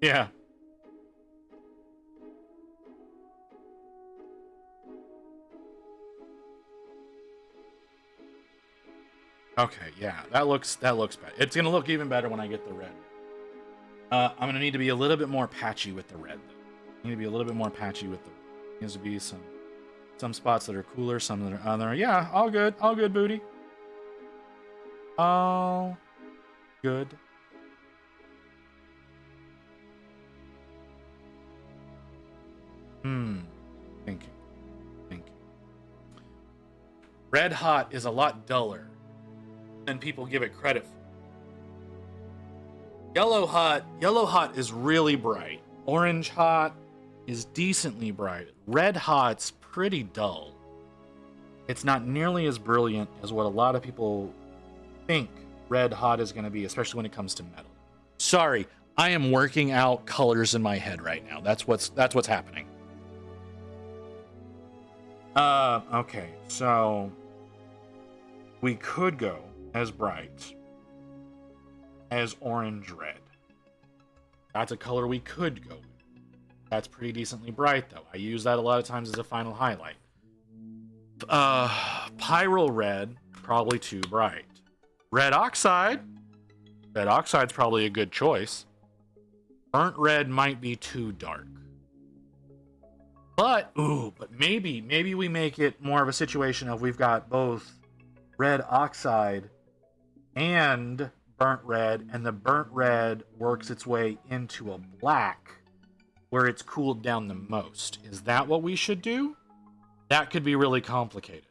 Yeah. Okay, yeah, that looks bad. It's gonna look even better when I get the red. I'm gonna need to be a little bit more patchy with the red, though. I need to be a little bit more patchy with the red. Needs to be some spots that are cooler, some that are other. Yeah, all good, Booty. All good. Thinking. Red Hot is a lot duller than people give it credit for. Yellow Hot is really bright. Orange Hot is decently bright. Red Hot's pretty dull. It's not nearly as brilliant as what a lot of people think Red Hot is going to be, especially when it comes to metal. Sorry, I am working out colors in my head right now. That's what's happening. Okay, so we could go as bright as orange red. That's a color we could go with. That's pretty decently bright, though. I use that a lot of times as a final highlight. Pyro red, probably too bright. Red oxide's probably a good choice. Burnt red might be too dark. But maybe we make it more of a situation of we've got both red oxide and burnt red, and the burnt red works its way into a black where it's cooled down the most. Is that what we should do? That could be really complicated.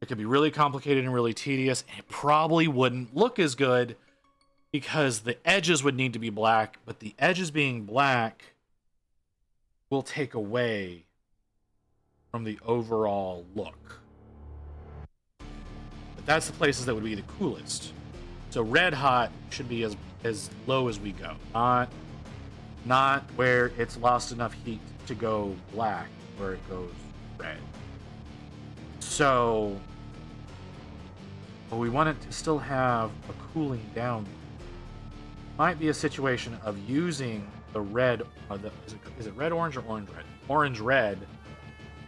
It could be really complicated and really tedious, and it probably wouldn't look as good because the edges would need to be black, but the edges being black will take away from the overall look. but that's the places that would be the coolest. So red hot should be as low as we go, not where it's lost enough heat to go black, where it goes red. So, but we want it to still have a cooling down. Might be a situation of using the red, is it red orange or orange red? Orange red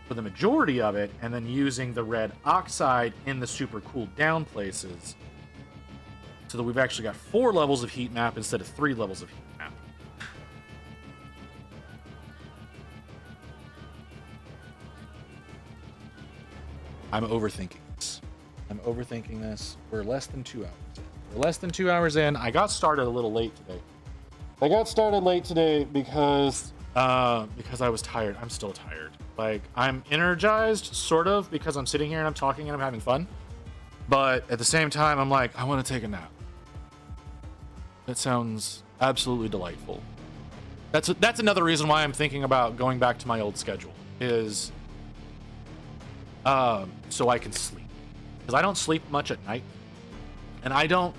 for the majority of it, and then using the red oxide in the super cooled down places, so that we've actually got 4 levels of heat map instead of 3 levels of heat map. I'm overthinking this. We're less than 2 hours in. I got started a little late today. Because I was tired. I'm still tired. Like, I'm energized, sort of, because I'm sitting here and I'm talking and I'm having fun. But at the same time, I'm like, I want to take a nap. That sounds absolutely delightful. That's another reason why I'm thinking about going back to my old schedule, is so I can sleep. Because I don't sleep much at night. And I don't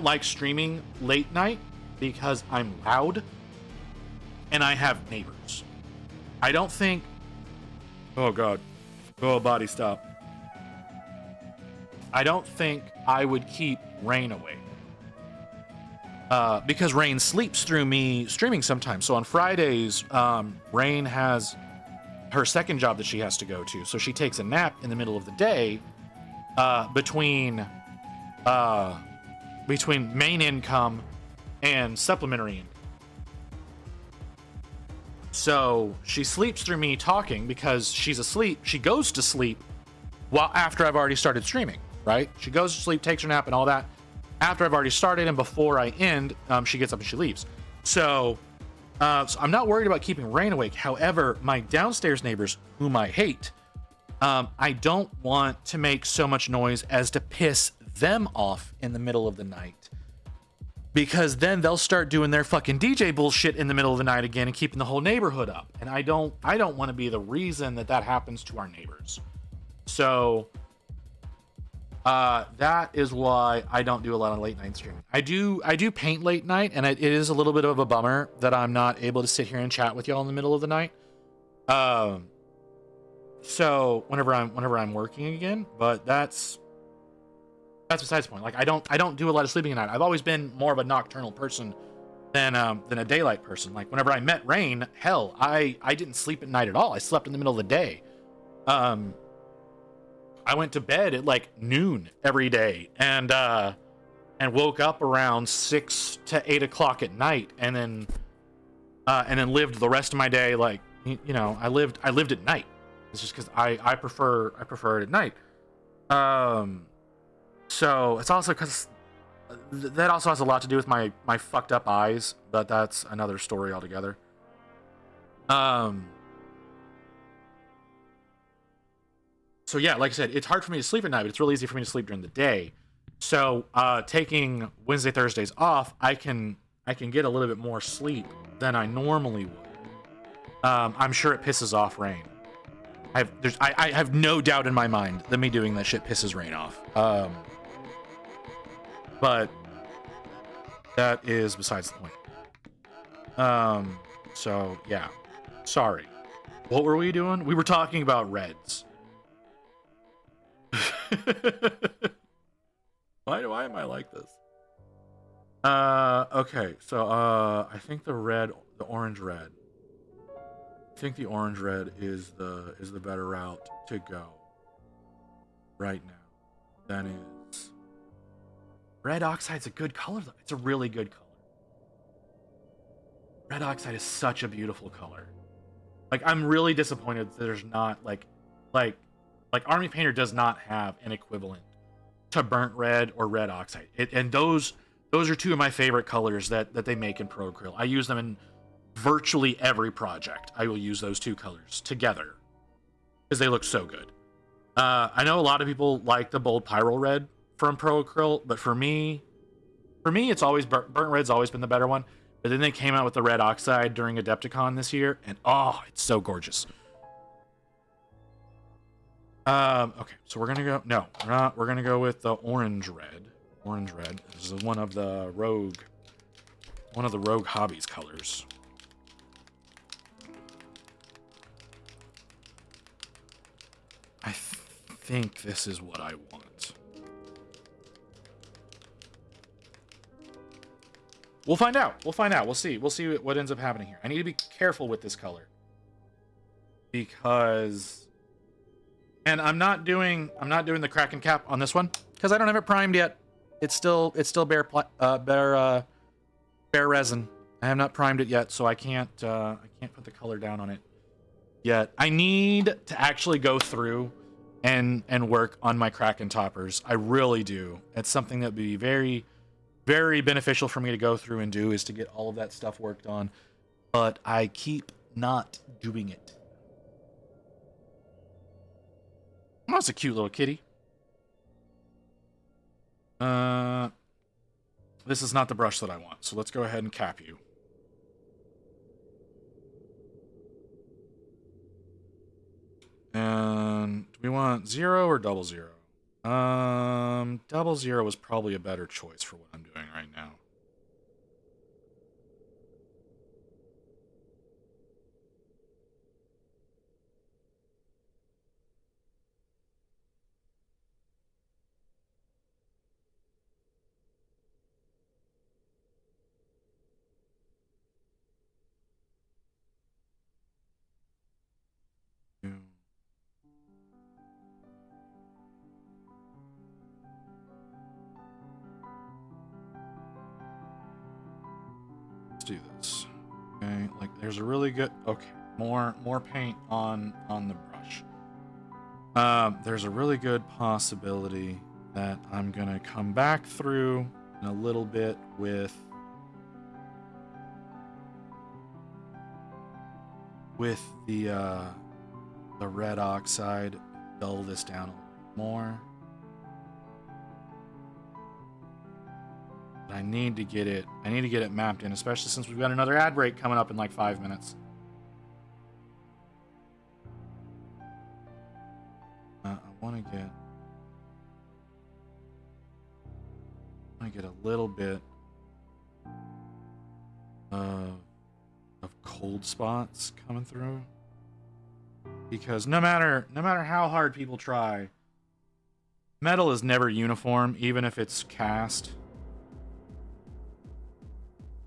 like streaming late night because I'm loud and I have neighbors. I don't think... Oh god. Oh, body stop. I don't think I would keep Rain away. Because Rain sleeps through me streaming sometimes. So on Fridays, Rain has her second job that she has to go to. So she takes a nap in the middle of the day between main income and supplementary income. So she sleeps through me talking because she's asleep. She goes to sleep after I've already started streaming, right? She goes to sleep, takes her nap and all that after I've already started, and before I end, she gets up and she leaves. So I'm not worried about keeping Rain awake. However, my downstairs neighbors, whom I hate, I don't want to make so much noise as to piss them off in the middle of the night. Because then they'll start doing their fucking DJ bullshit in the middle of the night again and keeping the whole neighborhood up. And I don't want to be the reason that happens to our neighbors. So that is why I don't do a lot of late night streaming. I do paint late night, and it is a little bit of a bummer that I'm not able to sit here and chat with y'all in the middle of the night. So whenever I'm working again, but that's besides the point. Like, I don't do a lot of sleeping at night. I've always been more of a nocturnal person than a daylight person. Like, whenever I met Rain, hell, I didn't sleep at night at all. I slept in the middle of the day. I went to bed at like noon every day and woke up around 6 to 8 o'clock at night, and then lived the rest of my day like, you know, I lived at night. It's just because I prefer it at night. So it's also because that also has a lot to do with my fucked up eyes, but that's another story altogether. So yeah, like I said, it's hard for me to sleep at night, but it's really easy for me to sleep during the day. So taking Wednesday, Thursdays off, I can get a little bit more sleep than I normally would. I'm sure it pisses off Rain. I have no doubt in my mind that me doing that shit pisses Rain off. But that is besides the point. So yeah, sorry. What were we doing? We were talking about reds. Why am I like this? Okay, so I think the orange red. I think the orange red is the better route to go right now. That is. Red oxide's a good color though. It's a really good color. Red oxide is such a beautiful color. Like, I'm really disappointed that there's not like Army Painter does not have an equivalent to burnt red or red oxide. And those are two of my favorite colors that they make in Pro Acryl. I use them in virtually every project. I will use those two colors together because they look so good. I know a lot of people like the bold Pyro Red from Pro Acryl, but for me, it's always burnt red's always been the better one. But then they came out with the red oxide during Adepticon this year, and oh, it's so gorgeous. Okay, so we're gonna go. No, we're not. We're gonna go with the orange red. Orange red. This is one of the rogue hobbies colors. I think this is what I want. We'll find out. We'll find out. We'll see. We'll see what ends up happening here. I need to be careful with this color because, and I'm not doing the Kraken cap on this one because I don't have it primed yet. It's still bare resin. I have not primed it yet, so I can't put the color down on it yet. I need to actually go through and work on my Kraken toppers. I really do. It's something that would be very, very beneficial for me to go through and do, is to get all of that stuff worked on. But I keep not doing it. Oh, that's a cute little kitty. This is not the brush that I want, so let's go ahead and cap you. And do we want 0 or 00? 00 is probably a better choice for what I'm doing right now. Let's do this. Okay, like there's a really good, okay, more paint on the brush. There's a really good possibility that I'm gonna come back through in a little bit with the red oxide, dull this down a little more. But I need to get it mapped in, especially since we've got another ad break coming up in like 5 minutes. I want to get a little bit of cold spots coming through, because no matter how hard people try, metal is never uniform, even if it's cast.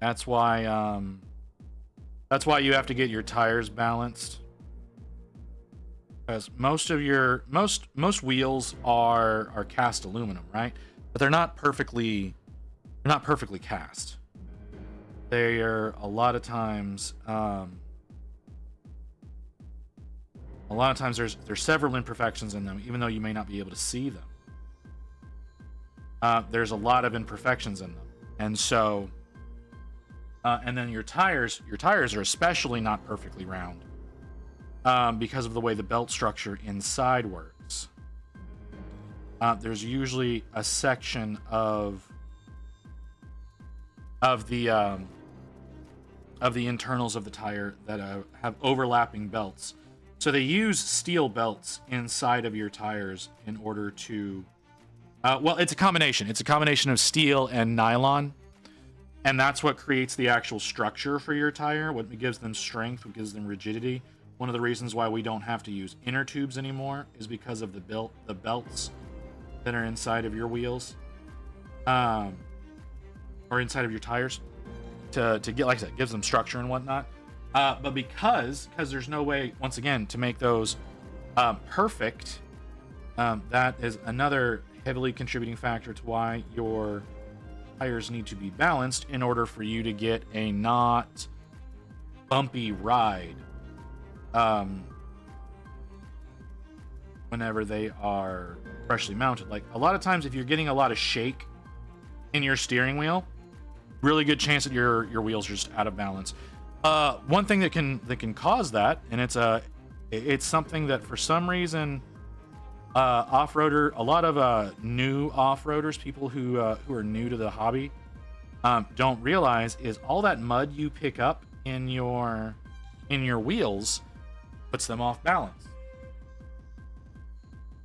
That's why you have to get your tires balanced, because most wheels are cast aluminum, right? But they're not perfectly cast. They are a lot of times there's several imperfections in them, even though you may not be able to see them. There's a lot of imperfections in them, and so and then your tires are especially not perfectly round, because of the way the belt structure inside works. There's usually a section of the internals of the tire that have overlapping belts. So they use steel belts inside of your tires in order to, well, it's a combination. It's a combination of steel and nylon, and that's what creates the actual structure for your tire, what gives them strength, what gives them rigidity. One of the reasons why we don't have to use inner tubes anymore is because of the belts that are inside of your wheels, or inside of your tires, to get, like I said, it gives them structure and whatnot. But because there's no way, once again, to make those perfect, that is another heavily contributing factor to why your tires need to be balanced in order for you to get a not bumpy ride whenever they are freshly mounted. Like, a lot of times, if you're getting a lot of shake in your steering wheel, really good chance that your wheels are just out of balance. One thing that can cause that, and it's something that for some reason a lot of new off-roaders, people who are new to the hobby, don't realize, is all that mud you pick up in your wheels puts them off balance.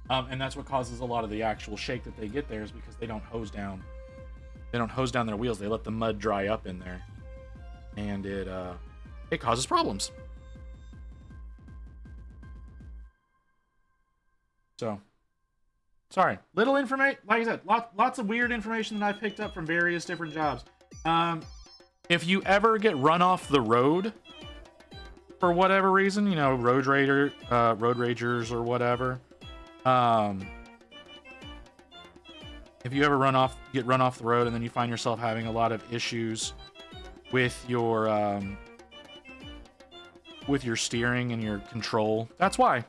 And that's what causes a lot of the actual shake that they get there, is because they don't hose down. They don't hose down their wheels. They let the mud dry up in there, and it causes problems. So, sorry. Little information, like I said, lots of weird information that I picked up from various different jobs. If you ever get run off the road for whatever reason, you know, road ragers or whatever. If you ever get run off the road, and then you find yourself having a lot of issues with your steering and your control, that's why.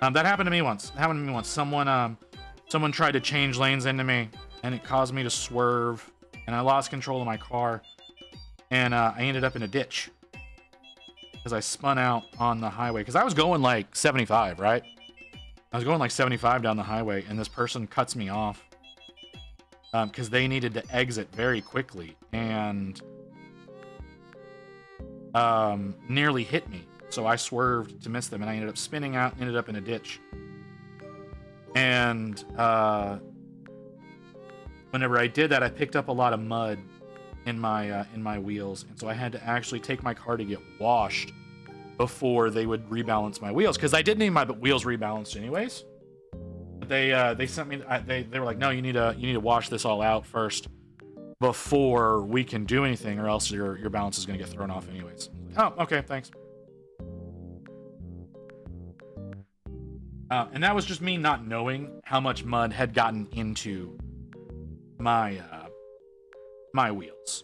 That happened to me once. Someone tried to change lanes into me, and it caused me to swerve, and I lost control of my car, and I ended up in a ditch because I spun out on the highway, because I was going like 75, right? I was going like 75 down the highway, and this person cuts me off because they needed to exit very quickly, and nearly hit me. So I swerved to miss them, and I ended up spinning out and ended up in a ditch. And whenever I did that, I picked up a lot of mud in my wheels, and so I had to actually take my car to get washed before they would rebalance my wheels, because I did need my wheels rebalanced anyways. But they sent me. They were like, no, you need to wash this all out first before we can do anything, or else your balance is gonna get thrown off anyways. Oh, okay, thanks. And that was just me not knowing how much mud had gotten into my wheels.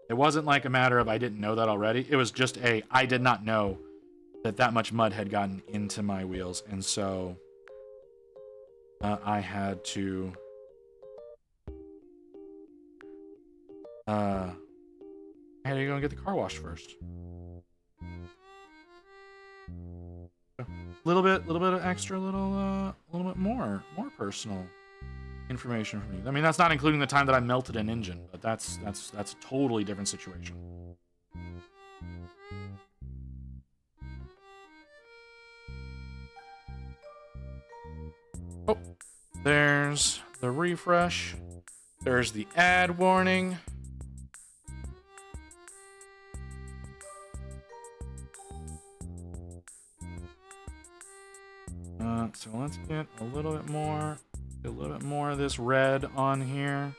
It wasn't like a matter of I didn't know that already. It was just I did not know that much mud had gotten into my wheels, and so I had to go and get the car washed first. Little bit of extra, little bit more personal information from you. I mean, that's not including the time that I melted an engine, but that's a totally different situation. Oh, there's the refresh. There's the ad warning. So let's get a little bit more of this red on here.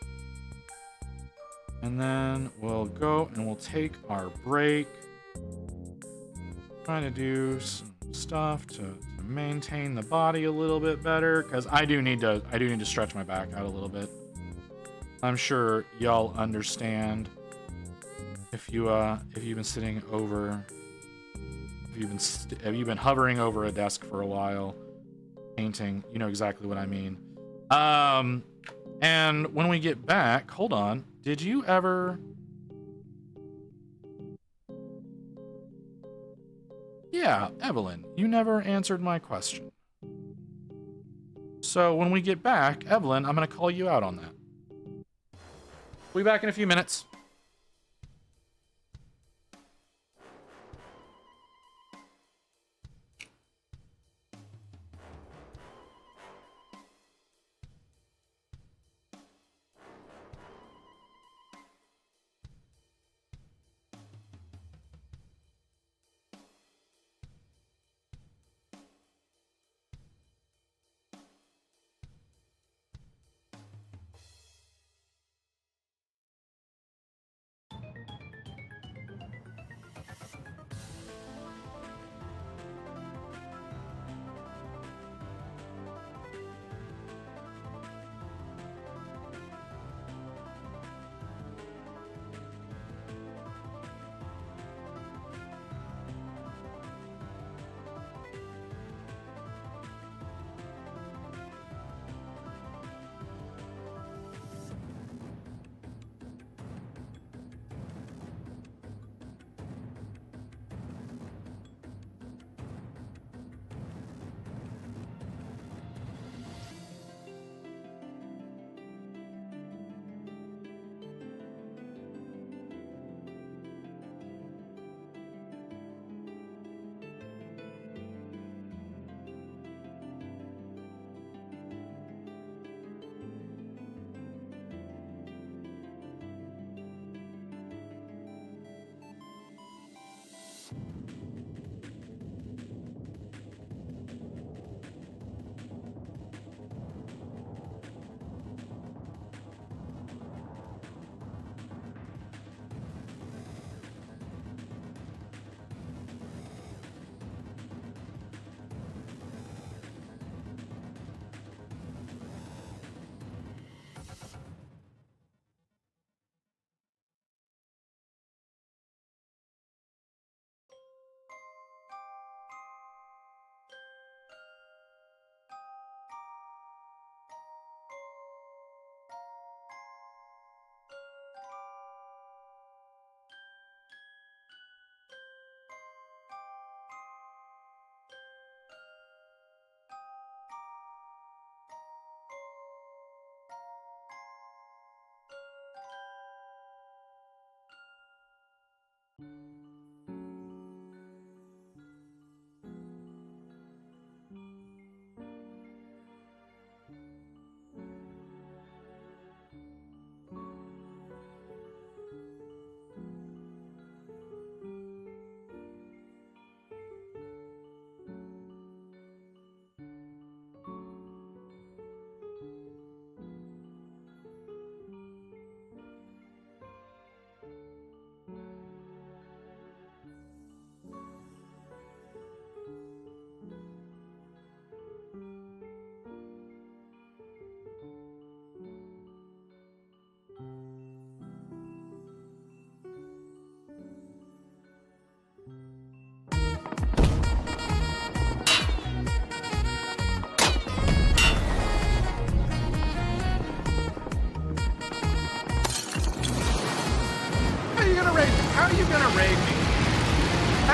And then we'll go and we'll take our break. Trying to do some stuff to maintain the body a little bit better, because I do need to stretch my back out a little bit. I'm sure y'all understand if you've been sitting over, have you been hovering over a desk for a while painting, you know exactly what I mean. And when we get back, hold on, did you ever... Yeah, Evelyn, you never answered my question. So when we get back, Evelyn, I'm going to call you out on that. We'll be back in a few minutes.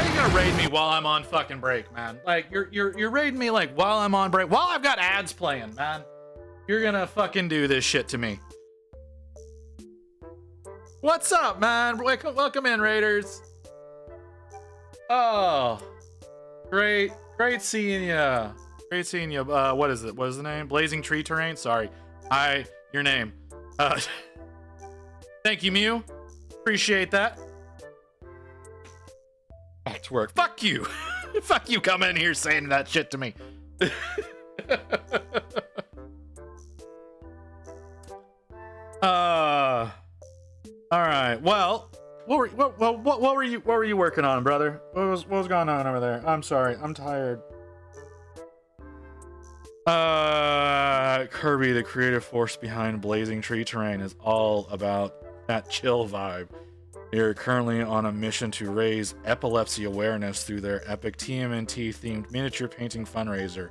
are you gonna raid me while I'm on fucking break, man? Like, you're raiding me like while I'm on break, while I've got ads playing, man. You're gonna fucking do this shit to me. What's up, man? Welcome in, Raiders. Oh, great seeing ya. Great seeing you. What is it? What is the name? Blazing Tree Terrain? Sorry. Your name. Thank you, Mew. Appreciate that. Back to work. Fuck you. Fuck you coming in here saying that shit to me. All right. Well, what were you working on, brother? What was going on over there? I'm sorry. I'm tired. Kirby, the creative force behind Blazing Tree Terrain, is all about that chill vibe. You're currently on a mission to raise epilepsy awareness through their epic TMNT themed miniature painting fundraiser.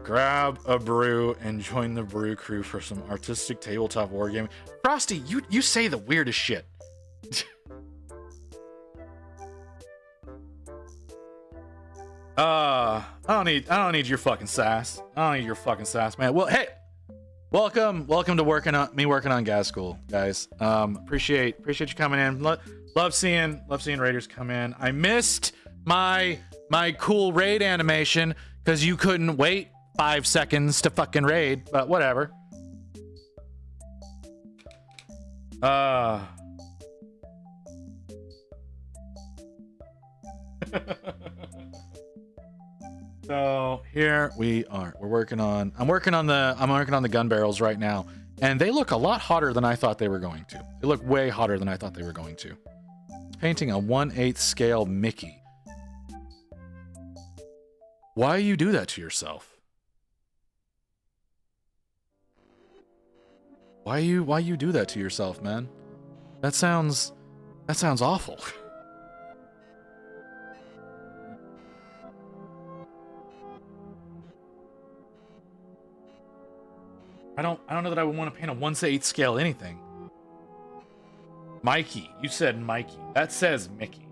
Grab a brew and join the brew crew for some artistic tabletop wargaming. Frosty, you say the weirdest shit. I don't need your fucking sass. I don't need your fucking sass, man. Well, hey, welcome to working on Ghaz School, guys. Appreciate you coming in. Love seeing raiders come in. I missed my cool raid animation because you couldn't wait 5 seconds to fucking raid, but whatever. So here we are. I'm working on the gun barrels right now, and they look a lot hotter than I thought they were going to. They look way hotter than I thought they were going to. Painting a 1/8 scale Mickey. Why you do that to yourself? Why you do that to yourself, man? That sounds awful. I don't know that I would want to paint a 1/8 scale anything. Mikey, you said Mikey. That says Mickey.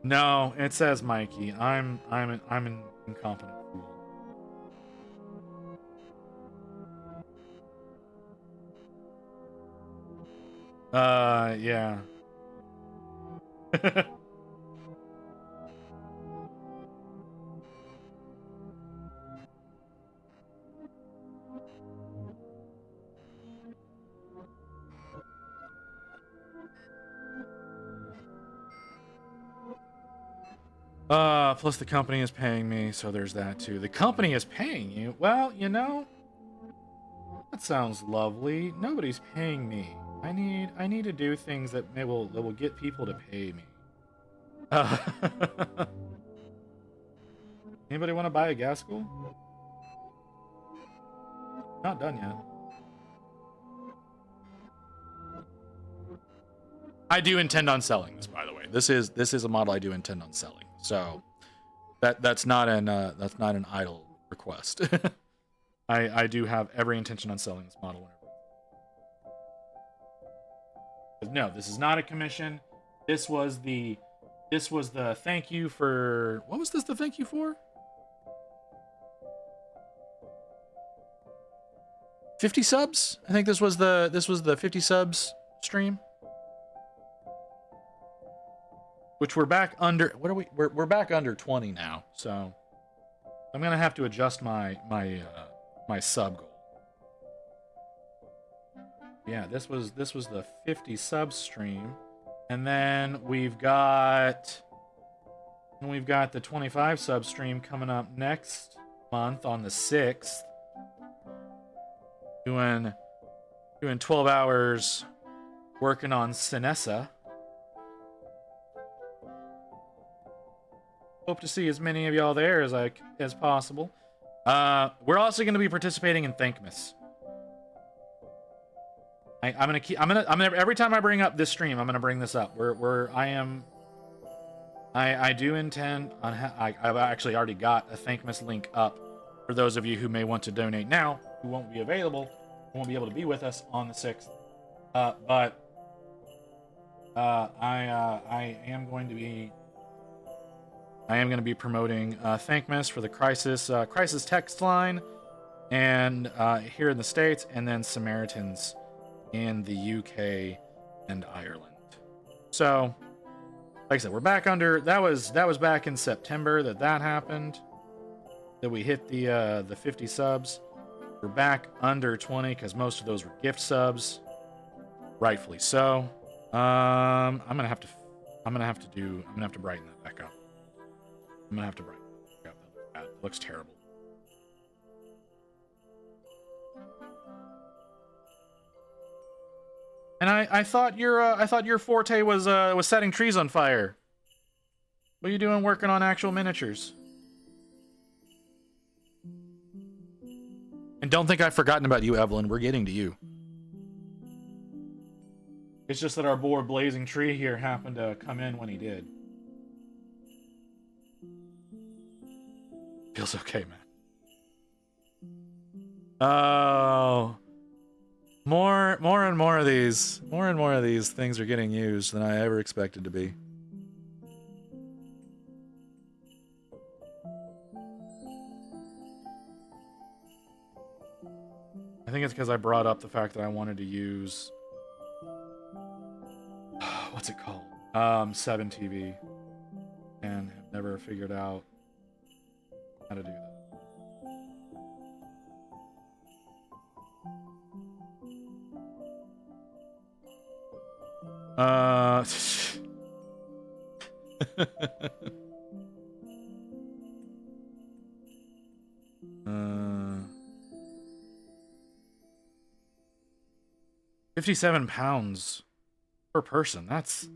No, it says Mikey. I'm an incompetent fool. Yeah. Plus the company is paying me, so there's that too. The company is paying you? Well, you know, that sounds lovely. Nobody's paying me. I need to do things that will get people to pay me. Anybody want to buy a gas school? Not done yet. I do intend on selling this, by the way. This is a model I do intend on selling. So that's not an idle request. I do have every intention on selling this model whenever. No, this is not a commission. This was the thank you for, what was this the thank you for? 50 subs? I think this was the 50 subs stream. Which we're back under, what are we? We're back under 20 now, so I'm gonna have to adjust my sub goal. Yeah, this was the 50 sub stream, and then we've got the 25 sub stream coming up next month on the 6th. Doing 12 hours working on Sinessa. Hope to see as many of y'all there as possible. We're also going to be participating in Thankmas. I'm gonna every time I bring up this stream, I'm gonna bring this up. I do intend on. I've actually already got a Thankmas link up for those of you who may want to donate now, who won't be able to be with us on the 6th. But I am going to be promoting Thankmas for the crisis text line, and here in the States, and then Samaritans in the UK and Ireland. So, like I said, we're back under. That was back in September that happened. That we hit the 50 subs. We're back under 20 because most of those were gift subs, rightfully so. I'm gonna have to brighten that back up. I'm gonna have to brighten that back up. That looks terrible. And I thought your forte was setting trees on fire. What are you doing working on actual miniatures? And don't think I've forgotten about you, Evelyn. We're getting to you. It's just that our boy Blazing Tree here happened to come in when he did. Feels okay, man. Oh. More and more of these things are getting used than I ever expected to be. I think it's because I brought up the fact that I wanted to use what's it called? 7TV, and have never figured out how to do that. Uh 57 pounds per person. That's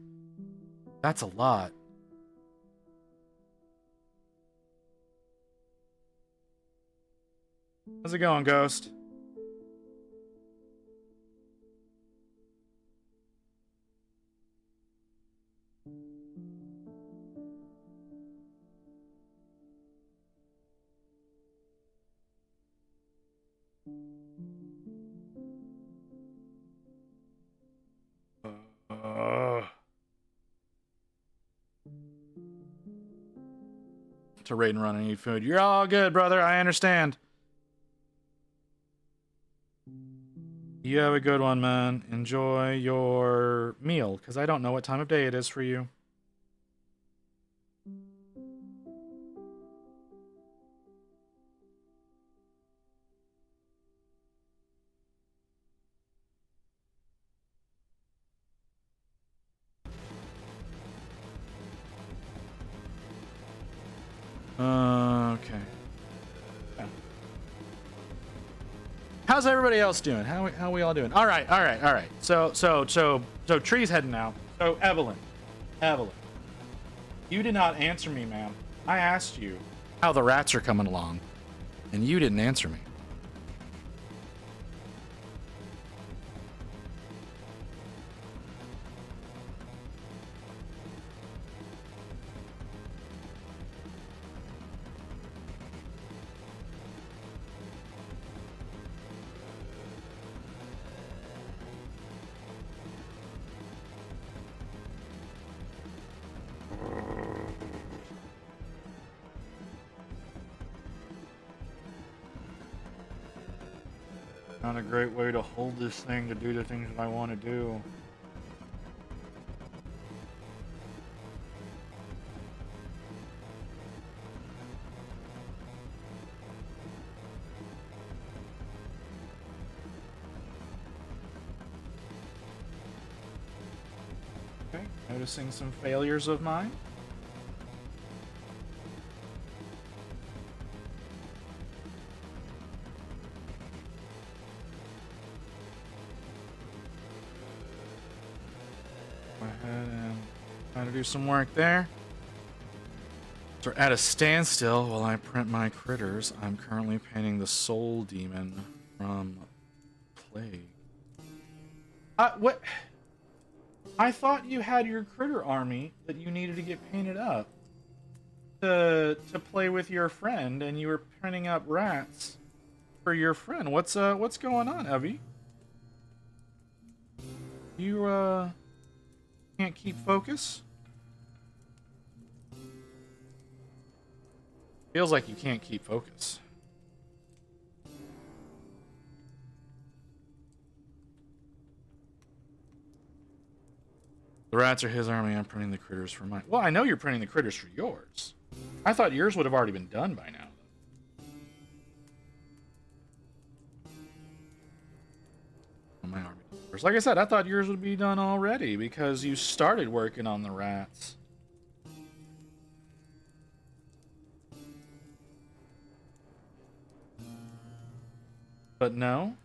a lot. How's it going, Ghost? To raid and run, I need food. You're all good, brother. I understand. You have a good one, man. Enjoy your meal, because I don't know what time of day it is for you. Okay. Yeah. How's everybody else doing? How we all doing? All right. So Tree's heading out. So Evelyn, you did not answer me, ma'am. I asked you how the rats are coming along, and you didn't answer me. Not a great way to hold this thing to do the things that I want to do. Okay, noticing some failures of mine. Trying to do some work there. So we're at a standstill while I print my critters. I'm currently painting the soul demon from Plague. What? I thought you had your critter army that you needed to get painted up to play with your friend, and you were printing up rats for your friend. What's going on, Evie? You can't keep focus? Feels like you can't keep focus. The rats are his army. I'm printing the critters for mine. Well, I know you're printing the critters for yours. I thought yours would have already been done by now. My army. Like I said, I thought yours would be done already because you started working on the rats. But no.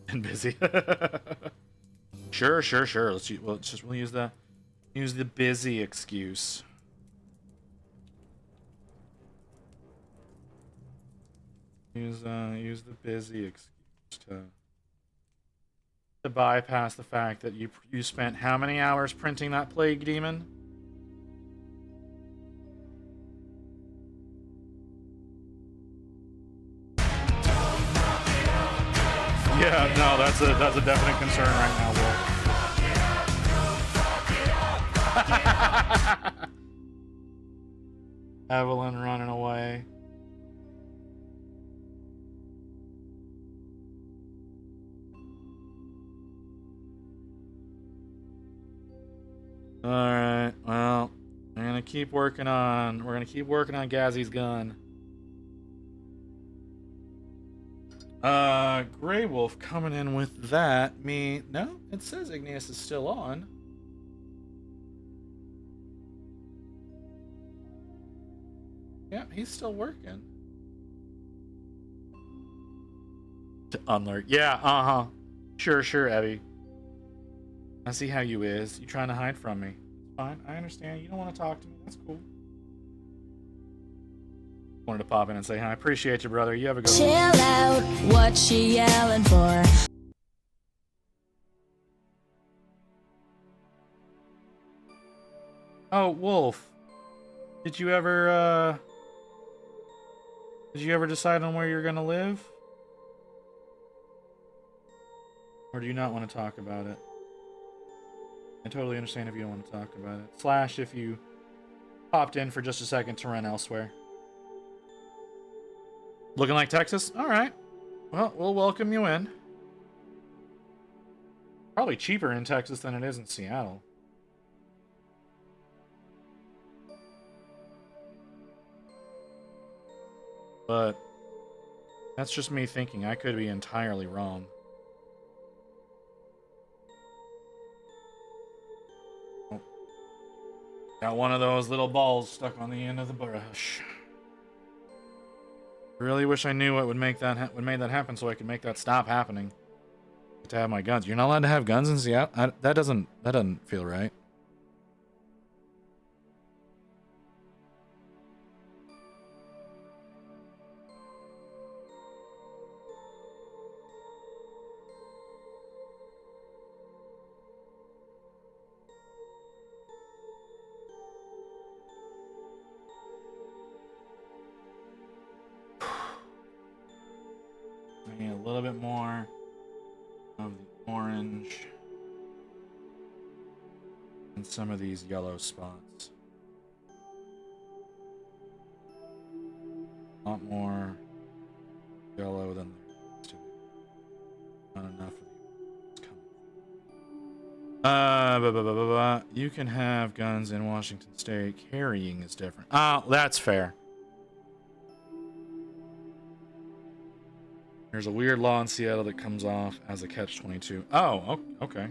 Been busy. Sure. We'll use the busy excuse. Use the busy excuse to bypass the fact that you spent how many hours printing that plague demon? Yeah, no, that's a definite concern right now, Wolf. Evelyn running away. All right. Well, we're gonna keep working on Gazzy's gun. Grey Wolf coming in with that. No, it says Igneous is still on. Yeah, he's still working. Unlurk. Yeah, Sure, Evie. I see how you is. You trying to hide from me. It's fine. I understand. You don't want to talk to me. That's cool. Wanted to pop in and say hi. I appreciate you, brother. You have a good one. Chill out, what she yelling for? Oh, Wolf. Did you ever decide on where you're gonna live? Or do you not want to talk about it? I totally understand if you don't want to talk about it. Slash if you popped in for just a second to run elsewhere. Looking like Texas? Alright. Well, we'll welcome you in. Probably cheaper in Texas than it is in Seattle. But that's just me thinking. I could be entirely wrong. Oh. Got one of those little balls stuck on the end of the brush. Really wish I knew what would make that happen so I could make that stop happening. To have my guns. You're not allowed to have guns in Seattle? That doesn't feel right. I need a little bit more of the orange and some of these yellow spots. A lot more yellow than there used to be. Not enough of the coming. You can have guns in Washington State. Carrying is different. Oh, that's fair. There's a weird law in Seattle that comes off as a catch-22. Oh, okay.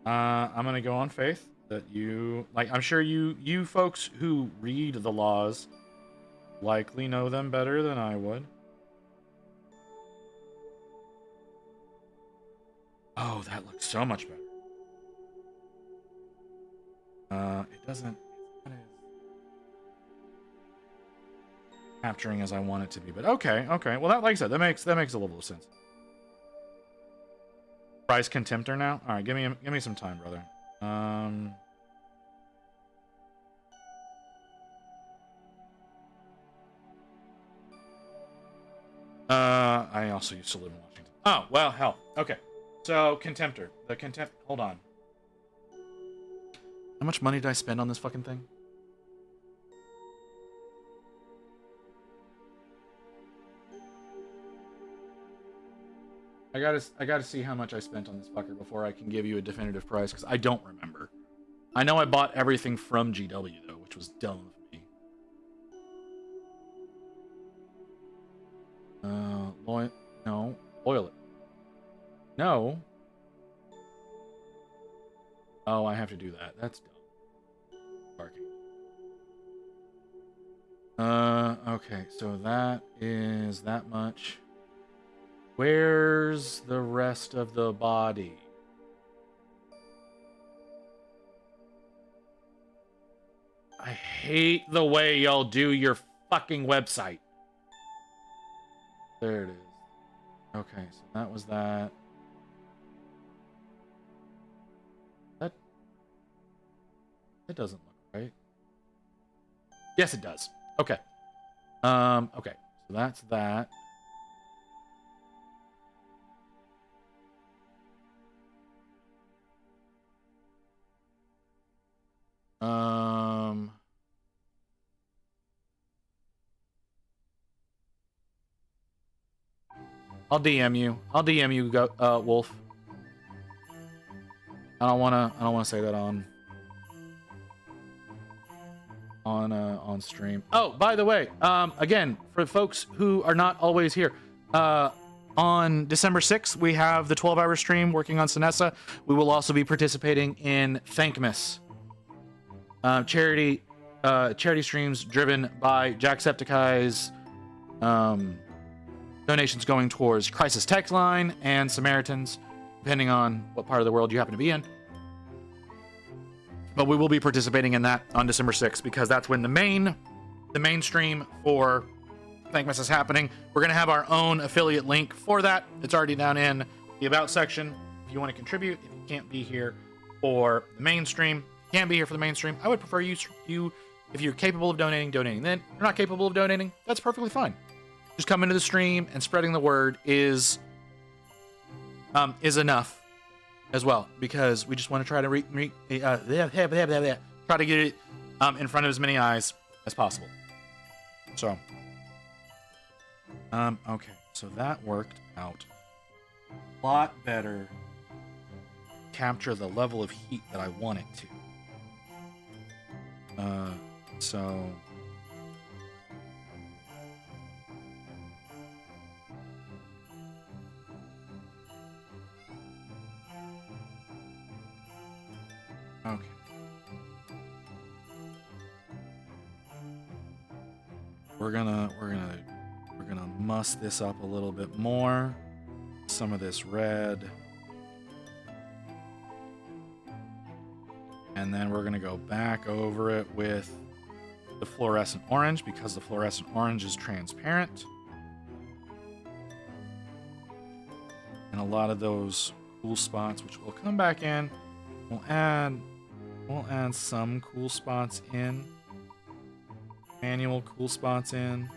I'm gonna go on faith that you, like, I'm sure you folks who read the laws likely know them better than I would. Oh, that looks so much better. It doesn't. Capturing as I want it to be, but okay. Well, that, like I said, that makes a little bit of sense. Price contemptor now. All right, give me some time, brother. I also used to live in Washington. Oh, well, hell. Okay. So, Contemptor. The Contempt... Hold on. How much money did I spend on this fucking thing? I gotta see how much I spent on this fucker before I can give you a definitive price, because I don't remember. I know I bought everything from GW, though, which was dumb of me. No. Oil it. No. Oh, I have to do that. That's dumb. Barking. Okay, so that is that much. Where's the rest of the body? I hate the way y'all do your fucking website. There it is. Okay, so that was that. It doesn't look right. Yes, it does. Okay. Okay. So that's that. I'll DM you. I'll DM you, Wolf. I don't wanna say that on stream. Oh, by the way, again, for folks who are not always here, on December 6th, we have the 12-hour stream working on Sinessa. We will also be participating in Thankmas, charity streams driven by Jacksepticeye's, donations going towards Crisis Text Line and Samaritans, depending on what part of the world you happen to be in. But we will be participating in that on December 6th, because that's when the main stream for Thankmas is happening. We're going to have our own affiliate link for that. It's already down in the About section. If you want to contribute, if you can't be here for the mainstream, I would prefer you, if you're capable of donating. Then if you're not capable of donating, that's perfectly fine. Just come into the stream and spreading the word is enough as well, because we just want to try to try to get it in front of as many eyes as possible. So, okay, so that worked out a lot better. Capture the level of heat that I want it to. So. Okay. We're gonna muss this up a little bit more. Some of this red. And then we're gonna go back over it with the fluorescent orange, because the fluorescent orange is transparent. And a lot of those cool spots, which we'll come back in, we'll add some cool spots in. Manual cool spots in.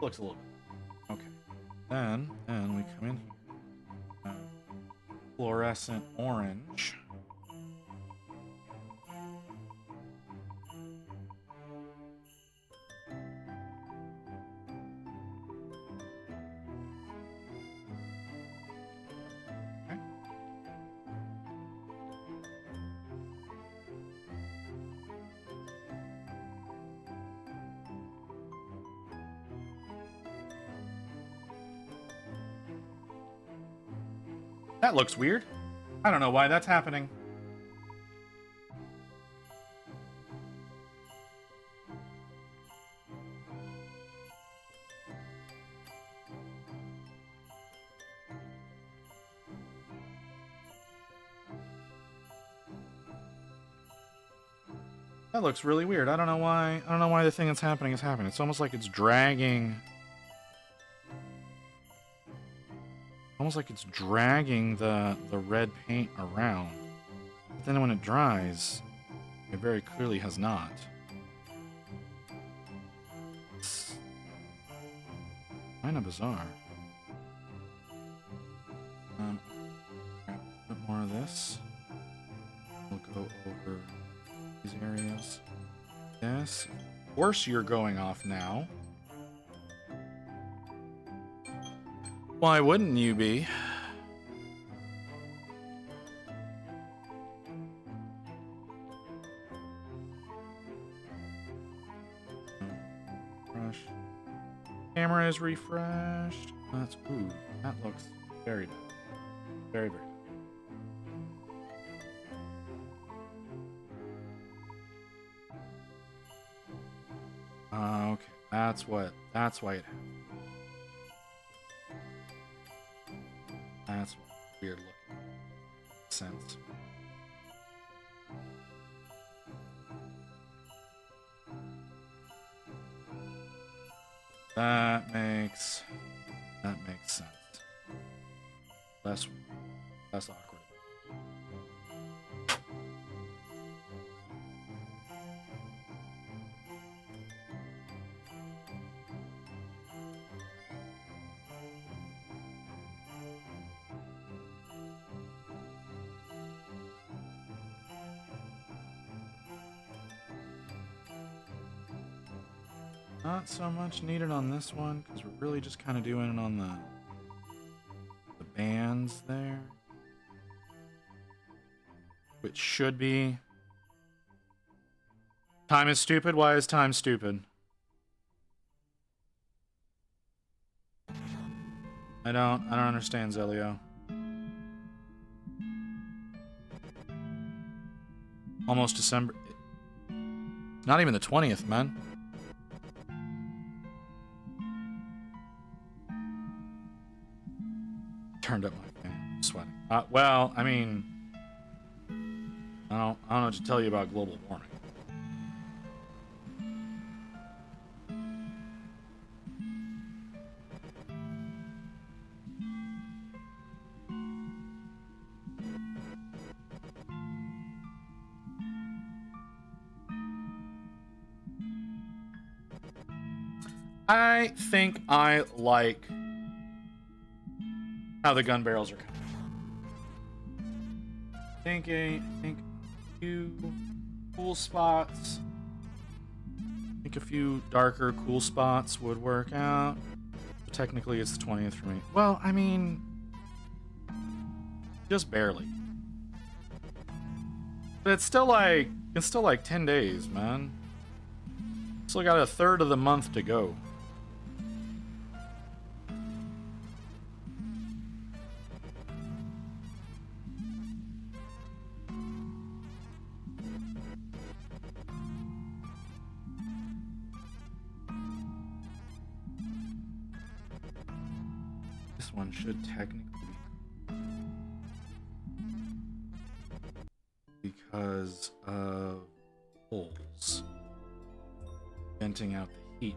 Looks a little bit. Okay. Then we come in here. Fluorescent orange. That looks weird. I don't know why that's happening. That looks really weird. I don't know why the thing that's happening is happening. It's almost like it's dragging. Almost like it's dragging the red paint around. But then when it dries, It very clearly has not. It's kind of bizarre. A bit more of this. We'll go over these areas. Yes. Of course you're going off now. Why wouldn't you be? Refresh. Camera is refreshed. That's ooh, that looks very nice. Very, very nice. Okay, that's why it happened. That's weird looking. Sense. That makes sense. Less awkward. Not so much needed on this one because we're really just kind of doing it on the bands there, which should be. Time is stupid. Why is time stupid? I don't understand, Zelio. Almost December. Not even the 20th, man. Turned up my fan. I'm sweating. Well, I mean, I don't know what to tell you about global warming. I think I like how the gun barrels are coming. Think a few cool spots. I think a few darker cool spots would work out. But technically, it's the 20th for me. Well, I mean, just barely. But it's still like 10 days, man. Still got a third of the month to go. This one should technically be because of holes venting out the heat.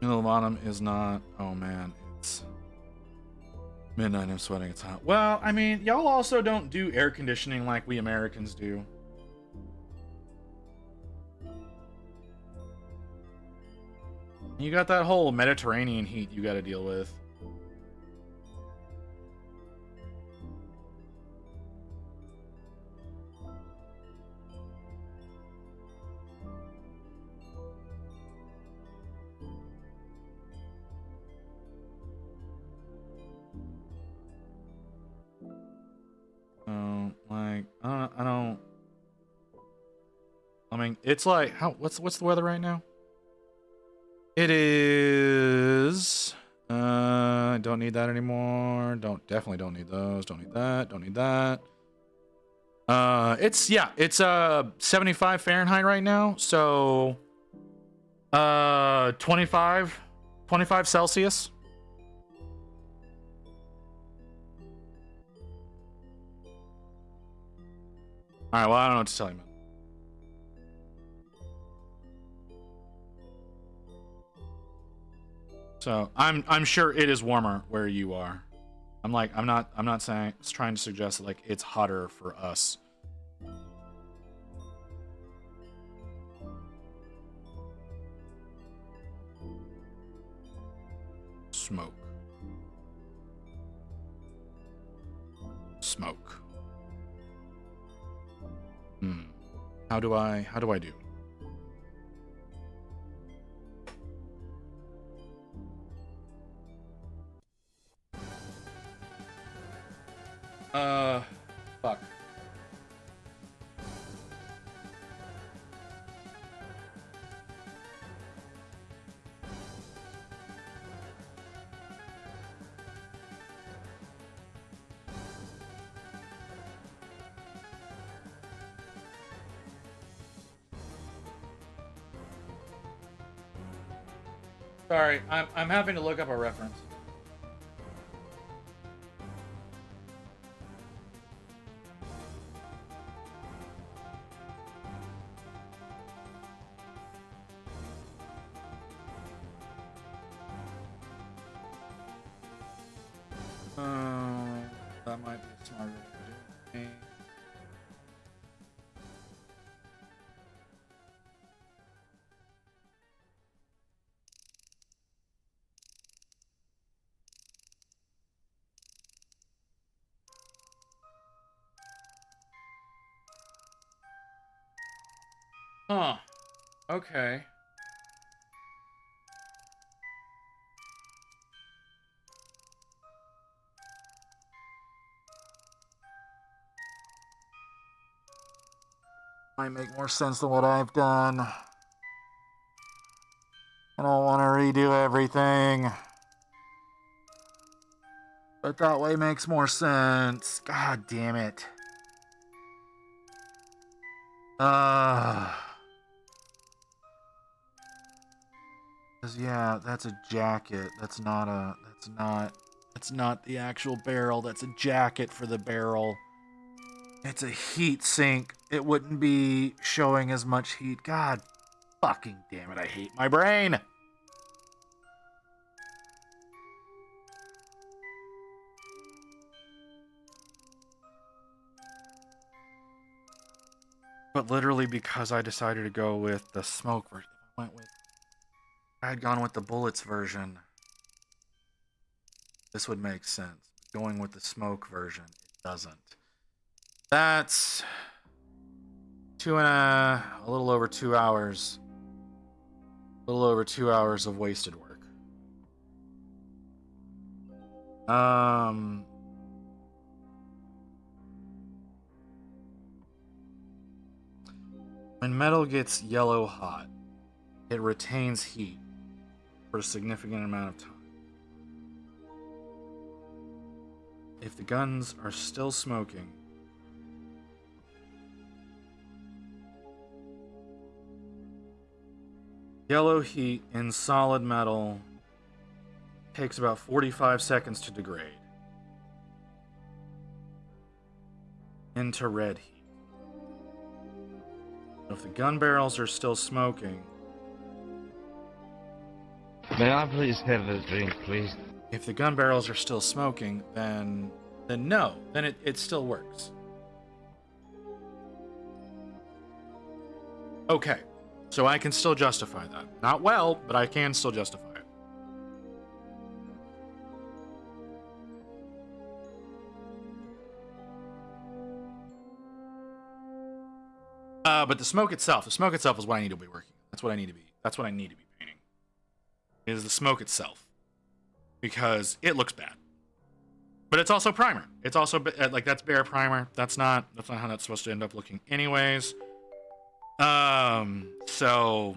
And the bottom is not. Oh man, it's midnight. I'm sweating. It's hot. Well, I mean, y'all also don't do air conditioning like we Americans do. You got that whole Mediterranean heat you got to deal with. I mean, it's like what's the weather right now? It is. I don't need that anymore. Definitely don't need those. Don't need that. Don't need that. It's 75 Fahrenheit right now. So, 25 Celsius. All right. Well, I don't know what to tell you, man. So I'm sure it is warmer where you are. I'm not saying trying to suggest that, like, it's hotter for us. Smoke. Smoke. How do I do? Fuck. Sorry, I'm having to look up a reference. That might be a smarter way to do it. Huh. Okay. Might make more sense than what I've done. I don't want to redo everything. But that way makes more sense. God damn it. Cause yeah, that's a jacket. That's not the actual barrel. That's a jacket for the barrel. It's a heat sink. It wouldn't be showing as much heat. God fucking damn it, I hate my brain. But literally because I decided to go with the smoke version, I had gone with the bullets version, this would make sense. Going with the smoke version, it doesn't. That's a little over 2 hours. A little over 2 hours of wasted work. When metal gets yellow hot, it retains heat for a significant amount of time. If the guns are still smoking, yellow heat in solid metal takes about 45 seconds to degrade into red heat. If the gun barrels are still smoking, May I please have a drink, please? if the gun barrels are still smoking, then no, then it still works. Okay, so I can still justify that. Not well, but I can still justify it. But the smoke itself is what I need to be working. That's what I need to be painting. Is the smoke itself. Because it looks bad. But it's also primer. It's also like that's bare primer. That's not how that's supposed to end up looking anyways. So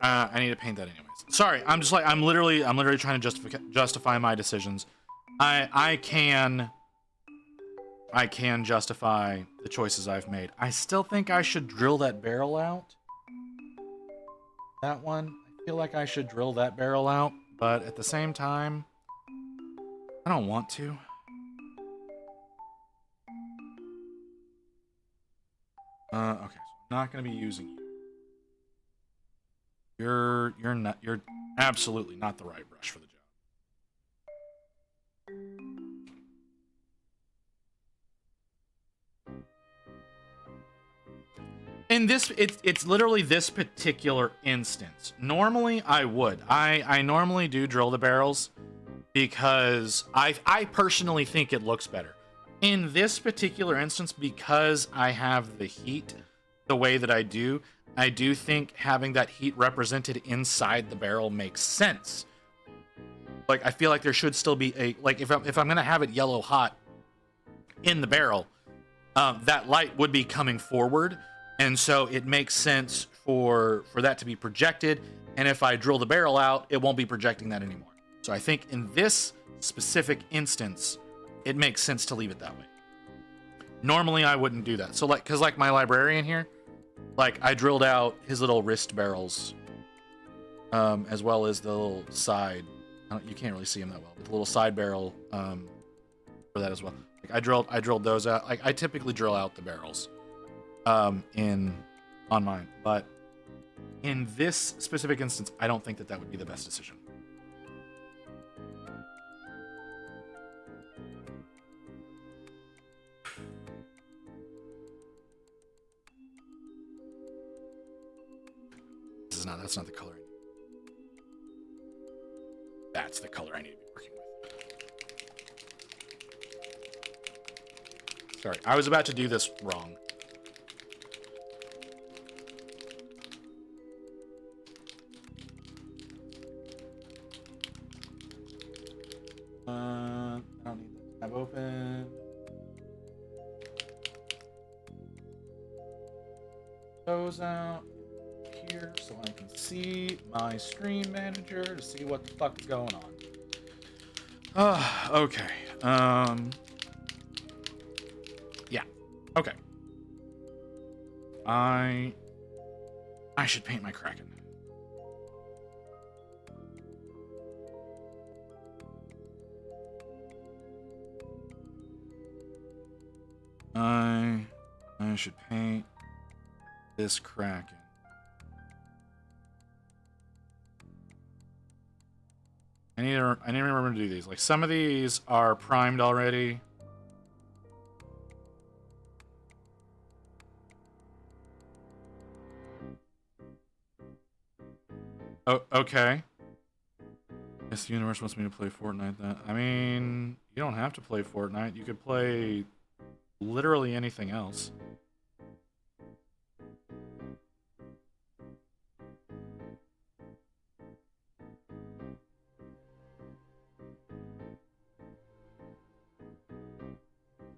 I need to paint that anyways. Sorry, I'm literally trying to justify my decisions. I can justify the choices I've made. I still think I should drill that barrel out. That one, I feel like I should drill that barrel out, but at the same time, I don't want to. Okay, so I'm not going to be using you. You're absolutely not the right brush for the job. In this, it's literally this particular instance. Normally, I would. I normally do drill the barrels because I personally think it looks better. In this particular instance, because I have the heat the way that I do think having that heat represented inside the barrel makes sense. Like, I feel like there should still be a, like, if I'm gonna have it yellow hot in the barrel, that light would be coming forward, and so it makes sense for that to be projected. And if I drill the barrel out, it won't be projecting that anymore. So I think in this specific instance, it makes sense to leave it that way. Normally, I wouldn't do that. So, like, because like my librarian here, like, I drilled out his little wrist barrels, as well as the little side. You can't really see him that well, but the little side barrel for that as well. Like, I drilled those out. Like, I typically drill out the barrels on mine, but in this specific instance, I don't think that would be the best decision. That's not the color I need. That's the color I need to be working with. Sorry, I was about to do this wrong. I don't need the tab open. Those out here so I can see my screen manager to see what the fuck is going on. Okay. Yeah. Okay. I should paint my Kraken. I should paint this Kraken. I need to remember to do these. Like, some of these are primed already. Oh, okay. Yes, the universe wants me to play Fortnite. I mean, you don't have to play Fortnite. You could play literally anything else.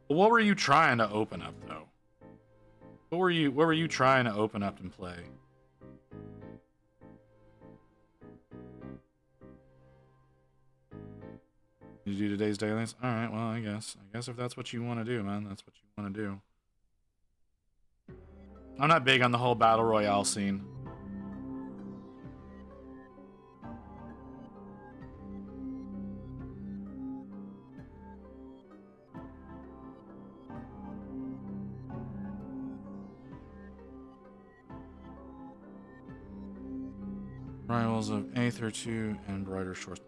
What were you trying to open up, though? What were you trying to open up and play? You do today's dailies? All right, well, I guess if that's what you want to do, man, that's what you want to do. I'm not big on the whole battle royale scene. Rivals of Aether 2 and Brighter Shores.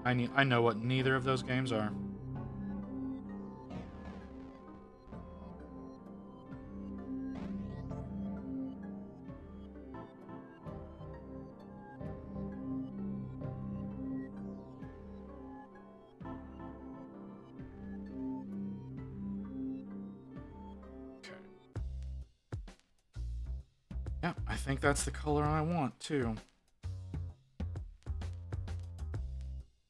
I know what neither of those games are. Okay. Yeah, I think that's the color I want too.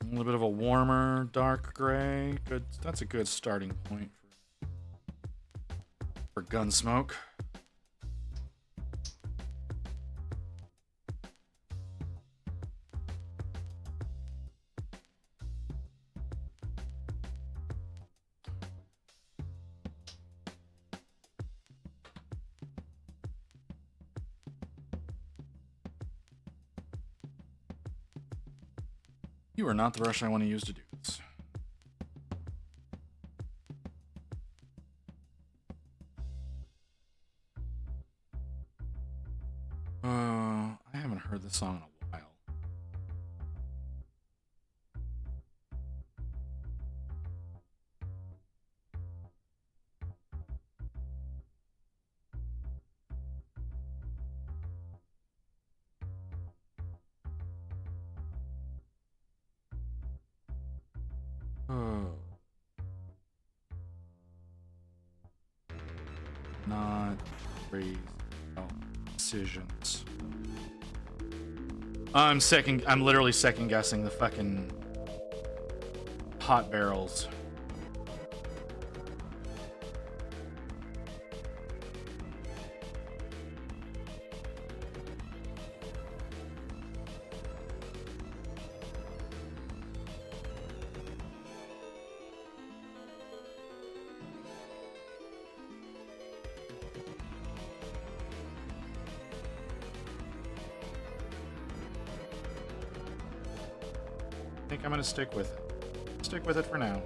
A little bit of a warmer, dark gray. Good. That's a good starting point for Gunsmoke. You are not the brush I want to use to do this. I haven't heard this song in a while. Oh. Not crazy decisions. I'm literally second guessing the fucking hot barrels. I think I'm gonna stick with it. Stick with it for now.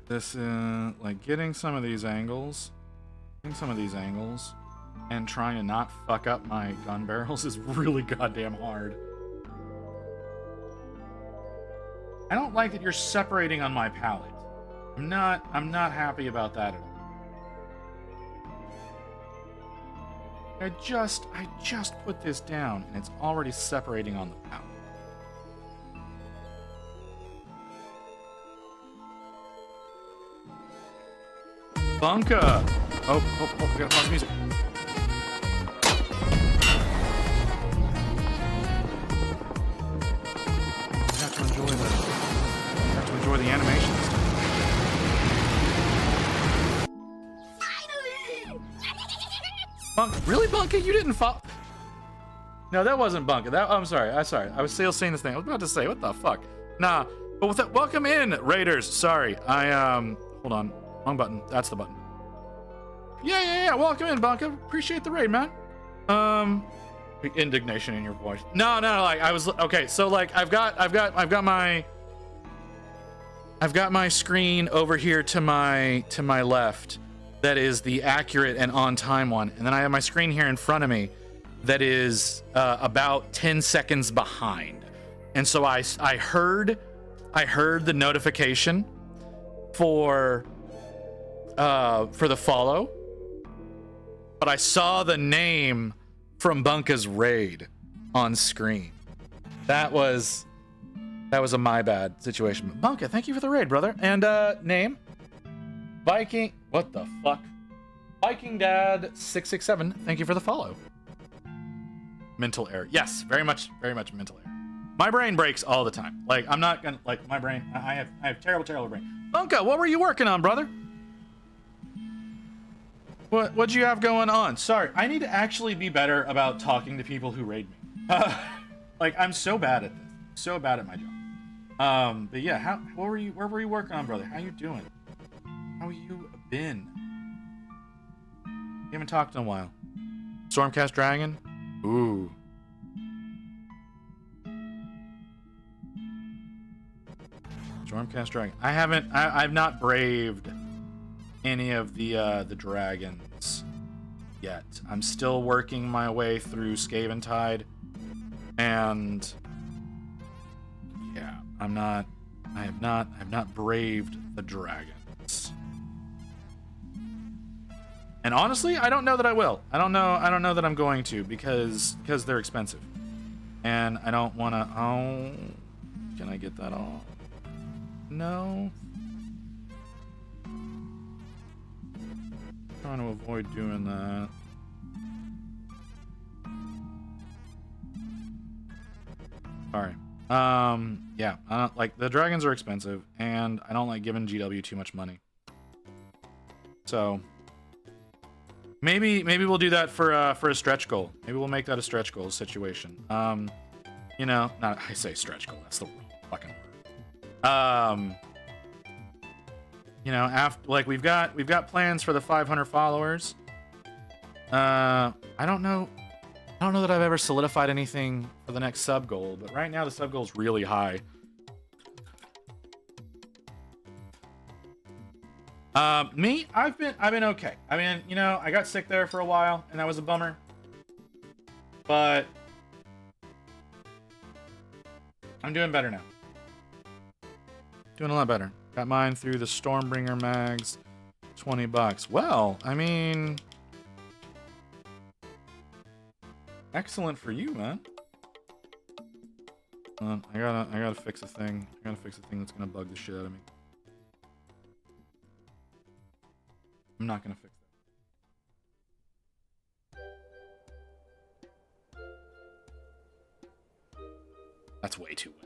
This is like getting some of these angles, and trying to not fuck up my gun barrels is really goddamn hard. I don't like that you're separating on my palette. I'm not happy about that at all. I just put this down and it's already separating on the palette. Bunka! Oh, we gotta pause music. You have to enjoy the animations. Really, Bunka? You didn't fall? No, that wasn't Bunka. I'm sorry. I was still saying this thing. I was about to say, what the fuck? Nah. But with that, welcome in, Raiders. Sorry. Hold on. Wrong button. That's the button. Yeah. Welcome in, Bunka. Appreciate the raid, man. Indignation in your voice. No. Like I was okay. So like I've got my screen over here to my left. That is the accurate and on-time one, and then I have my screen here in front of me that is about 10 seconds behind. And so I heard the notification for the follow, but I saw the name from Bunka's raid on screen. That was a my bad situation. Bunka, thank you for the raid, brother. And name Viking. What the fuck? Viking Dad 667. Thank you for the follow. Mental error. Yes, very much mental error. My brain breaks all the time. Like I'm not gonna like my brain. I have terrible brain. Bunka, what were you working on, brother? What'd you have going on? Sorry, I need to actually be better about talking to people who raid me. Like I'm so bad at this. So bad at my job. But yeah, where were you working on, brother? How you doing? How you been? You haven't talked in a while. Stormcast Dragon? Ooh. Stormcast Dragon. I've not braved any of the dragons yet. I'm still working my way through Skaven Tide. And yeah, I have not braved the dragons. And honestly, I don't know that I will. I don't know that I'm going to because they're expensive. And I don't want to. Oh, can I get that off? No. trying to avoid doing that. Sorry. Yeah, like the dragons are expensive, and I don't like giving GW too much money. So maybe we'll do that for a stretch goal. Maybe we'll make that a stretch goal situation. You know, not I say stretch goal. That's the fucking word. You know, after like we've got plans for the 500 followers. I don't know that I've ever solidified anything for the next sub goal, but right now the sub goal is really high. Me, I've been okay. I mean, you know, I got sick there for a while, and that was a bummer. But I'm doing better now. Doing a lot better. Got mine through the Stormbringer mags, $20. Well, I mean, excellent for you, man. I gotta fix a thing. I gotta fix a thing that's gonna bug the shit out of me. I'm not gonna fix that. That's way too wet.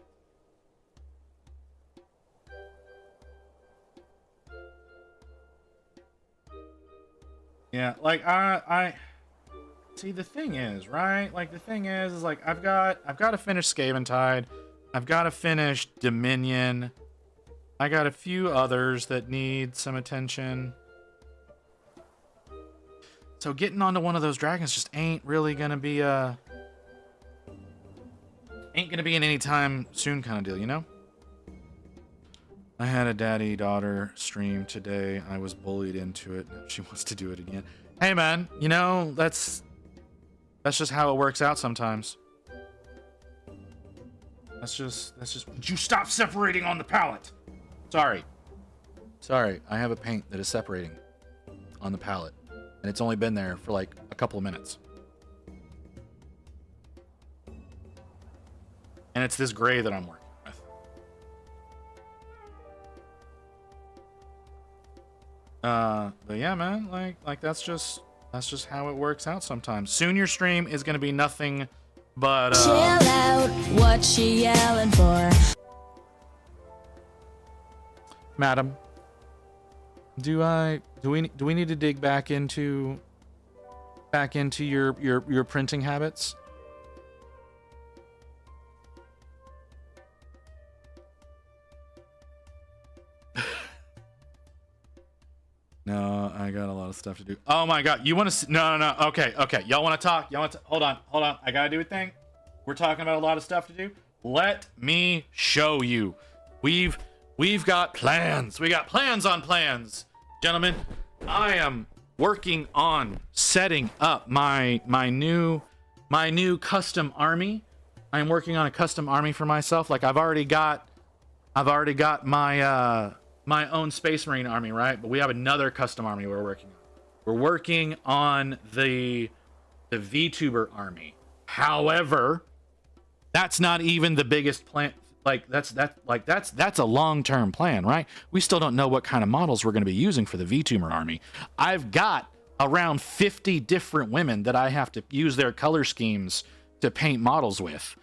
Yeah, like I see the thing is, right? Like the thing is like I've got to finish Scaventide. I've got to finish Dominion. I got a few others that need some attention. So getting onto one of those dragons just ain't really gonna be an anytime soon kind of deal, you know? I had a daddy-daughter stream today. I was bullied into it. Now she wants to do it again. Hey man, you know, that's just how it works out sometimes. That's just would you stop separating on the palette? Sorry, I have a paint that is separating on the palette. And it's only been there for like a couple of minutes. And it's this gray that I'm working with. But yeah, man, like that's just how it works out sometimes. Soon your stream is gonna be nothing but Chill out, what she yelling for? Madam, do we need to dig back into your printing habits? No, I got a lot of stuff to do. Oh my god, you want to no. Okay. Y'all want to talk? Hold on. I got to do a thing. We're talking about a lot of stuff to do. Let me show you. We've got plans. We got plans on plans. Gentlemen, I am working on setting up my new custom army. I'm working on a custom army for myself. Like I've already got my own Space Marine army, right? But we have another custom army we're working on. We're working on the VTuber army. However, that's not even the biggest plan. That's a long-term plan, right? We still don't know what kind of models we're going to be using for the VTuber army. I've got around 50 different women that I have to use their color schemes to paint models with.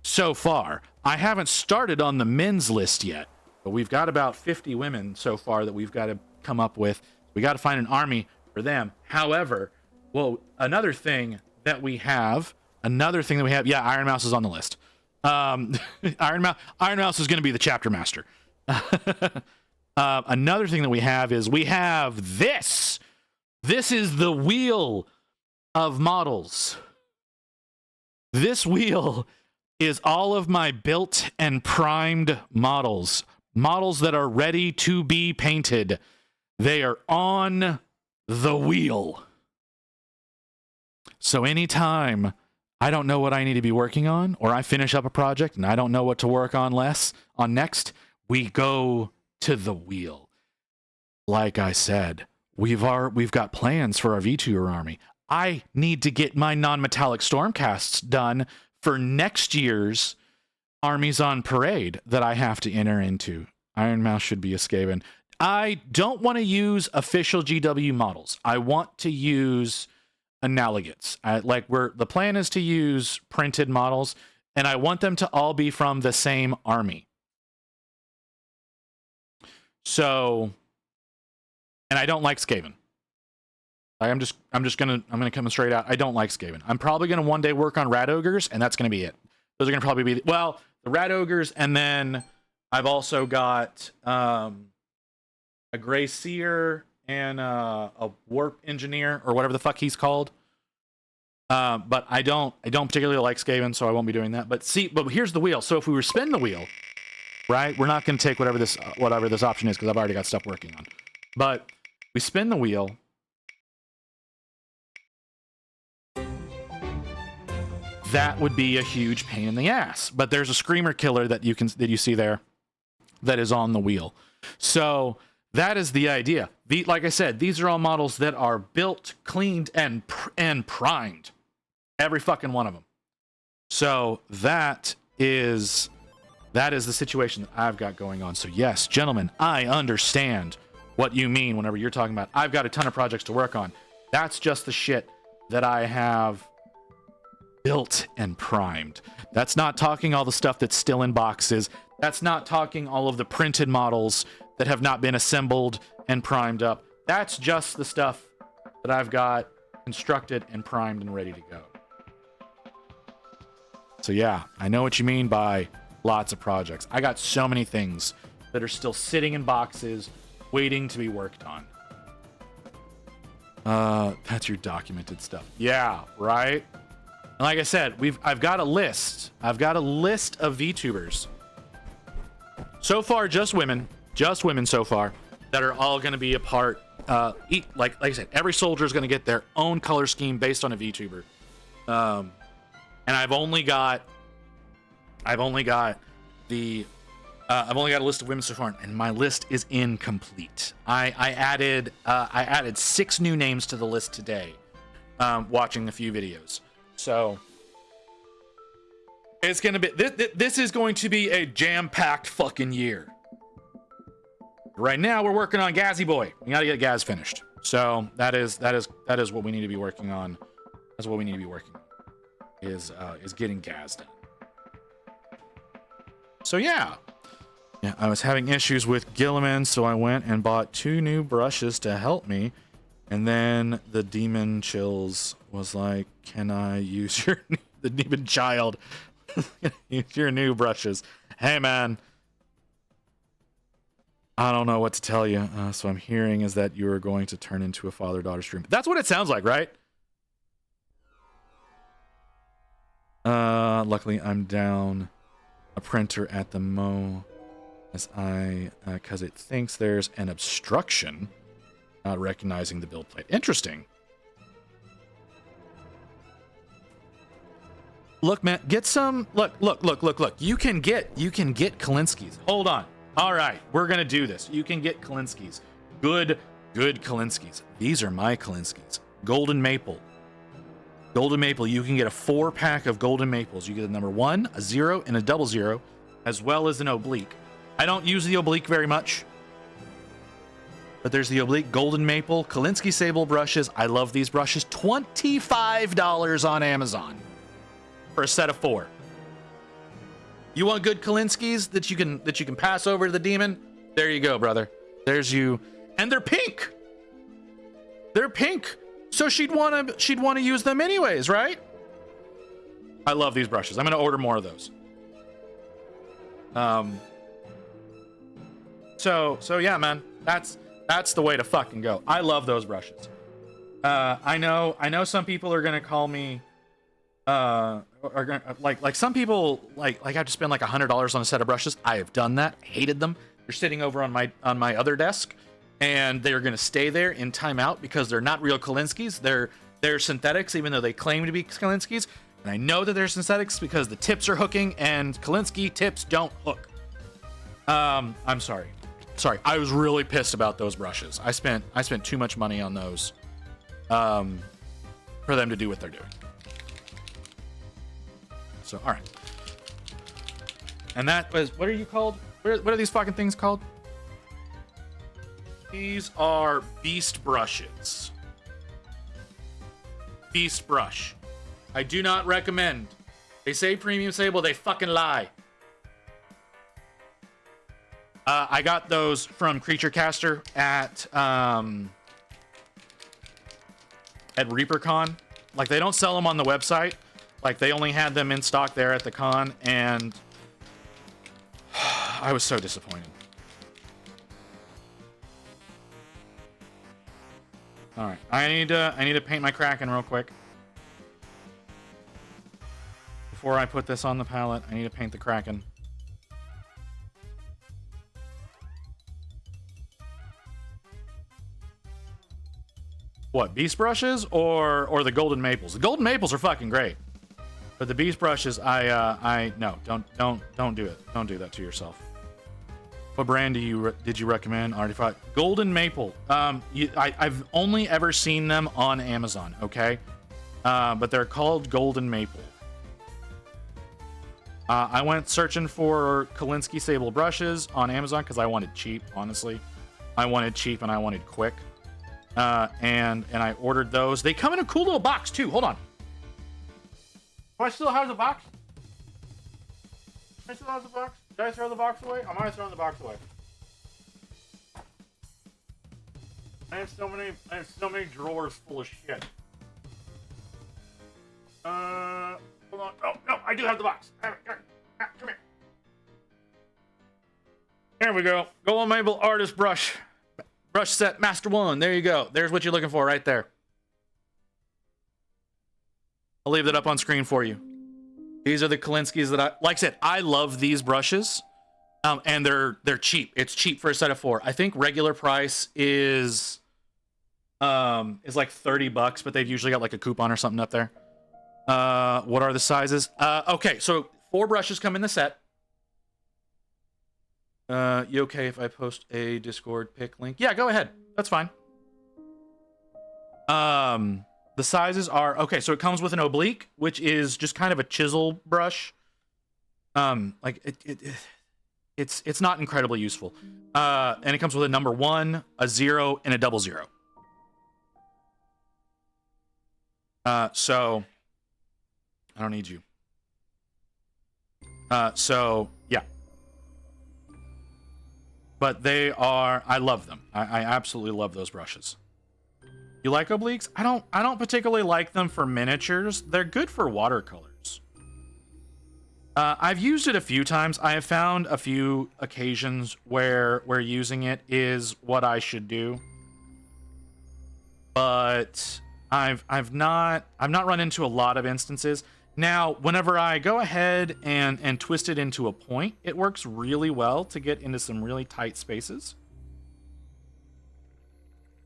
So far, I haven't started on the men's list yet, but we've got about 50 women so far that we've got to come up with. We got to find an army for them. However, well, another thing that we have, yeah, Iron Mouse is on the list. Iron Mouse is going to be the chapter master. Another thing that we have is we have this. This is the wheel of models. This wheel is all of my built and primed models. Models that are ready to be painted. They are on the wheel. So anytime I don't know what I need to be working on, or I finish up a project and I don't know what to work on next, we go to the wheel. Like I said, we've got plans for our VTuber army. I need to get my non-metallic stormcasts done for next year's Armies on Parade that I have to enter into. Iron Mouse should be a Skaven. I don't want to use official GW models. I want to use analogates. The plan is to use printed models, and I want them to all be from the same army. So, and I don't like Skaven. I'm gonna come straight out. I don't like Skaven. I'm probably gonna one day work on Rat Ogres, and that's gonna be it. Those are gonna probably be the Rat Ogres, and then I've also got a Grey Seer and a Warp Engineer or whatever the fuck he's called. But I don't particularly like Skaven, so I won't be doing that. But here's the wheel. So if we were spin the wheel, right? We're not gonna take whatever this option is because I've already got stuff working on. But we spin the wheel. That would be a huge pain in the ass. But there's a Screamer Killer that you see there that is on the wheel. So that is the idea. Like I said, these are all models that are built, cleaned, and primed. Every fucking one of them. So that is the situation that I've got going on. So yes, gentlemen, I understand what you mean whenever you're talking about, I've got a ton of projects to work on. That's just the shit that I have built and primed. That's not talking all the stuff that's still in boxes. That's not talking all of the printed models that have not been assembled and primed up. That's just the stuff that I've got constructed and primed and ready to go. So yeah, I know what you mean by lots of projects. I got so many things that are still sitting in boxes waiting to be worked on. That's your documented stuff. Yeah, right? And like I said, I've got a list. I've got a list of VTubers. So far, just women so far, that are all going to be a part. Like I said, every soldier is going to get their own color scheme based on a VTuber. And I've only got a list of women so far, and my list is incomplete. I added 6 new names to the list today, watching a few videos. So it's gonna be this is going to be a jam-packed fucking year. Right now we're working on Gazzy Boy. We gotta get Ghaz finished. So that is what we need to be working on. That's what we need to be working on. Is getting Ghaz done. So yeah, I was having issues with Gilliman, so I went and bought 2 new brushes to help me. And then the demon chills was like, "Can I use the demon child? Use your new brushes?" Hey man, I don't know what to tell you. So I'm hearing is that you are going to turn into a father-daughter stream. That's what it sounds like, right? Luckily I'm down a printer at the Mo, because it thinks there's an obstruction. Not recognizing the build plate. Interesting. Look, man, get some. Look. You can get Kalinskis. Hold on. All right, we're gonna do this. You can get Kalinskis. Good Kalinskis. These are my Kalinskis. Golden Maple. Golden Maple. You can get a 4-pack of Golden Maples. You get a number 1, a 0, and a 00, as well as an oblique. I don't use the oblique very much. But there's the oblique Golden Maple Kalinsky Sable brushes. I love these brushes. $25 on Amazon for a set of 4. You want good Kalinskys that you can pass over to the demon? There you go, brother. There's you. And they're pink. They're pink. So she'd want to use them anyways, right? I love these brushes. I'm going to order more of those. So yeah, man. That's the way to fucking go. I love those brushes. I know some people are gonna call me, like some people like have to spend like $100 on a set of brushes. I have done that. Hated them. They're sitting over on my other desk, and they're gonna stay there in timeout because they're not real Kalinskys. They're synthetics, even though they claim to be Kalinskys. And I know that they're synthetics because the tips are hooking, and Kalinsky tips don't hook. I'm sorry. Sorry, I was really pissed about those brushes. I spent too much money on those for them to do what they're doing. So, all right. And that was, what are you called? What are these fucking things called? These are Beast brushes. Beast brush. I do not recommend. They say premium sable, they fucking lie. I got those from Creature Caster at ReaperCon. Like, they don't sell them on the website. Like, they only had them in stock there at the con, and I was so disappointed. All right, I need to paint my Kraken real quick. Before I put this on the palette, I need to paint the Kraken. What, beast brushes or the golden maples? The golden maples are fucking great, but the beast brushes, no, don't do it. Don't do that to yourself. What brand did you recommend? Artifact Golden Maple. I've only ever seen them on Amazon. Okay, but they're called Golden Maple. I went searching for Kolinsky Sable brushes on Amazon because I wanted cheap. Honestly, I wanted cheap and I wanted quick. And I ordered those. They come in a cool little box too. Hold on. Do I still have the box? Do I still have the box? Did I throw the box away? I might have thrown the box away. I have so many drawers full of shit. Hold on. Oh no, I do have the box. Come here. There we go. Golden Maple Artist Brush. Brush set Master 1. There you go. There's what you're looking for right there. I'll leave that up on screen for you. These are the Kolinskys that like I said, I love these brushes. And they're cheap. It's cheap for a set of 4. I think regular price is like $30, but they've usually got like a coupon or something up there. What are the sizes? Okay, so 4 brushes come in the set. You okay if I post a Discord pic link? Yeah, go ahead. That's fine. The sizes are okay. So it comes with an oblique, which is just kind of a chisel brush. Like it's not incredibly useful. And it comes with a number 1, a 0, and a 00. So I don't need you. So yeah. But they are, I love them. I absolutely love those brushes. You like obliques? I don't particularly like them for miniatures. They're good for watercolors. I've used it a few times. I have found a few occasions where using it is what I should do. But I've not run into a lot of instances. Now, whenever I go ahead and twist it into a point, it works really well to get into some really tight spaces.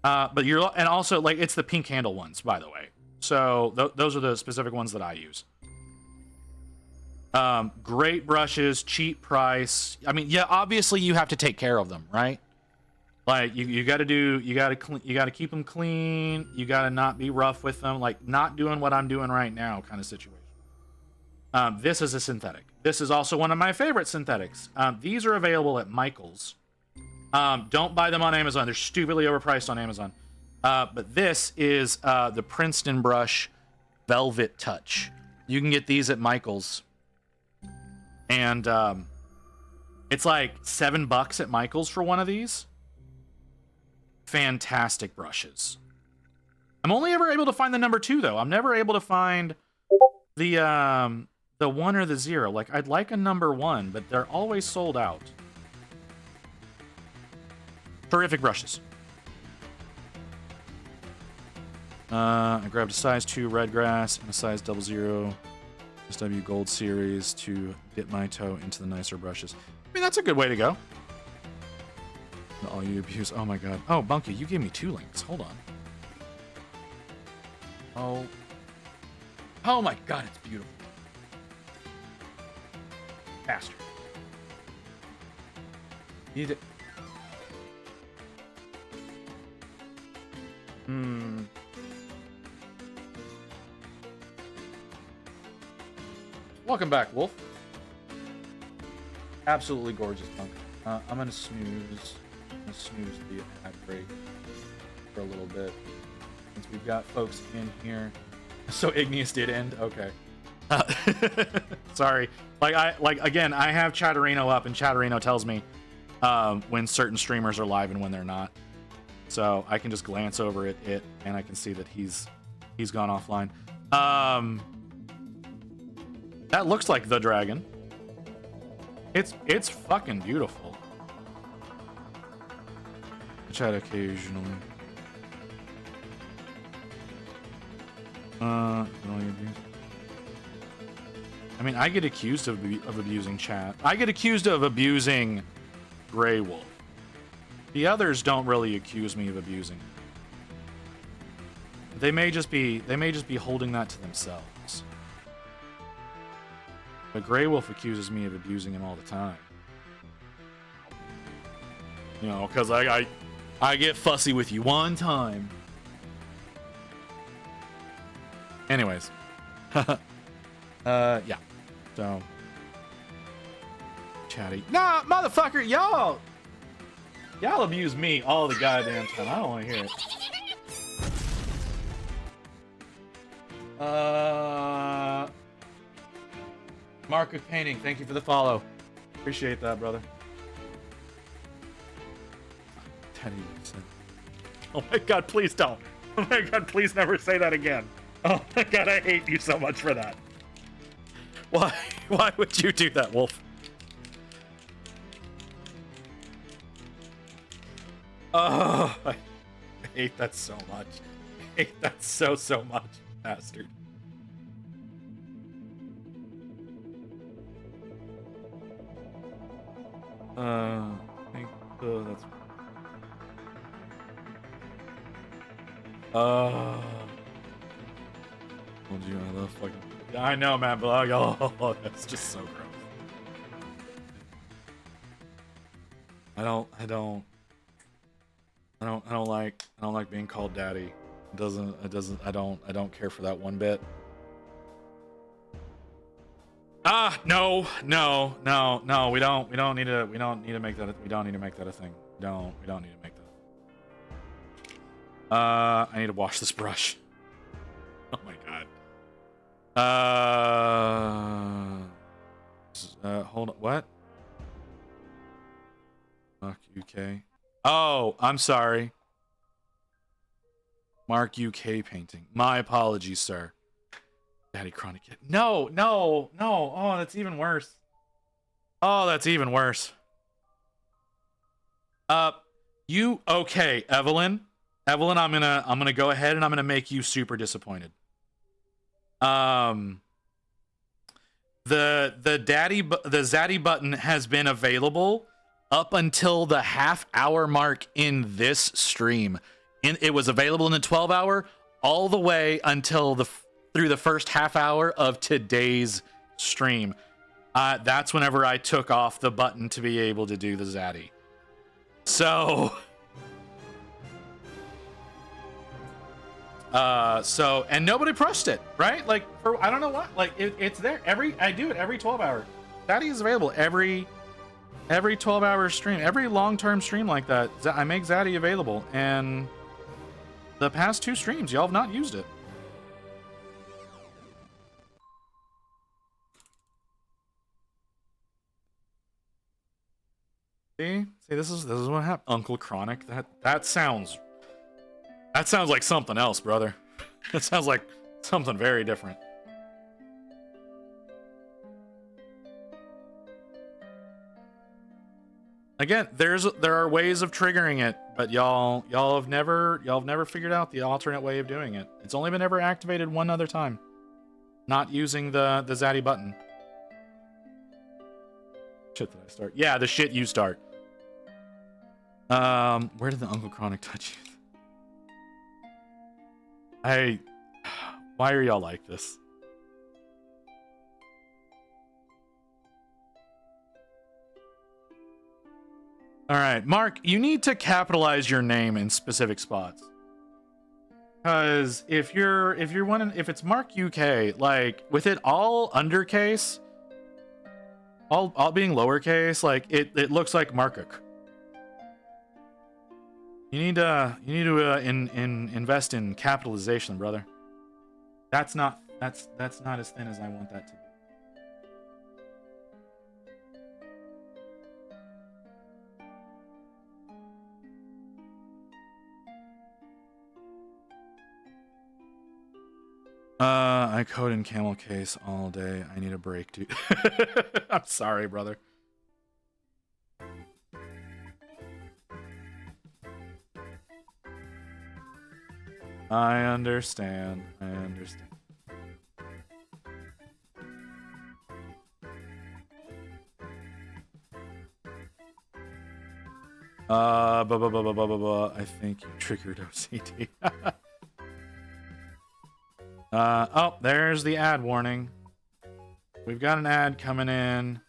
But and also, like, it's the pink handle ones, by the way. So those are the specific ones that I use. Great brushes, cheap price. I mean, yeah, obviously you have to take care of them, right? Like you got to keep them clean. You got to not be rough with them. Like, not doing what I'm doing right now kind of situation. This is a synthetic. This is also one of my favorite synthetics. These are available at Michael's. Don't buy them on Amazon. They're stupidly overpriced on Amazon. But this is the Princeton brush Velvet Touch. You can get these at Michael's. And it's like $7 at Michael's for one of these. Fantastic brushes. I'm only ever able to find the number 2, though. I'm never able to find the 1 or the 0. Like, I'd like a number 1, but they're always sold out. Terrific brushes. I grabbed a size 2 red grass and a size 00 SW Gold Series to dip my toe into the nicer brushes. I mean, that's a good way to go. All you abuse. Oh my god. Oh, Bunky, you gave me 2 links. Hold on. Oh my god, it's beautiful. Faster. You need it. Welcome back, Wolf. Absolutely gorgeous punk. I'm gonna snooze. gonna snooze the ad break for a little bit since we've got folks in here. So Igneous did end. Okay. Sorry. Again, I have Chatterino up, and Chatterino tells me when certain streamers are live and when they're not. So I can just glance over it, and I can see that he's gone offline. That looks like the dragon. It's fucking beautiful. Chat occasionally. I mean, I get accused of abusing chat. I get accused of abusing Grey Wolf. The others don't really accuse me of abusing. They may just be holding that to themselves. But Grey Wolf accuses me of abusing him all the time. You know, because I get fussy with you one time. Anyways. Yeah. So. Chatty. Nah, motherfucker, y'all abuse me all the goddamn time. I don't want to hear it. Mark of Painting, thank you for the follow. Appreciate that, brother. 10%. Oh my god, please don't. Oh my god, please never say that again. Oh my god, I hate you so much for that. Why would you do that, Wolf? Oh, I hate that so much. I hate that so much, bastard. I think that's. Told you I love fucking. I know, man, but like, oh, that's just so gross. I don't like being called daddy. I don't care for that one bit. No, we don't need to make that a thing. We don't need to make that. I need to wash this brush. Oh my god. Hold on, what? Fuck UK. Oh, I'm sorry. Mark UK painting. My apologies, sir. Daddy Chronic Kid. No. Oh, that's even worse. Okay, Evelyn, I'm gonna go ahead and I'm gonna make you super disappointed. The Zaddy button has been available up until the half-hour mark in this stream. It was available in the 12-hour all the way until through the first half hour of today's stream. That's whenever I took off the button to be able to do the Zaddy. So and nobody pressed it, right? Like, I don't know what. Like, it's there. I do it every 12 hour. Zaddy is available every 12-hour stream, every long-term stream like that. I make Zaddy available, and the past 2 streams, y'all have not used it. See, this is what happened. Uncle Chronic. That sounds like something else, brother. That sounds like something very different. Again, there are ways of triggering it, but y'all have never figured out the alternate way of doing it. It's only been ever activated one other time, not using the Zaddy button. Shit that I start. Yeah, the shit you start. Where did the Uncle Chronic touch you? Why are y'all like this? All right, Mark, you need to capitalize your name in specific spots. Because if it's Mark UK, like with it all undercase, all being lowercase, like it looks like Markuk. invest in capitalization, brother. That's not as thin as I want that to be. I code in camel case all day. I need a break, dude. I'm sorry, brother. I understand. I think you triggered OCD. Oh, there's the ad warning. We've got an ad coming in.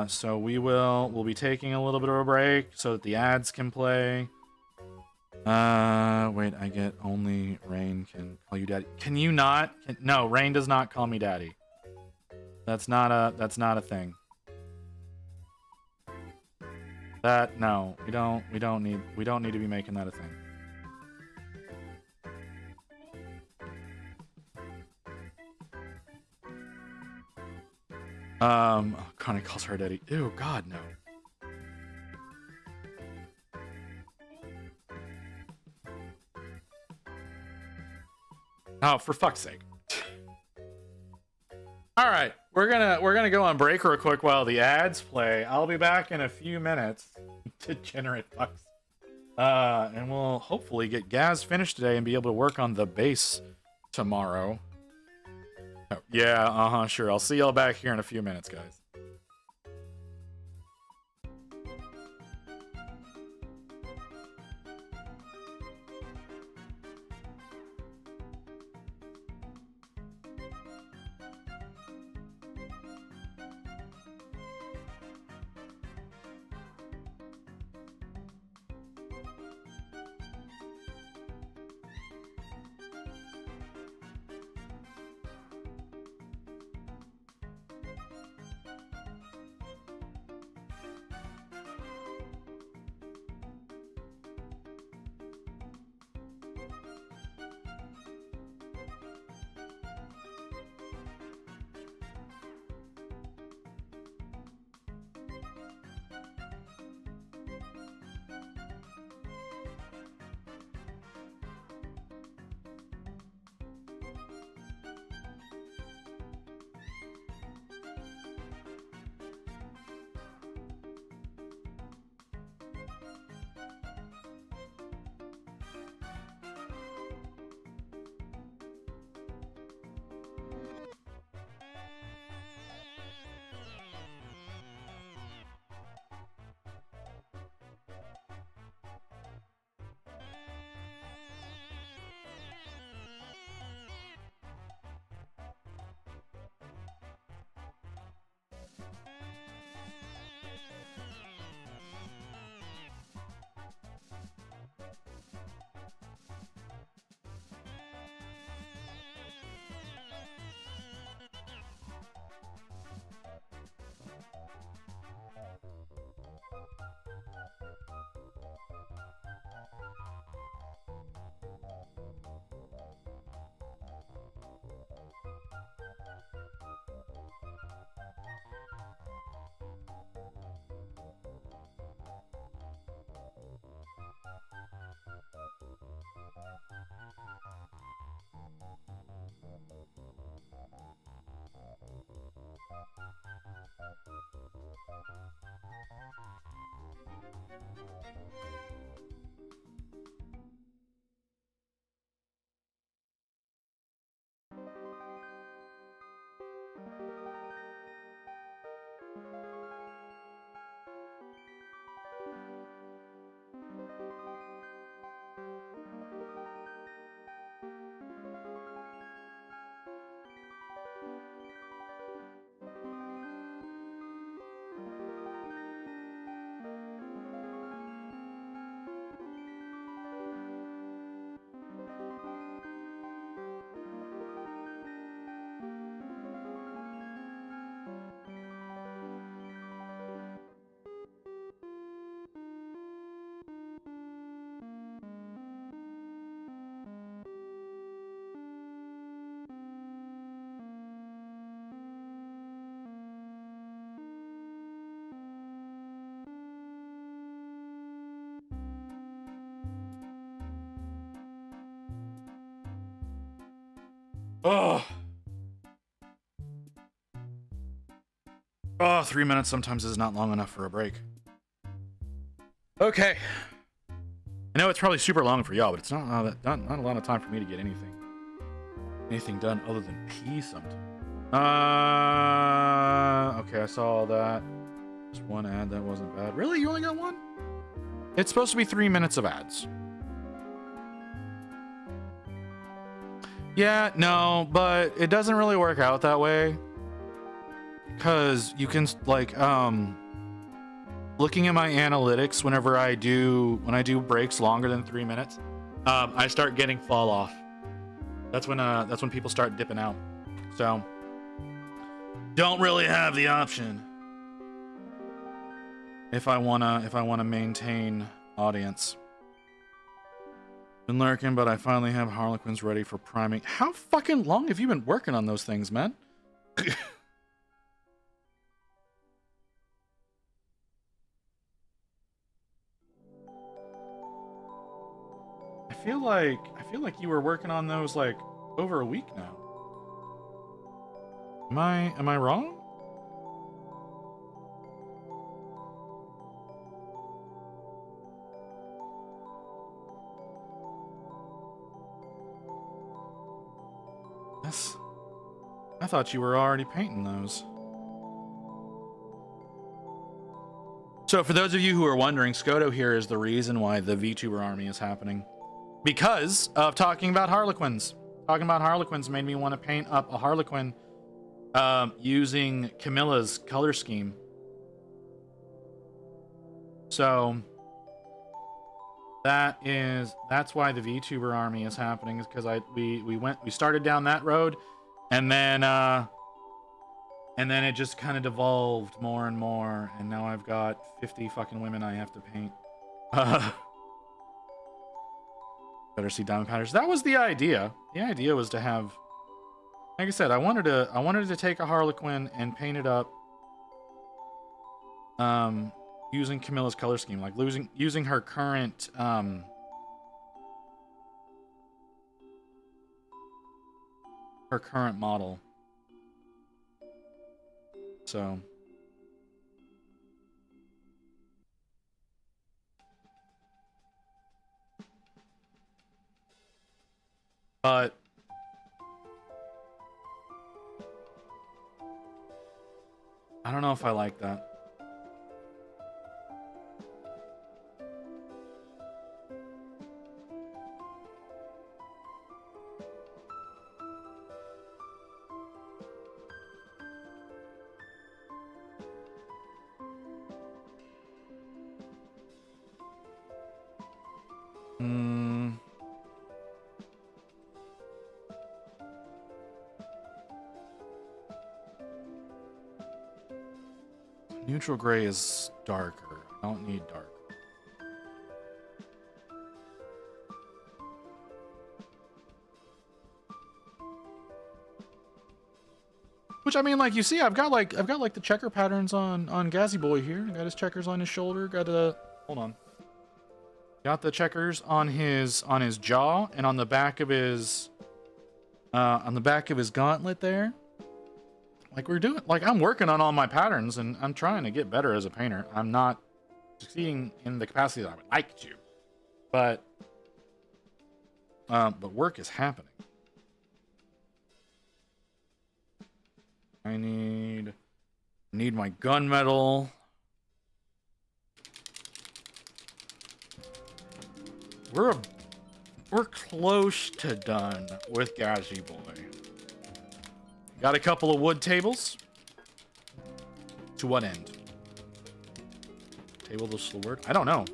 So we'll be taking a little bit of a break so that the ads can play. Wait, I get only Rain can call you daddy. Can you not? No, Rain does not call me daddy. That's not a thing. No, we don't need to be making that a thing. Connie calls her daddy. Ew, God, no. Oh, for fuck's sake. All right, we're gonna go on break real quick while the ads play. I'll be back in a few minutes. Degenerate fucks. And we'll hopefully get Ghaz finished today and be able to work on the bass tomorrow. Oh, yeah, sure. I'll see y'all back here in a few minutes, guys. Oh. Oh, 3 minutes sometimes is not long enough for a break. Okay. I know it's probably super long for y'all, but it's not a lot of time for me to get anything done other than pee sometimes. Okay, I saw all that. Just one ad, that wasn't bad. Really? You only got one? It's supposed to be 3 minutes of ads. Yeah, no, but it doesn't really work out that way. Because you can, like, looking at my analytics when I do breaks longer than 3 minutes, I start getting fall off. That's when people start dipping out. So, don't really have the option if I wanna maintain audience. Been lurking, but I finally have Harlequins ready for priming. How fucking long have you been working on those things, man? I feel like you were working on those like over a week now. Am I wrong? Yes. I thought you were already painting those. So for those of you who are wondering, Skoto here is the reason why the VTuber army is happening. Because of talking about Harlequins. Talking about Harlequins made me want to paint up a Harlequin using Camilla's color scheme. So that's why the VTuber army is happening, is because we started down that road, and then it just kind of devolved more and more, and now I've got 50 fucking women I have to paint. Better see diamond patterns. That was the idea. The idea was to have, like I said, I wanted to take a Harlequin and paint it up using Camilla's color scheme, like using her current model. So but I don't know if I like that. Neutral gray is darker. I don't need dark. Which, I mean, like, you see, I've got like the checker patterns on Ghazzy Boy here. Got his checkers on his shoulder. Got hold on. Got the checkers on his jaw and on the back of his gauntlet there. Like, I'm working on all my patterns, and I'm trying to get better as a painter. I'm not succeeding in the capacity that I would like to, but work is happening. I need my gunmetal. We're close to done with Ghazzy Boy. Got a couple of wood tables. To what end? Table the word? I don't know.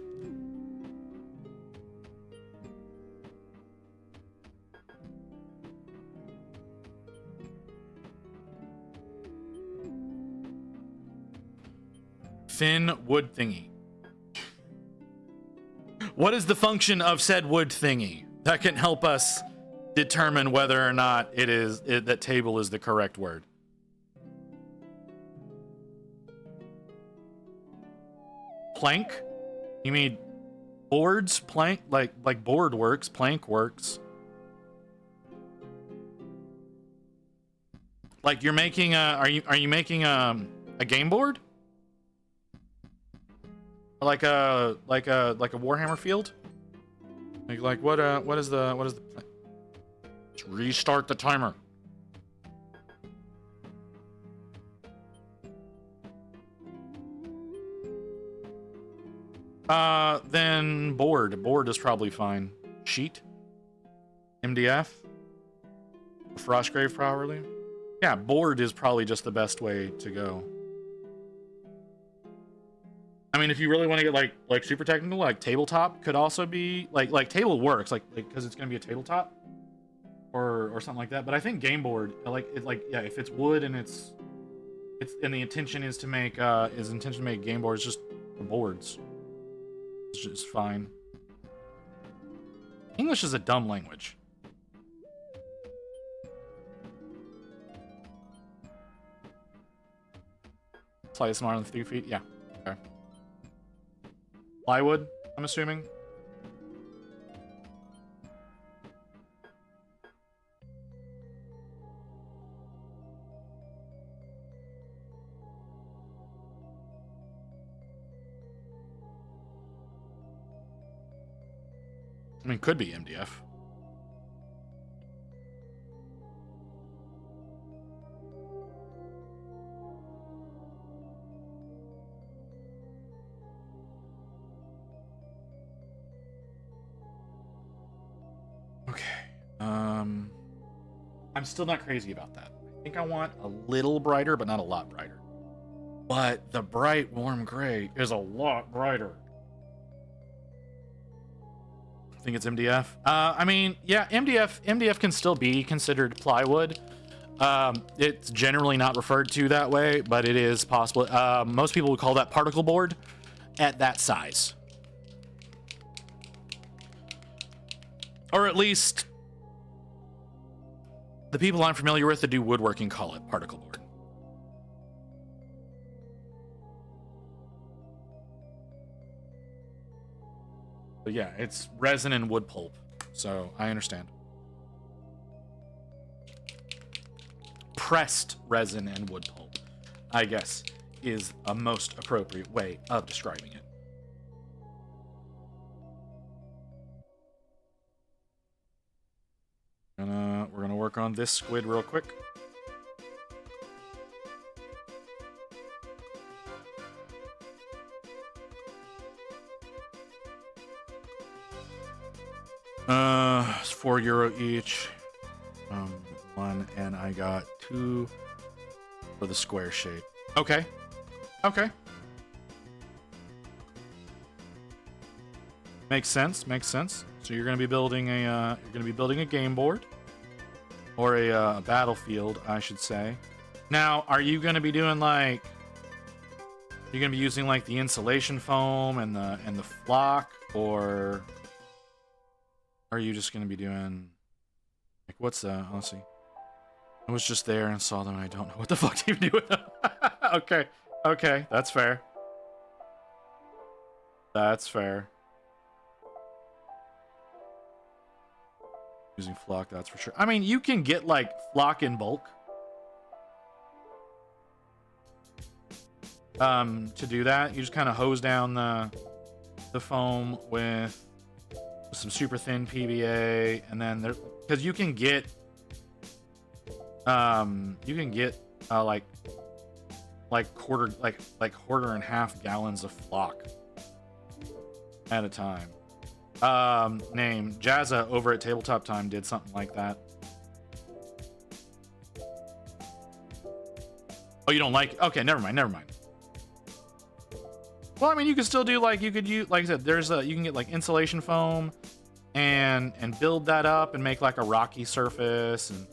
Thin wood thingy. What is the function of said wood thingy that can help us determine whether or not that table is the correct word? Plank? You mean boards? Plank? Like board works, plank works. Like you're making a, are you making a game board? Or like a Warhammer field? Like what is the let's restart the timer. Then board. Board is probably fine. Sheet. MDF. Frostgrave probably. Yeah, board is probably just the best way to go. I mean, if you really want to get like super technical, like tabletop could also be like table works, like because it's gonna be a tabletop or something like that. But I think game board, yeah, if it's wood and it's and the intention is to make game boards, just the boards. It's just fine. English is a dumb language. Slightly smaller than 3 feet. Yeah. Okay. Plywood, I'm assuming. I mean, could be MDF. Okay. I'm still not crazy about that. I think I want a little brighter, but not a lot brighter. But the bright warm gray is a lot brighter. I think it's MDF. I mean, yeah, MDF can still be considered plywood. It's generally not referred to that way, but it is possible. Most people would call that particle board at that size. Or at least the people I'm familiar with that do woodworking call it particle board. But yeah, it's resin and wood pulp, so I understand. Pressed resin and wood pulp, I guess, is a most appropriate way of describing it. We're gonna work on this squid real quick. It's €4 each. One, and I got 2 for the square shape. Okay. Okay. Makes sense. Makes sense. So you're gonna be building a game board, or a battlefield, I should say. Now, are you gonna be doing like? You're gonna be using like the insulation foam and the flock, or are you just gonna be doing like what's let's see. I was just there and saw them. And I don't know what the fuck to even do with them. Okay, okay, that's fair. That's fair. Using flock, that's for sure. I mean, you can get like flock in bulk. To do that, you just kind of hose down the foam with some super thin PVA, and then there, because you can get quarter and half gallons of flock at a time. Name Jazza over at Tabletop Time did something like that. Oh, you don't like it? Okay, never mind. Well, I mean, you could still do like, you could use, like I said, you can get like insulation foam and build that up and make like a rocky surface and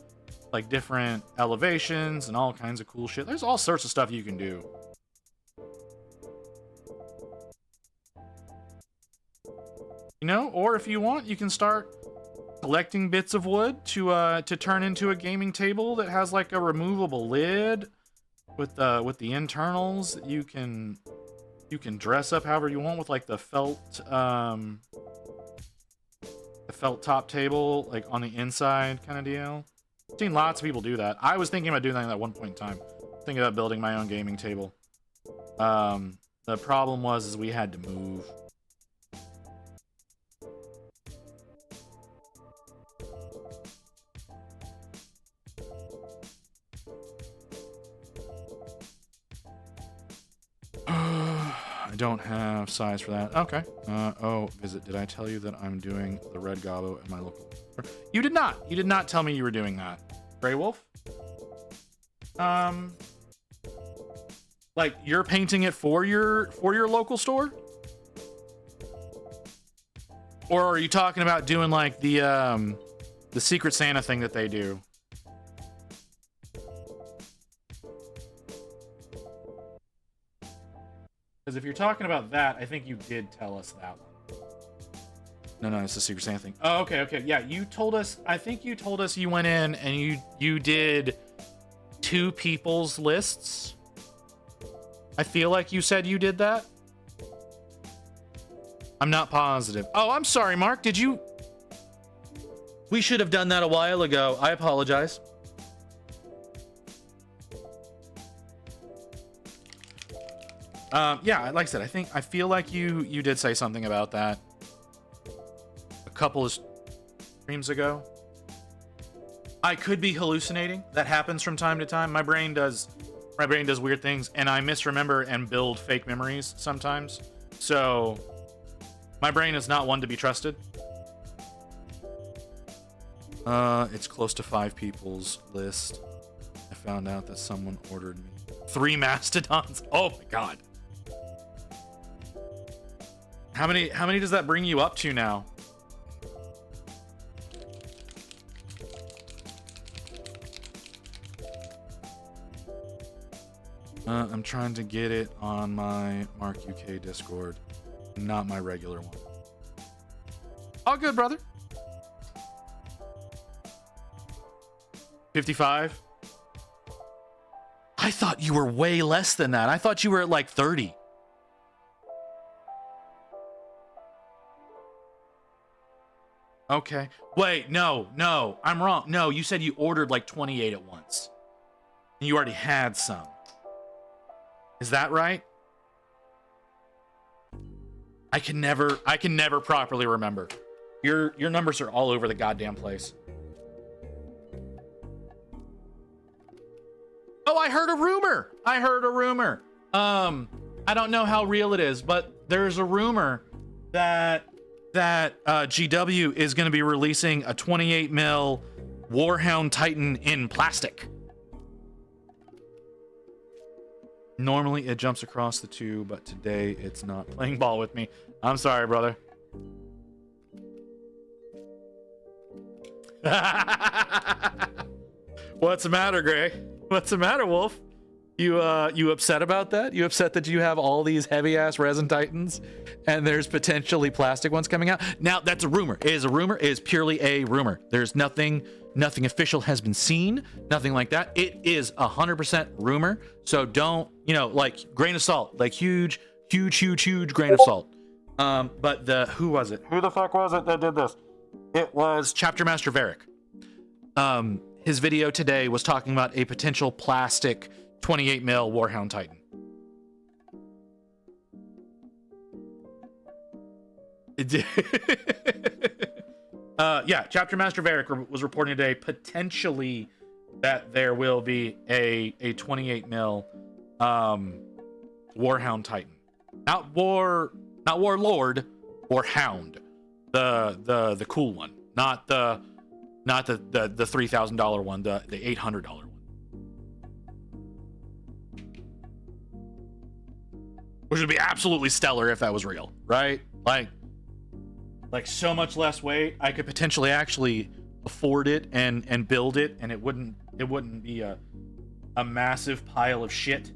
like different elevations and all kinds of cool shit. There's all sorts of stuff you can do. You know, or if you want, you can start collecting bits of wood to turn into a gaming table that has like a removable lid with the internals. You can dress up however you want with like the felt top table like on the inside kind of deal. Seen lots of people do that. I was thinking about doing that at one point in time. Thinking about building my own gaming table. The problem was is we had to move. I don't have size for that. Okay. Oh, visit. Did I tell you that I'm doing the red gobbo at my local? You did not. You did not tell me you were doing that. Grey Wolf? Like you're painting it for your local store? Or are you talking about doing like the Secret Santa thing that they do? Because if you're talking about that, I think you did tell us that one. No, it's the Secret Santa thing. Oh, okay. Yeah, you told us, I think you told us you went in and you did 2 people's lists. I feel like you said you did that. I'm not positive. Oh, I'm sorry, Mark. Did you? We should have done that a while ago. I apologize. Yeah, like I said, I feel like you did say something about that a couple of streams ago. I could be hallucinating. That happens from time to time. My brain does weird things, and I misremember and build fake memories sometimes. So my brain is not one to be trusted. It's close to 5 people's list. I found out that someone ordered me 3 mastodons. Oh my god. How many does that bring you up to now? I'm trying to get it on my Mark UK Discord, not my regular one. All good, brother. 55? I thought you were way less than that. I thought you were at like 30. Okay. Wait, no, I'm wrong. No, you said you ordered like 28 at once. And you already had some. Is that right? I can never properly remember. Your numbers are all over the goddamn place. Oh, I heard a rumor. I don't know how real it is, but there's a rumor that GW is going to be releasing a 28 mil Warhound Titan in plastic. Normally it jumps across the 2, but today it's not playing ball with me. I'm sorry, brother. What's the matter, Gray? What's the matter, Wolf? You upset about that? You upset that you have all these heavy ass resin Titans and there's potentially plastic ones coming out? Now that's a rumor. It is a rumor. It is purely a rumor. There's nothing official has been seen, nothing like that. It is 100% rumor. So don't, like grain of salt, like huge grain of salt. But who was it? Who the fuck was it that did this? It was Chapter Master Varric. His video today was talking about a potential plastic 28 mil Warhound Titan. It did. Yeah, Chapter Master Varric was reporting today potentially that there will be a 28 mil Warhound Titan. Not Warlord or Hound. The cool one. Not the $3,000 one, the $800 one. Which would be absolutely stellar if that was real, right? Like so much less weight, I could potentially actually afford it and build it, and it wouldn't be a massive pile of shit.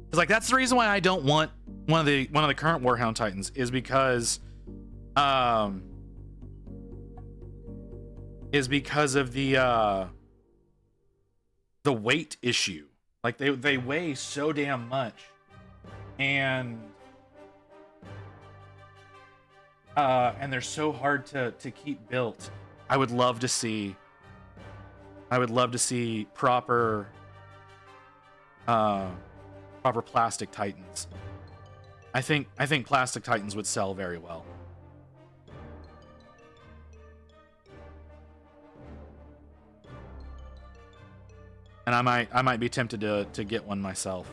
It's like that's the reason why I don't want one of the current Warhound Titans is because of the weight issue. Like they weigh so damn much, and they're so hard to keep built. I would love to see I would love to see proper plastic Titans. I think plastic Titans would sell very well. And I might be tempted to get one myself.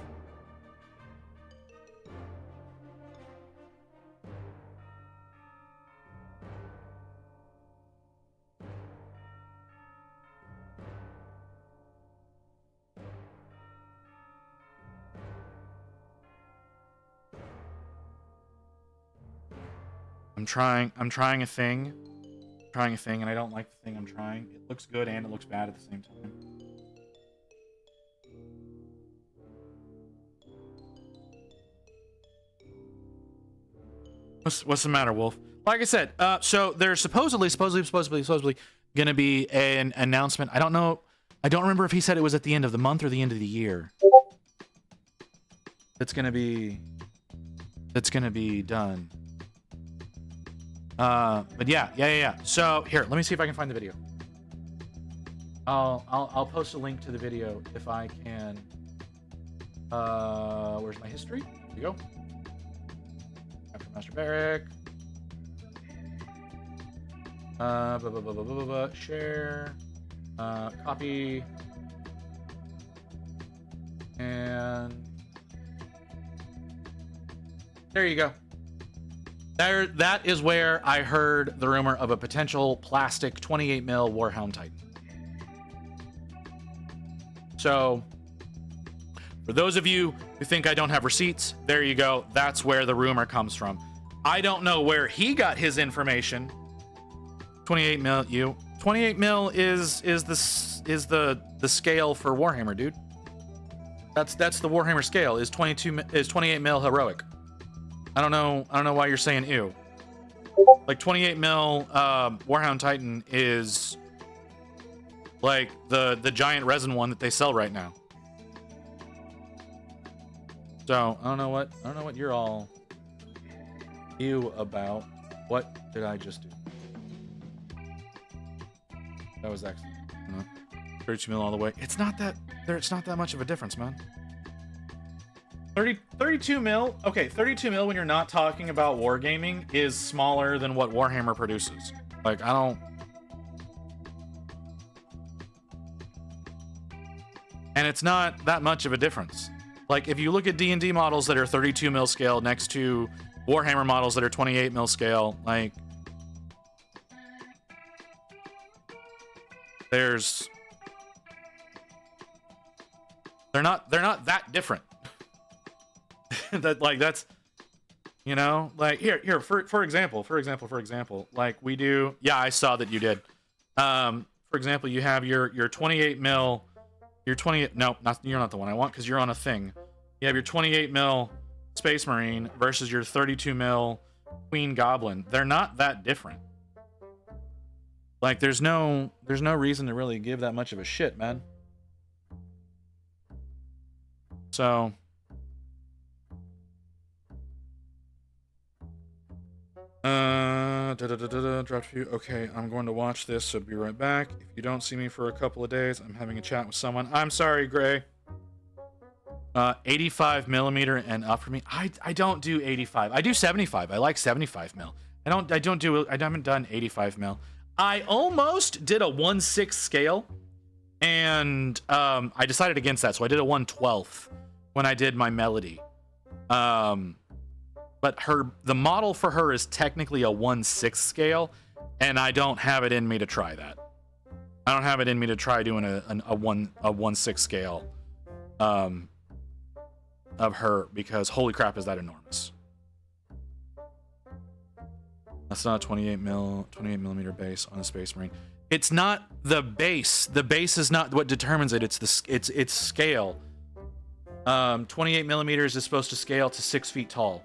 I'm trying a thing. And I don't like the thing I'm trying. It looks good and it looks bad at the same time. What's the matter, Wolf? Like I said, so there's supposedly gonna be an announcement. I don't know. I don't remember if he said it was at the end of the month or the end of the year. That's gonna be done. But yeah. So here, let me see if I can find the video. I'll post a link to the video if I can. Where's my history? Here we go. Captain Master Barrack. Share. Copy. And there you go. That is where I heard the rumor of a potential plastic 28 mil Warhound Titan. So, for those of you who think I don't have receipts, there you go. That's where the rumor comes from. I don't know where he got his information. 28 mil, 28 mil is the scale for Warhammer, dude. That's the Warhammer scale. Is 28 mil heroic. I don't know why you're saying ew. Like 28 mil Warhound Titan is like the giant resin one that they sell right now. So I don't know what you're all ew about. What did I just do? That was excellent. 32 mil all the way. It's not that much of a difference, man. 32 mil. Okay, 32 mil when you're not talking about wargaming is smaller than what Warhammer produces. Like, I don't. And it's not that much of a difference. Like, if you look at D&D models that are 32 mil scale next to Warhammer models that are 28 mil scale, like, they're not that different. That's you know, like here for example, like we do. Yeah, I saw that you did. For example, you have your 28 mil, your 20. No, you're not the one I want because you're on a thing. You have your 28 mil Space Marine versus your 32 mil Queen Goblin. They're not that different. Like there's no reason to really give that much of a shit, man. So. Dropped a few. Okay, I'm going to watch this, so be right back. If you don't see me for a couple of days, I'm having a chat with someone. I'm sorry, Gray. 85 millimeter and up for me. I don't do 85. I do 75. I like 75 mil. I haven't done 85 mil. I almost did a 1/6 scale, and I decided against that, so I did a 1/12 when I did my Melody. But the model for her is technically a 1/6 scale, and I don't have it in me to try that. I don't have it in me to try doing a 1/6 scale of her, because holy crap, is that enormous. That's not a 28 millimeter base on a Space Marine. It's not the base. The base is not what determines it. It's scale. 28 millimeters is supposed to scale to 6 feet tall.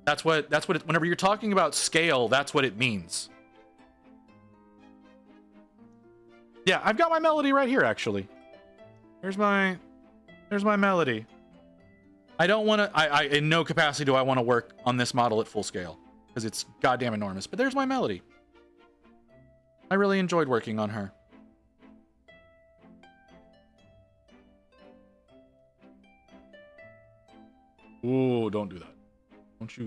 That's what it, whenever you're talking about scale, that's what it means. Yeah, I've got my Melody right here, actually. There's my Melody. I don't want to, I in no capacity do I want to work on this model at full scale, because it's goddamn enormous. But there's my Melody. I really enjoyed working on her. Ooh, don't do that.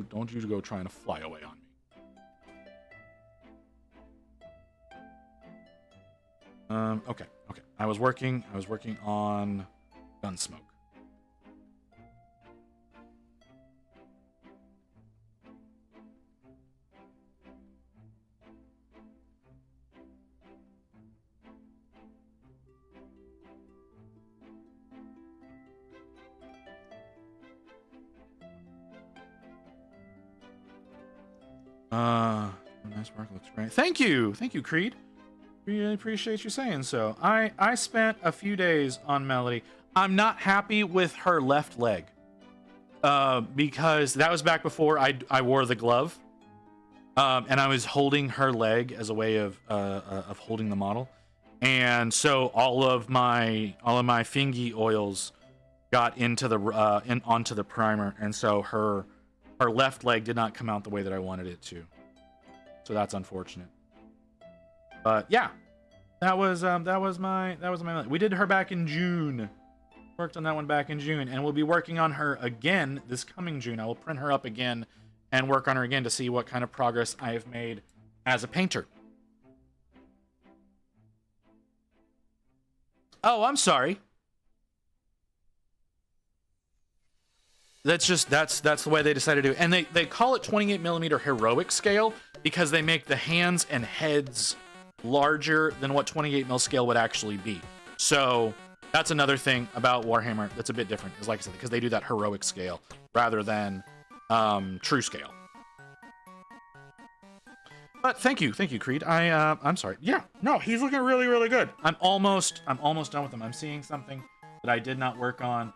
Don't you go trying to fly away on me. Okay. I was working on Gunsmoke. Nice work, looks great. Thank you, Creed. Really appreciate you saying so. I spent a few days on Melody. I'm not happy with her left leg, because that was back before I wore the glove, and I was holding her leg as a way of holding the model, and so all of my fingy oils got into the onto the primer, and so her left leg did not come out the way that I wanted it to. So that's unfortunate. But yeah, that was my. We did her back in June. Worked on that one back in June, and we'll be working on her again this coming June. I will print her up again and work on her again to see what kind of progress I have made as a painter. Oh, I'm sorry. That's the way they decided to do it. And they call it 28mm heroic scale because they make the hands and heads larger than what 28mm scale would actually be. So that's another thing about Warhammer that's a bit different, is like I said, because they do that heroic scale rather than true scale. But thank you, Creed. I'm sorry. Yeah, no, he's looking really, really good. I'm almost done with him. I'm seeing something that I did not work on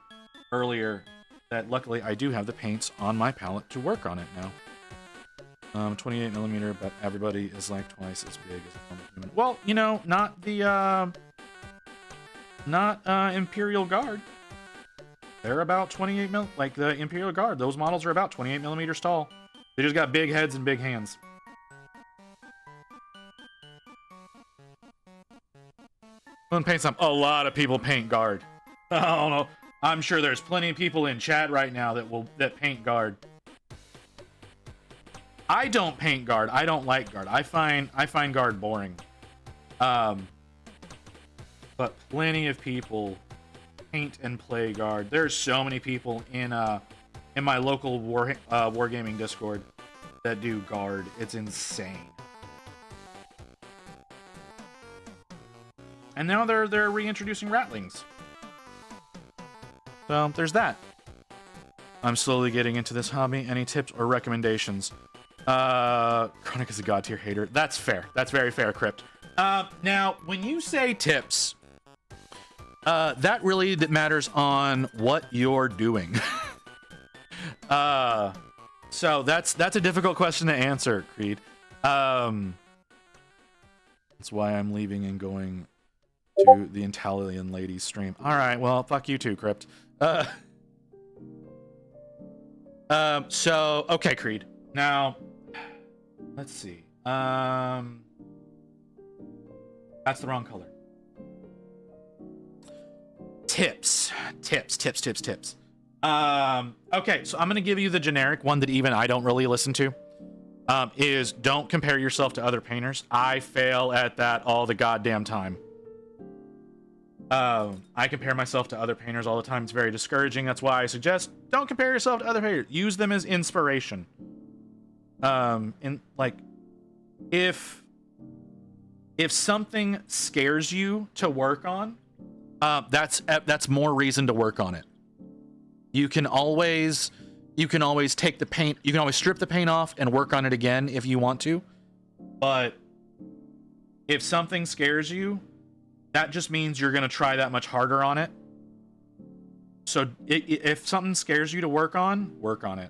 earlier. That luckily I do have the paints on my palette to work on it now. 28mm, but everybody is like twice as big as a normal human. Well, you know, not the Imperial Guard. They're about 28mm, like the Imperial Guard. Those models are about 28mm tall. They just got big heads and big hands. Paint some. A lot of people paint Guard. I don't know. I'm sure there's plenty of people in chat right now that paint Guard. I don't paint Guard. I don't like Guard. I find Guard boring. But plenty of people paint and play Guard. There's so many people in my local wargaming Discord that do Guard. It's insane. And now they're reintroducing Ratlings. So there's that. I'm slowly getting into this hobby. Any tips or recommendations? Chronic is a god tier hater. That's fair. That's very fair, Crypt. Now, when you say tips, that really matters on what you're doing. So that's a difficult question to answer, Creed. That's why I'm leaving and going to the Italian ladies stream. All right, well, fuck you too, Crypt. So okay, Creed. Now, let's see. That's the wrong color. Tips. Okay, so I'm gonna give you the generic one that even I don't really listen to. Is don't compare yourself to other painters. I fail at that all the goddamn time. I compare myself to other painters all the time. It's very discouraging. That's why I suggest don't compare yourself to other painters. Use them as inspiration. If something scares you to work on, that's more reason to work on it. You can always take the paint. You can always strip the paint off and work on it again if you want to. But if something scares you, that just means you're going to try that much harder on it. So if something scares you to work on it.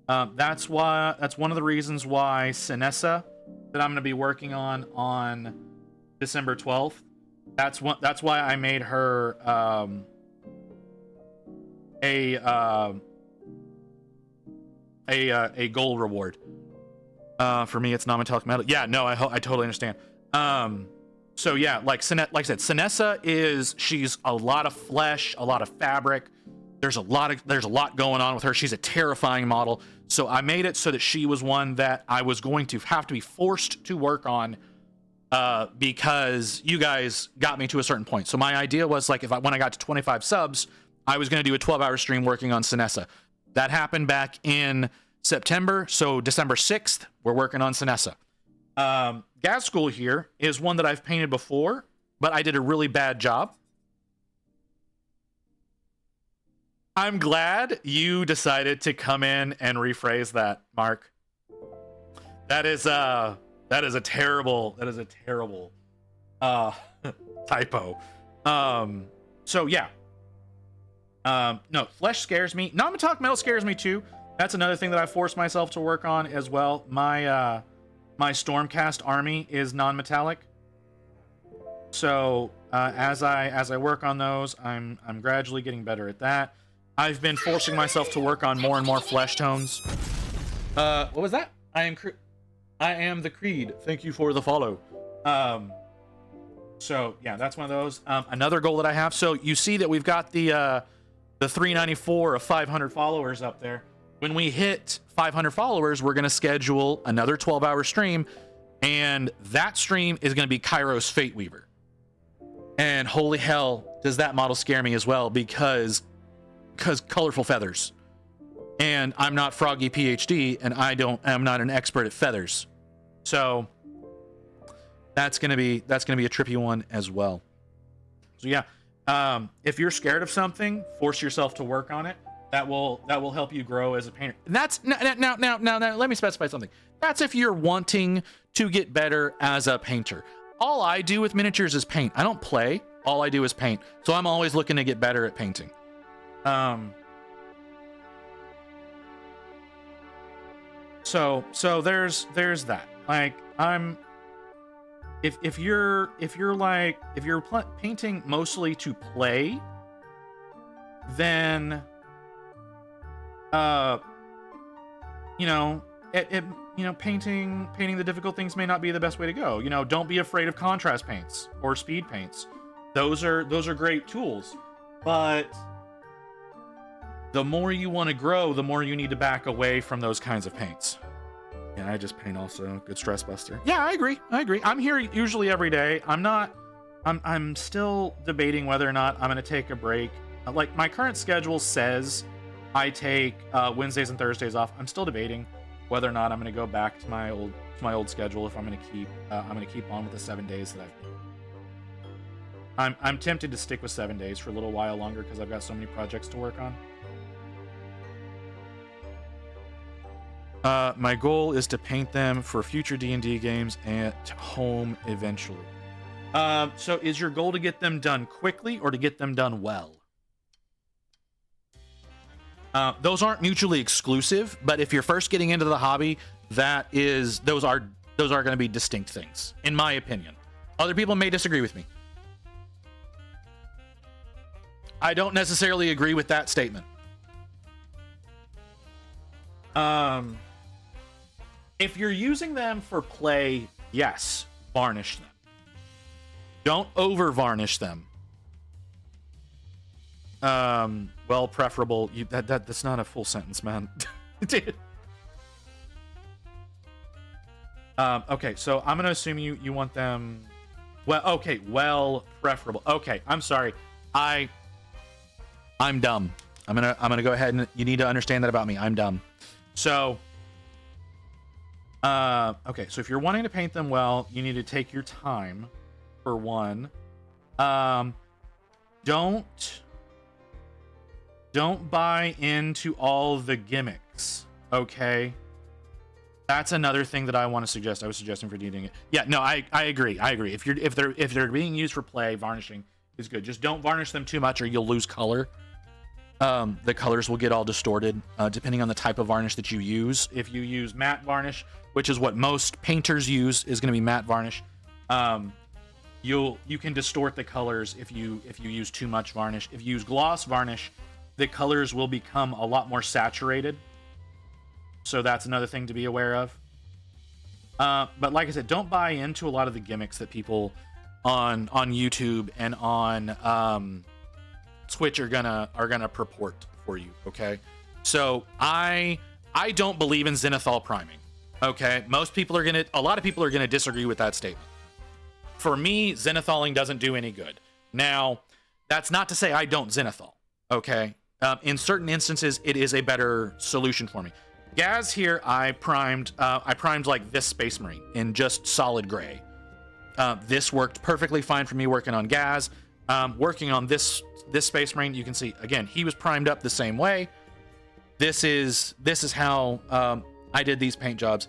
That's one of the reasons why Sinessa that I'm going to be working on December 12th. That's why I made her a goal reward. For me, it's non-metallic metal. Yeah, no, I totally understand. So yeah, like I said, Sinessa she's a lot of flesh, a lot of fabric. There's a lot going on with her. She's a terrifying model. So I made it so that she was one that I was going to have to be forced to work on, because you guys got me to a certain point. So my idea was like, when I got to 25 subs, I was going to do a 12-hour stream working on Sinessa. That happened back in September. So December 6th, we're working on Sinessa. Ghaz School here is one that I've painted before, but I did a really bad job. I'm glad you decided to come in and rephrase that, Mark. That is a terrible typo. So yeah. No, flesh scares me. Non-metallic metal scares me too. That's another thing that I forced myself to work on as well. My Stormcast army is non-metallic. So as I work on those, I'm gradually getting better at that. I've been forcing myself to work on more and more flesh tones. What was that? I am the Creed. Thank you for the follow. So yeah, that's one of those. Another goal that I have. So you see that we've got the 394 of 500 followers up there. When we hit 500 followers, we're gonna schedule another 12-hour stream, and that stream is gonna be Kairos Fate Weaver. And holy hell, does that model scare me as well, because colorful feathers, and I'm not Froggy PhD, and I'm not an expert at feathers, so that's gonna be a trippy one as well. So yeah, if you're scared of something, force yourself to work on it. That will help you grow as a painter. And that's now let me specify something. That's if you're wanting to get better as a painter. All I do with miniatures is paint. I don't play. All I do is paint. So I'm always looking to get better at painting. So there's that. Like, if you're painting mostly to play, then painting the difficult things may not be the best way to go. Don't be afraid of contrast paints or speed paints. Those are great tools, but the more you want to grow, the more you need to back away from those kinds of paints. Yeah, I just paint also. Good stress buster. Yeah, I agree. I'm here usually every day. I'm still debating whether or not I'm going to take a break. Like, my current schedule says I take Wednesdays and Thursdays off. I'm still debating whether or not I'm going to go back to my old schedule, if I'm going to keep on with the 7 days that I've been. I'm tempted to stick with 7 days for a little while longer because I've got so many projects to work on. My goal is to paint them for future D&D games at home eventually. So is your goal to get them done quickly or to get them done well? Those aren't mutually exclusive, but if you're first getting into the hobby, those are going to be distinct things, in my opinion. Other people may disagree with me. I don't necessarily agree with that statement. If you're using them for play, yes, varnish them. Don't over varnish them. Well, preferable. That's not a full sentence, man. Okay, so I'm gonna assume you want them. Well, okay, well, preferable. Okay, I'm sorry. I'm dumb. I'm gonna go ahead and you need to understand that about me. I'm dumb. So, okay, so if you're wanting to paint them well, you need to take your time, for one. Don't buy into all the gimmicks, okay? That's another thing that I want to suggest. I was suggesting for doing it. Yeah, no, I agree. If they're being used for play, varnishing is good. Just don't varnish them too much or you'll lose color. The colors will get all distorted, depending on the type of varnish that you use. If you use matte varnish, which is what most painters use, is going to be matte varnish. You can distort the colors if you use too much varnish. If you use gloss varnish, the colors will become a lot more saturated. So that's another thing to be aware of. But like I said, don't buy into a lot of the gimmicks that people on YouTube and on Twitch are gonna purport for you. Okay, so I don't believe in zenithal priming. Okay, a lot of people are gonna disagree with that statement. For me, zenithaling doesn't do any good. Now, that's not to say I don't zenithal. Okay, in certain instances, it is a better solution for me. Ghaz here, I primed like this Space Marine in just solid gray. This worked perfectly fine for me working on Ghaz. Working on this Space Marine, you can see again he was primed up the same way. This is how I did these paint jobs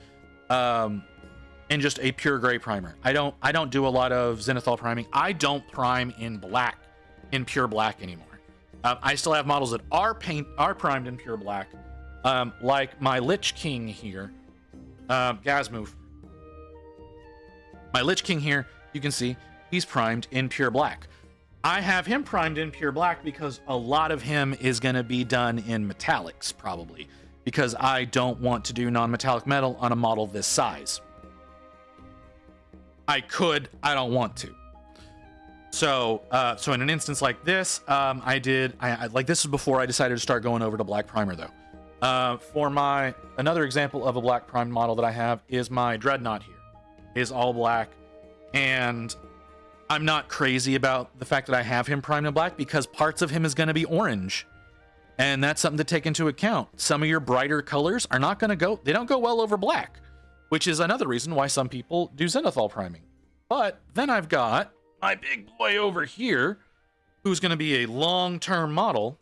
in just a pure gray primer. I don't do a lot of zenithal priming. I don't prime in pure black anymore. I still have models that are primed in pure black, like my Lich King here. Ghaz, move. My Lich King here, you can see he's primed in pure black. I have him primed in pure black because a lot of him is going to be done in metallics, probably, because I don't want to do non-metallic metal on a model this size. I could, I don't want to. So in an instance like this, I like this is before I decided to start going over to black primer though. For another example of a black primed model that I have is my Dreadnought here, is all black, and I'm not crazy about the fact that I have him primed in black because parts of him is going to be orange, and that's something to take into account. Some of your brighter colors are not going to they don't go well over black, which is another reason why some people do zenithal priming. But then I've got my big boy over here, who's going to be a long-term model.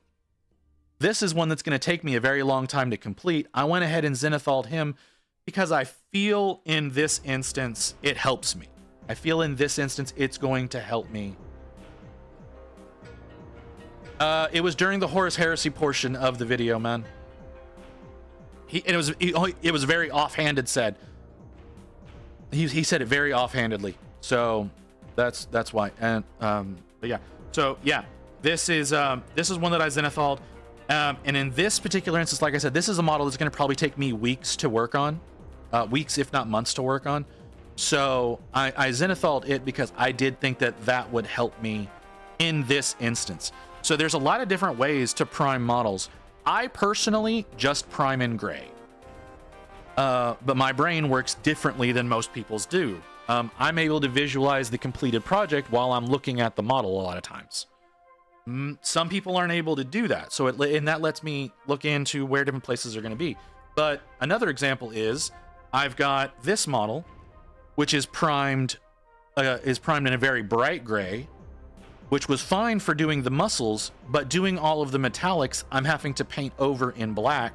This is one that's going to take me a very long time to complete. I went ahead and zenithaled him because I feel in this instance it helps me. I feel in this instance it's going to help me. It was during the Horus Heresy portion of the video, man. It was very offhanded said. He said it very offhandedly. So that's why. And but yeah. So yeah, this is one that I zenithaled. And in this particular instance, like I said, this is a model that's going to probably take me weeks to work on, weeks if not months to work on. So I zenithaled it because I did think that would help me in this instance. So there's a lot of different ways to prime models. I personally just prime in gray. But my brain works differently than most people's do. I'm able to visualize the completed project while I'm looking at the model a lot of times. Some people aren't able to do that, and that lets me look into where different places are going to be. But another example is I've got this model, which is primed in a very bright gray, which was fine for doing the muscles, but doing all of the metallics, I'm having to paint over in black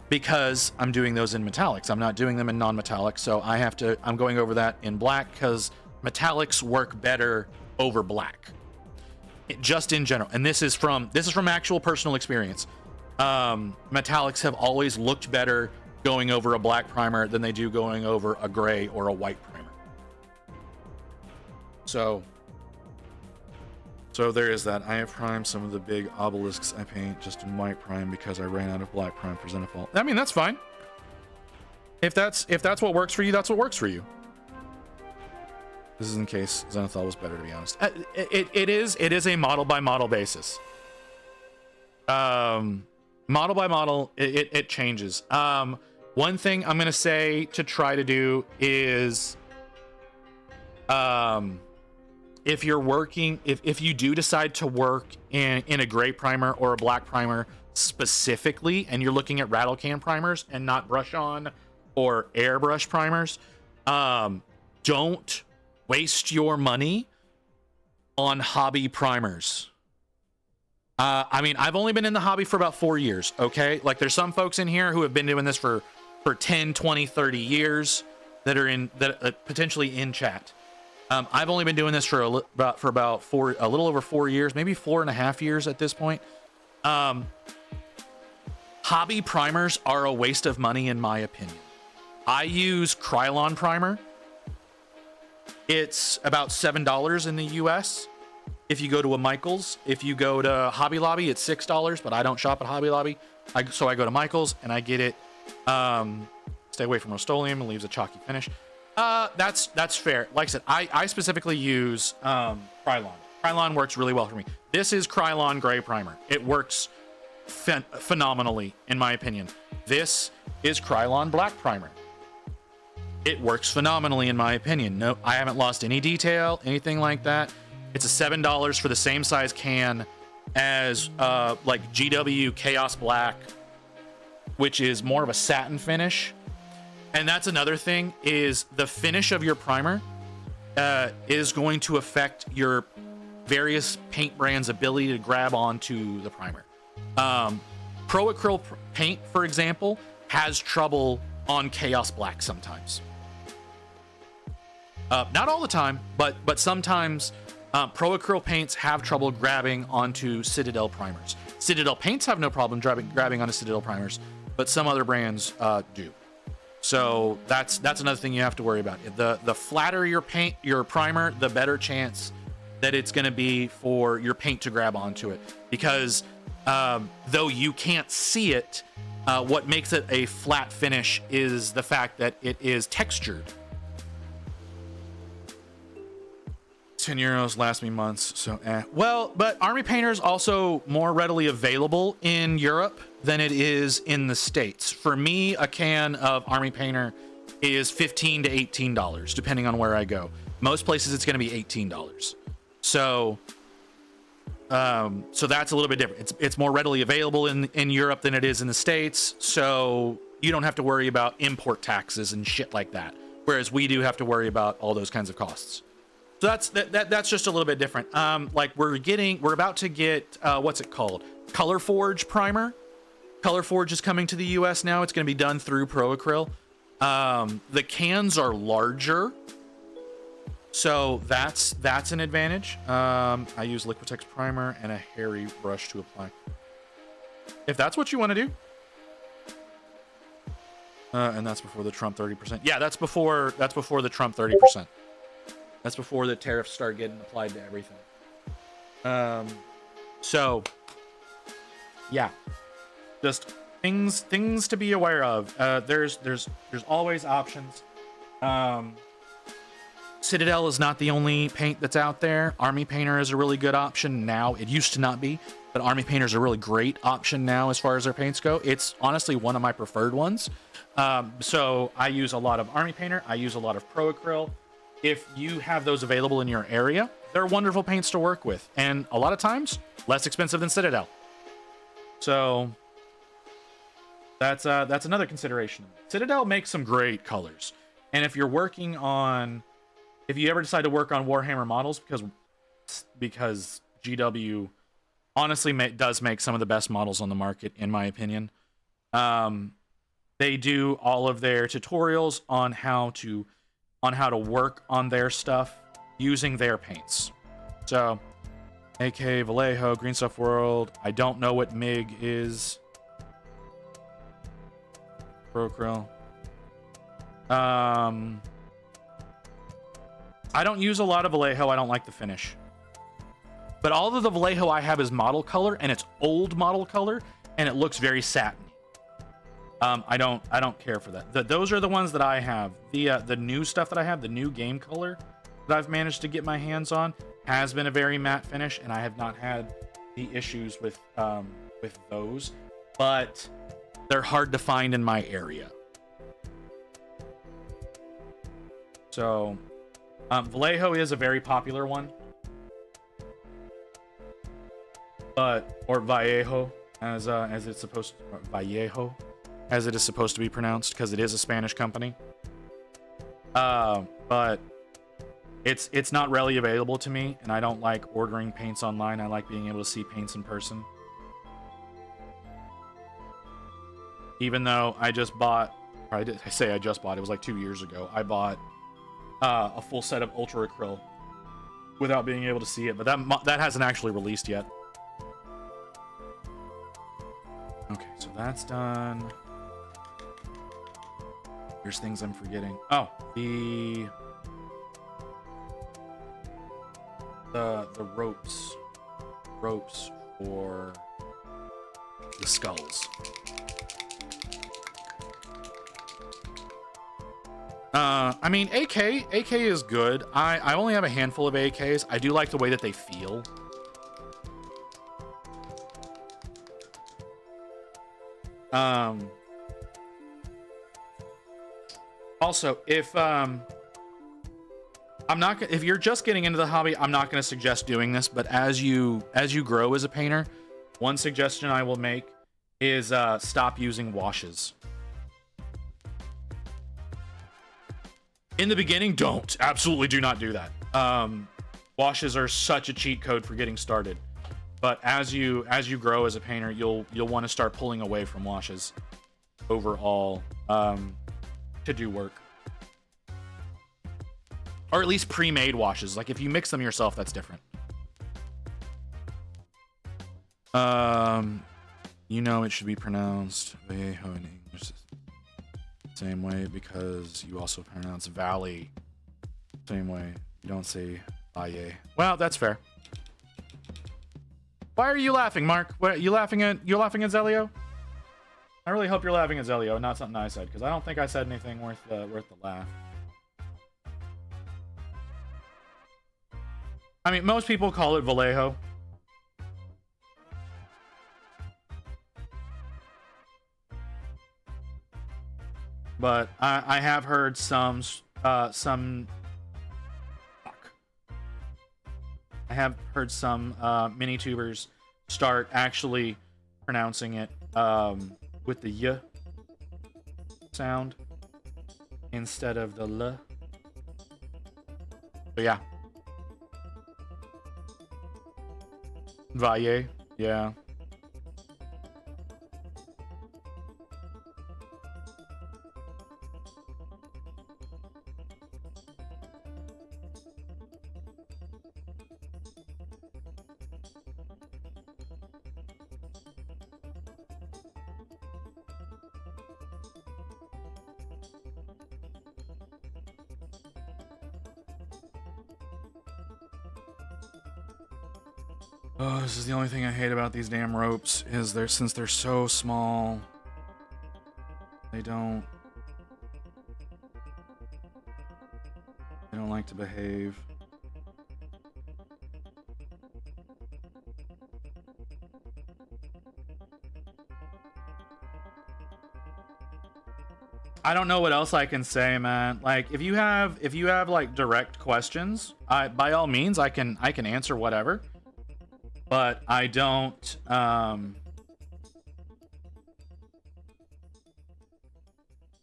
because I'm doing those in metallics. I'm not doing them in non-metallic, so I'm going over that in black because metallics work better over black. Just in general, and this is from actual personal experience. Metallics have always looked better going over a black primer than they do going over a gray or a white primer. So there is that. I have primed some of the big obelisks I paint just in white prime because I ran out of black prime for zenithal. I mean, that's fine. If that's what works for you, that's what works for you. This is in case zenithal was better, to be honest. It is a model by model basis. Model by model, it changes. One thing I'm gonna say to try to do is, if you're working, if you do decide to work in a gray primer or a black primer specifically, and you're looking at rattle can primers and not brush on or airbrush primers, don't waste your money on hobby primers. I mean, I've only been in the hobby for about 4 years, okay? Like, there's some folks in here who have been doing this for 10, 20, 30 years that are potentially in chat. I've only been doing this for a little over 4 years, maybe 4.5 years at this point. Hobby primers are a waste of money, in my opinion. I use Krylon primer. It's about $7 in the US. If you go to a Michael's, if you go to Hobby Lobby, it's $6, but I don't shop at Hobby Lobby. So I go to Michael's and I get it. It's Stay away from Rust-Oleum. It leaves a chalky finish. That's fair. Like I said, I specifically use Krylon. Krylon works really well for me. This is Krylon Gray Primer. It works phenomenally, in my opinion. This is Krylon Black Primer. It works phenomenally, in my opinion. No, I haven't lost any detail, anything like that. It's a $7 for the same size can as like GW Chaos Black, which is more of a satin finish. And that's another thing, is the finish of your primer is going to affect your various paint brands' ability to grab onto the primer. Pro Acryl paint, for example, has trouble on Chaos Black sometimes. Not all the time, but sometimes Pro Acryl paints have trouble grabbing onto Citadel primers. Citadel paints have no problem grabbing onto Citadel primers, but some other brands do. So that's another thing you have to worry about. The flatter your primer, the better chance that it's going to be for your paint to grab onto it. Because though you can't see it, what makes it a flat finish is the fact that it is textured. 10 euros lasts me months, so Well, but Army Painter is also more readily available in Europe than it is in the States. For me, a can of Army Painter is $15 to $18, depending on where I go. Most places it's going to be $18. So that's a little bit different. It's more readily available in Europe than it is in the States, so you don't have to worry about import taxes and shit like that. Whereas we do have to worry about all those kinds of costs. So that's just a little bit different. Like we're about to get what's it called? Color Forge primer. Color Forge is coming to the US now. It's going to be done through Pro Acryl. The cans are larger, so that's an advantage. I use Liquitex primer and a hairy brush to apply. If that's what you want to do. And that's before the Trump 30%. Yeah, that's before the Trump 30%. That's before the tariffs start getting applied to everything. So yeah, just things to be aware of. There's always options. Citadel is not the only paint that's out there. Army Painter is a really good option now. It used to not be, but Army Painter is a really great option now as far as their paints go. It's honestly one of my preferred ones. So I use a lot of Army Painter. I use a lot of Pro Acryl. If you have those available in your area, they're wonderful paints to work with, and a lot of times less expensive than Citadel. So that's another consideration. Citadel makes some great colors, and if you ever decide to work on Warhammer models, because GW honestly does make some of the best models on the market, in my opinion. They do all of their tutorials on how to work on their stuff using their paints. So, AK, Vallejo, Green Stuff World. I don't know what MIG is. Pro Acryl. I don't use a lot of Vallejo. I don't like the finish. But all of the Vallejo I have is model color, and it's old model color, and it looks very satiny. I don't care for that. Those are the ones that I have. The new stuff that I have, the new game color that I've managed to get my hands on, has been a very matte finish, and I have not had the issues with those. But they're hard to find in my area. So, Vallejo is a very popular one, or Vallejo, as it's supposed to, Vallejo, as it is supposed to be pronounced, because it is a Spanish company. But it's not really available to me, and I don't like ordering paints online. I like being able to see paints in person. Even though I just bought, I just bought, it was like 2 years ago, I bought a full set of Ultra Acryl without being able to see it, but that hasn't actually released yet. Okay, so that's done. There's things I'm forgetting. Oh, the ropes for the skulls. I mean, AK is good. I only have a handful of AKs. I do like the way that they feel. Also, if if you're just getting into the hobby, I'm not going to suggest doing this, but as you grow as a painter, one suggestion I will make is stop using washes. In the beginning, absolutely do not do that. Washes are such a cheat code for getting started. But as you grow as a painter, you'll want to start pulling away from washes overall to do work. Or at least pre-made washes. Like if you mix them yourself, that's different. You know it should be pronounced Vallejo in English. Same way because you also pronounce valley same way. You don't say Valle. Well, that's fair. Why are you laughing, Mark? What, you're laughing at Zelio? I really hope you're laughing at Zelio, not something I said, because I don't think I said anything worth the laugh. I mean, most people call it Vallejo. But I have heard some I have heard some mini tubers start actually pronouncing it with the y sound instead of the l. But yeah. Valle, yeah. Oh, this is the only thing I hate about these damn ropes is since they're so small, they don't like to behave. I don't know what else I can say, man. Like if you have like direct questions, by all means I can answer whatever. But I don't I'm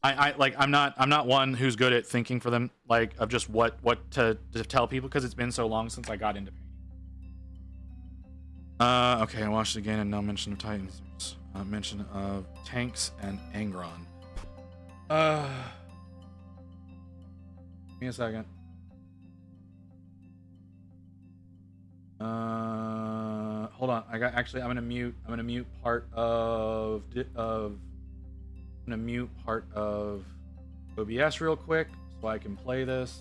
not one who's good at thinking for them, like of just what to tell people, because it's been so long since I got into painting. Okay, I watched it again and no mention of Titans. There's mention of tanks and Angron. Give me a second. Hold on. I'm gonna mute part of OBS real quick so I can play this.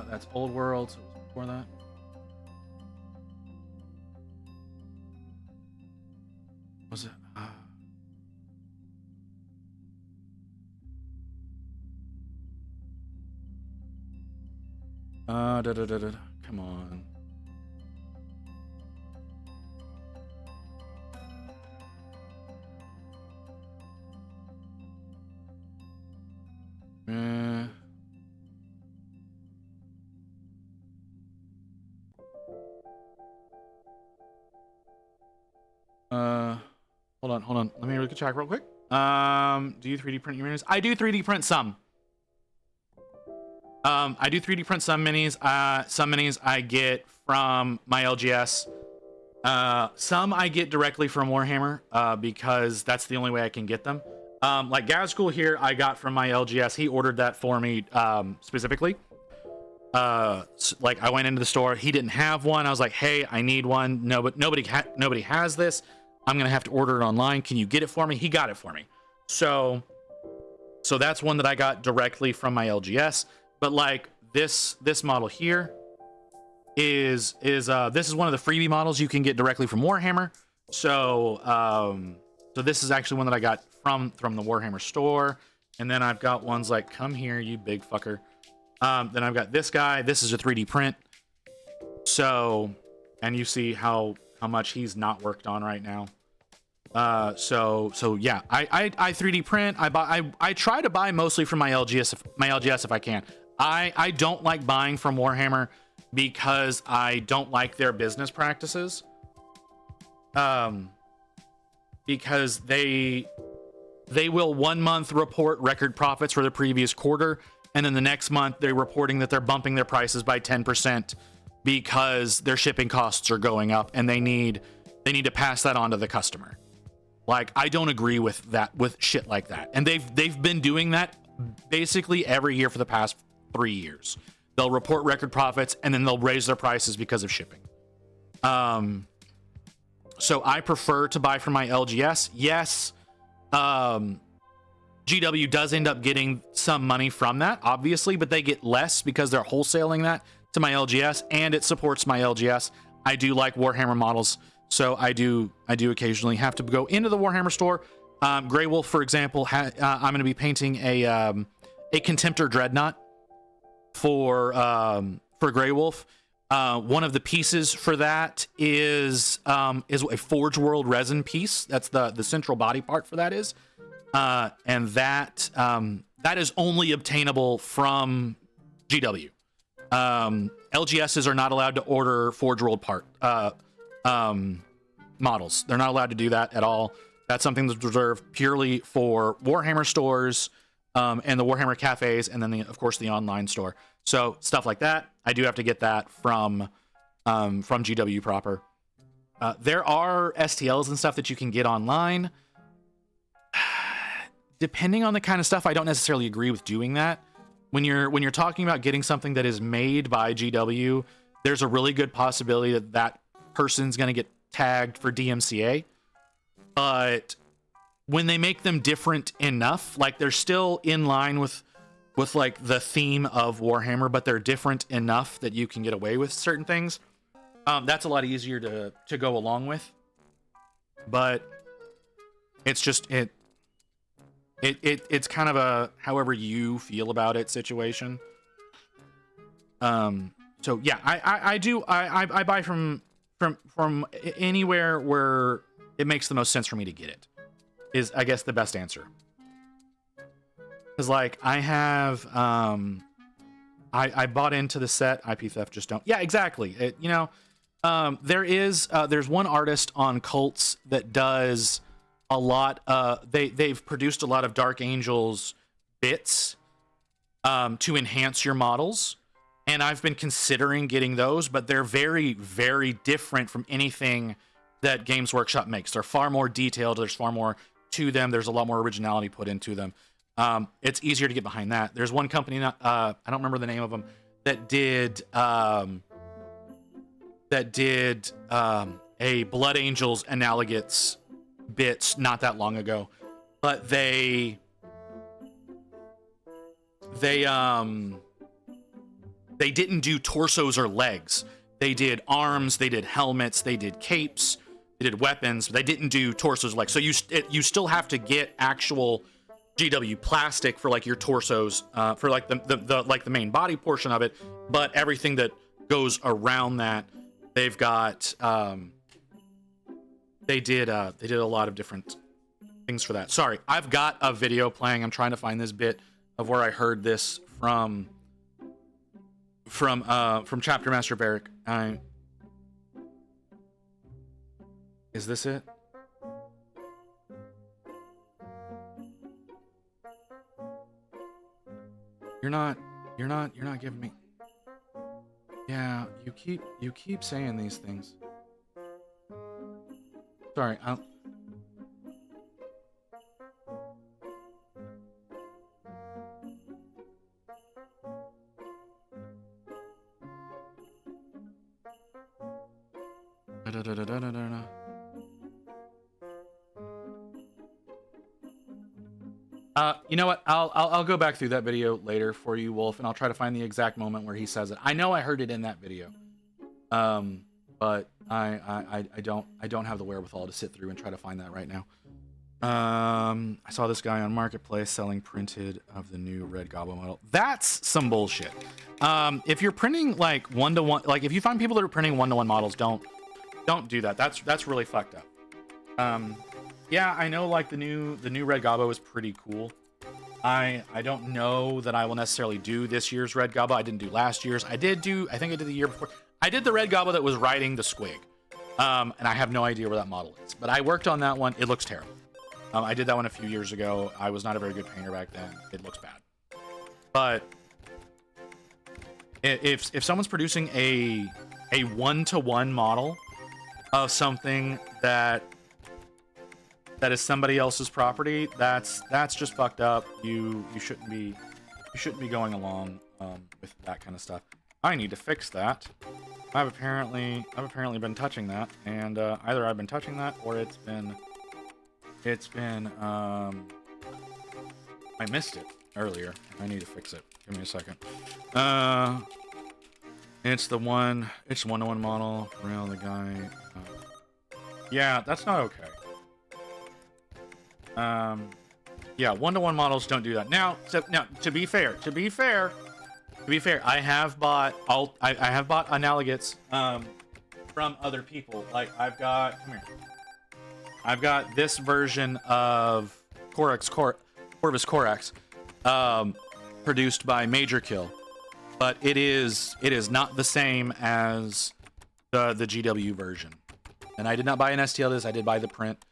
That's Old World, so it was before that. Was it? Come on. Hold on. Let me look at chat real quick. Do you 3D print your minis? I do 3D print some. I do 3D print some minis. Some minis I get from my LGS. Some I get directly from Warhammer, because that's the only way I can get them. Like Ghaz here, I got from my LGS. He ordered that for me, specifically. like I went into the store, he didn't have one. I was like, hey, I need one. No, but nobody has this. I'm gonna have to order it online. Can you get it for me? He got it for me. So that's one that I got directly from my LGS. But like this model here is this is one of the freebie models you can get directly from Warhammer. So this is actually one that I got from the Warhammer store. And then I've got ones like, come here, you big fucker. Then I've got this guy. This is a 3D print. So, and you see how much he's not worked on right now. So yeah, I 3D print. I try to buy mostly from my LGS if I can. I don't like buying from Warhammer because I don't like their business practices. Because they will 1 month report record profits for the previous quarter, and then the next month they're reporting that they're bumping their prices by 10% because their shipping costs are going up, and they need to pass that on to the customer. Like, I don't agree with that, with shit like that. And they've been doing that basically every year for the past 3 years. They'll report record profits and then they'll raise their prices because of shipping. So I prefer to buy from my LGS. Yes, GW does end up getting some money from that, obviously, but they get less because they're wholesaling that to my LGS, and it supports my LGS. I do like Warhammer models, so I do occasionally have to go into the Warhammer store. Grey Wolf, for example, I'm going to be painting a Contemptor Dreadnought for Grey Wolf. One of the pieces for that is a Forge World resin piece. That's the central body part for that is, and that is only obtainable from GW. LGSs are not allowed to order Forge World models. They're not allowed to do that at all. That's something that's reserved purely for Warhammer stores, and the Warhammer cafes, and then of course the online store. So stuff like that, I do have to get that from GW proper. There are STLs and stuff that you can get online. Depending on the kind of stuff, I don't necessarily agree with doing that. When you're talking about getting something that is made by GW, there's a really good possibility that that person's going to get tagged for DMCA. But when they make them different enough, like they're still in line with like the theme of Warhammer, but they're different enough that you can get away with certain things. That's a lot easier to go along with. But it's just it's kind of a however you feel about it situation. So yeah, I buy from anywhere where it makes the most sense for me to get it, is I guess the best answer. Because like I have I bought into the set. IP theft, just don't. Yeah, exactly. There's one artist on Cults that does a lot. They've produced a lot of Dark Angels bits to enhance your models, and I've been considering getting those, but they're very, very different from anything that Games Workshop makes. They're far more detailed. There's far more to them. There's a lot more originality put into them. It's easier to get behind that. There's one company, I don't remember the name of them, that did a Blood Angels Analogates bits not that long ago, but they didn't do torsos or legs. They did arms, they did helmets, they did capes, they did weapons, but they didn't do torsos or legs. So you still have to get actual GW plastic for like your torsos, for like the main body portion of it, but everything that goes around that, they've got they did a lot of different things for that. Sorry, I've got a video playing. I'm trying to find this bit of where I heard this from Chapter Master Barrick. Is this it? You're not giving me. Yeah, you keep saying these things. Sorry, Da-da-da-da-da-da-da. You know what? I'll go back through that video later for you, Wolf, and I'll try to find the exact moment where he says it. I know I heard it in that video, but I don't have the wherewithal to sit through and try to find that right now. I saw this guy on Marketplace selling printed of the new Red Goblin model. That's some bullshit. If you're printing like 1-to-1, like if you find people that are printing 1-to-1 models, don't do that. That's really fucked up. Yeah, I know like the new Red Gobbo is pretty cool. I don't know that I will necessarily do this year's Red Gobbo. I didn't do last year's. I think I did the year before. I did the Red Gobbo that was riding the Squig. And I have no idea where that model is. But I worked on that one. It looks terrible. I did that one a few years ago. I was not a very good painter back then. It looks bad. But if someone's producing a 1-to-1 model of something that is somebody else's property, that's just fucked up. You shouldn't be going along with that kind of stuff. I need to fix that. I've apparently been touching that, and either I've been touching that or it's been I missed it earlier. I need to fix it. Give me a second. It's 1-to-1 model. Real the guy. Yeah, that's not okay. Yeah, 1-to-1 models don't do that. Now, to be fair, I have bought analogates from other people. Like I've got this version of Corvus Corax, produced by Major Kill, but it is not the same as the GW version. And I did not buy an STL this. I did buy the print,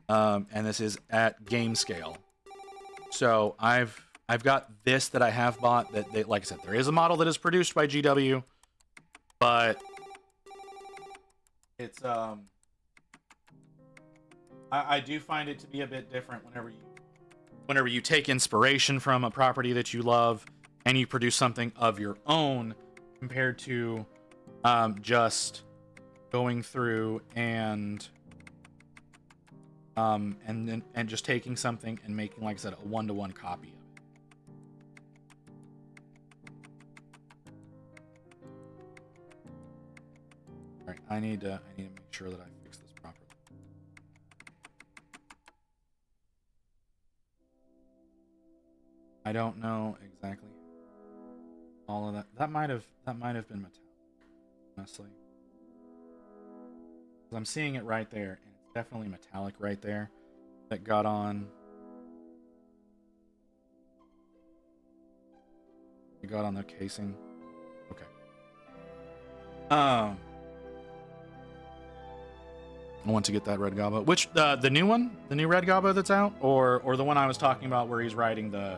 and this is at game scale. So I've got this that I have bought that like I said, there is a model that is produced by GW, but it's I do find it to be a bit different whenever you take inspiration from a property that you love and you produce something of your own compared to just going through and just taking something and making, like I said, a 1-to-1 copy of it. All right, I need to make sure that I fix this properly. I don't know exactly all of that. That might have been metallic, honestly. I'm seeing it right there, and it's definitely metallic right there that got on. It got on the casing. Okay. I want to get that Red Gobbo. Which the new one, the new Red Gobbo that's out, or the one I was talking about where he's riding the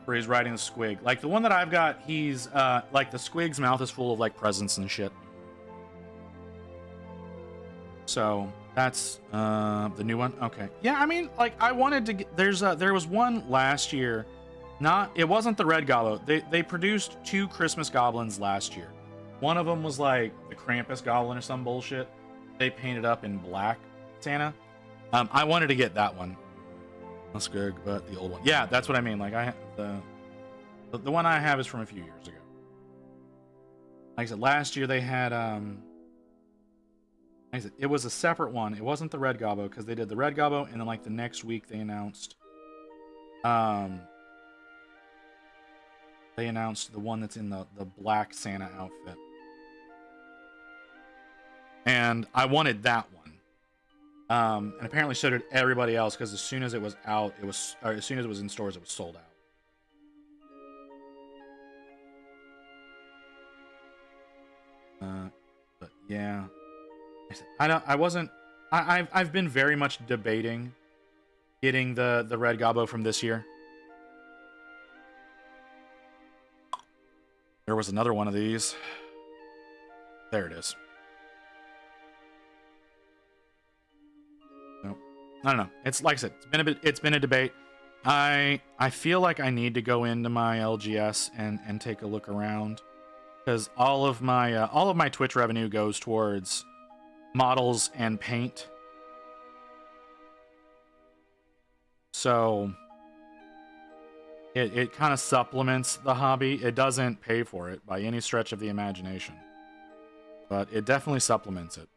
squig. Like the one that I've got, he's like the squig's mouth is full of like presents and shit. So that's the new one. Okay. Yeah, I mean, like I wanted to get, there was one last year. It wasn't the Red Gobbo. They produced 2 Christmas goblins last year. One of them was like the Krampus goblin or some bullshit. They painted up in black Santa. I wanted to get that one. That's good, but the old one. Yeah, that's what I mean. Like the one I have is from a few years ago. Like I said, last year they had like I said, it was a separate one. It wasn't the Red Gobbo because they did the Red Gobbo, and then like the next week they announced the one that's in the black Santa outfit. And I wanted that one. And apparently so did everybody else, because as soon as it was out, as soon as it was in stores, it was sold out. But yeah, I've been very much debating getting the Red Gobbo from this year. There was another one of these. There it is. Nope. I don't know. It's like I said, it's been a debate. I feel like I need to go into my LGS and take a look around, because all of my Twitch revenue goes towards models and paint. So it kind of supplements the hobby. It doesn't pay for it by any stretch of the imagination, but it definitely supplements it.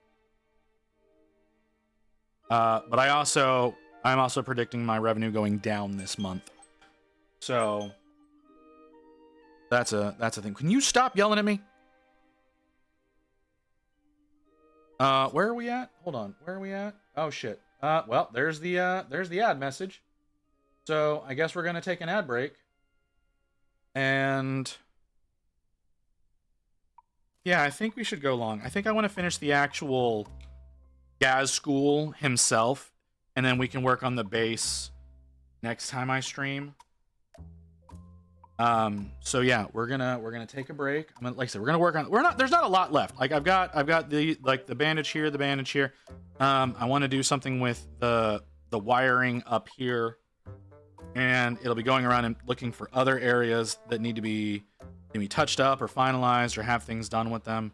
But I'm also predicting my revenue going down this month. So that's a thing. Can you stop yelling at me? Where are we at? Hold on. Where are we at? Oh shit. Well, there's the ad message. So I guess we're gonna take an ad break. And yeah, I think we should go long. I think I want to finish the actual Ghaz school himself, and then we can work on the base next time I stream. So yeah, we're gonna take a break. I'm gonna, like I said, we're gonna work on. There's not a lot left. Like I've got the bandage here, the bandage here. I want to do something with the wiring up here, and it'll be going around and looking for other areas that need to be maybe touched up or finalized or have things done with them,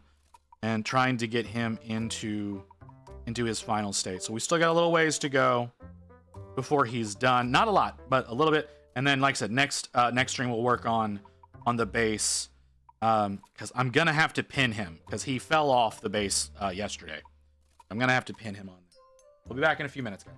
and trying to get him into his final state. So we still got a little ways to go before he's done. Not a lot, but a little bit. And then, like I said, next stream we'll work on the base, because I'm gonna have to pin him because he fell off the base yesterday. I'm gonna have to pin him on there. We'll be back in a few minutes, guys.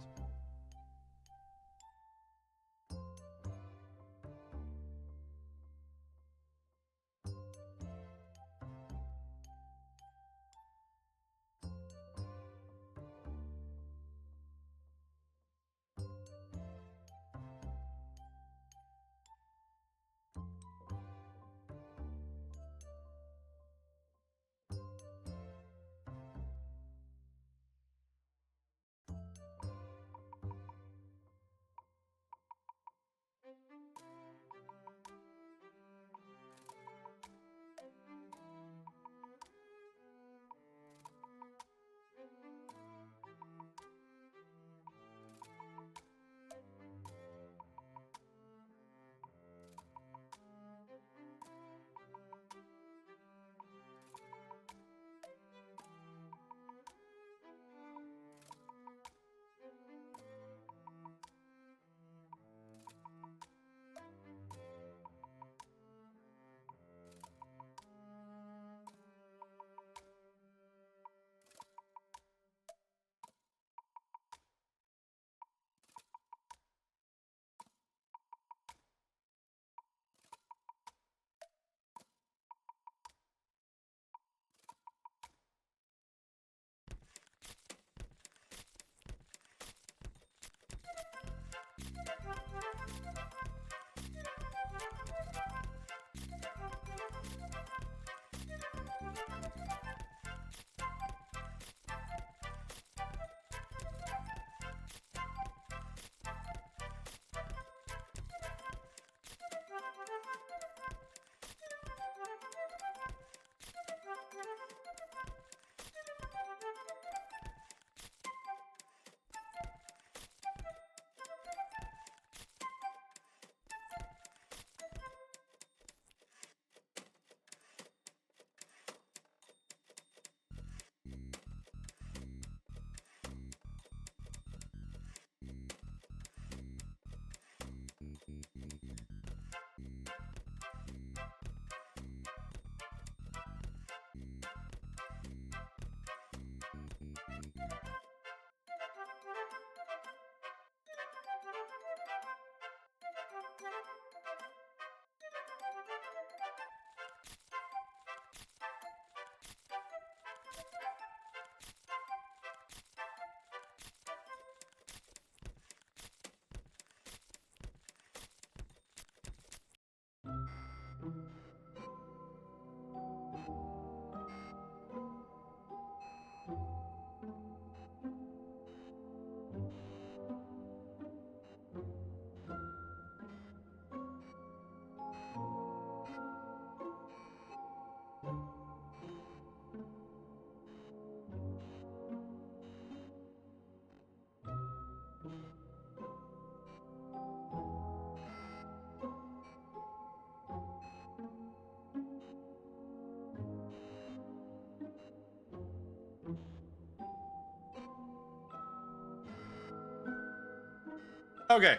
Okay.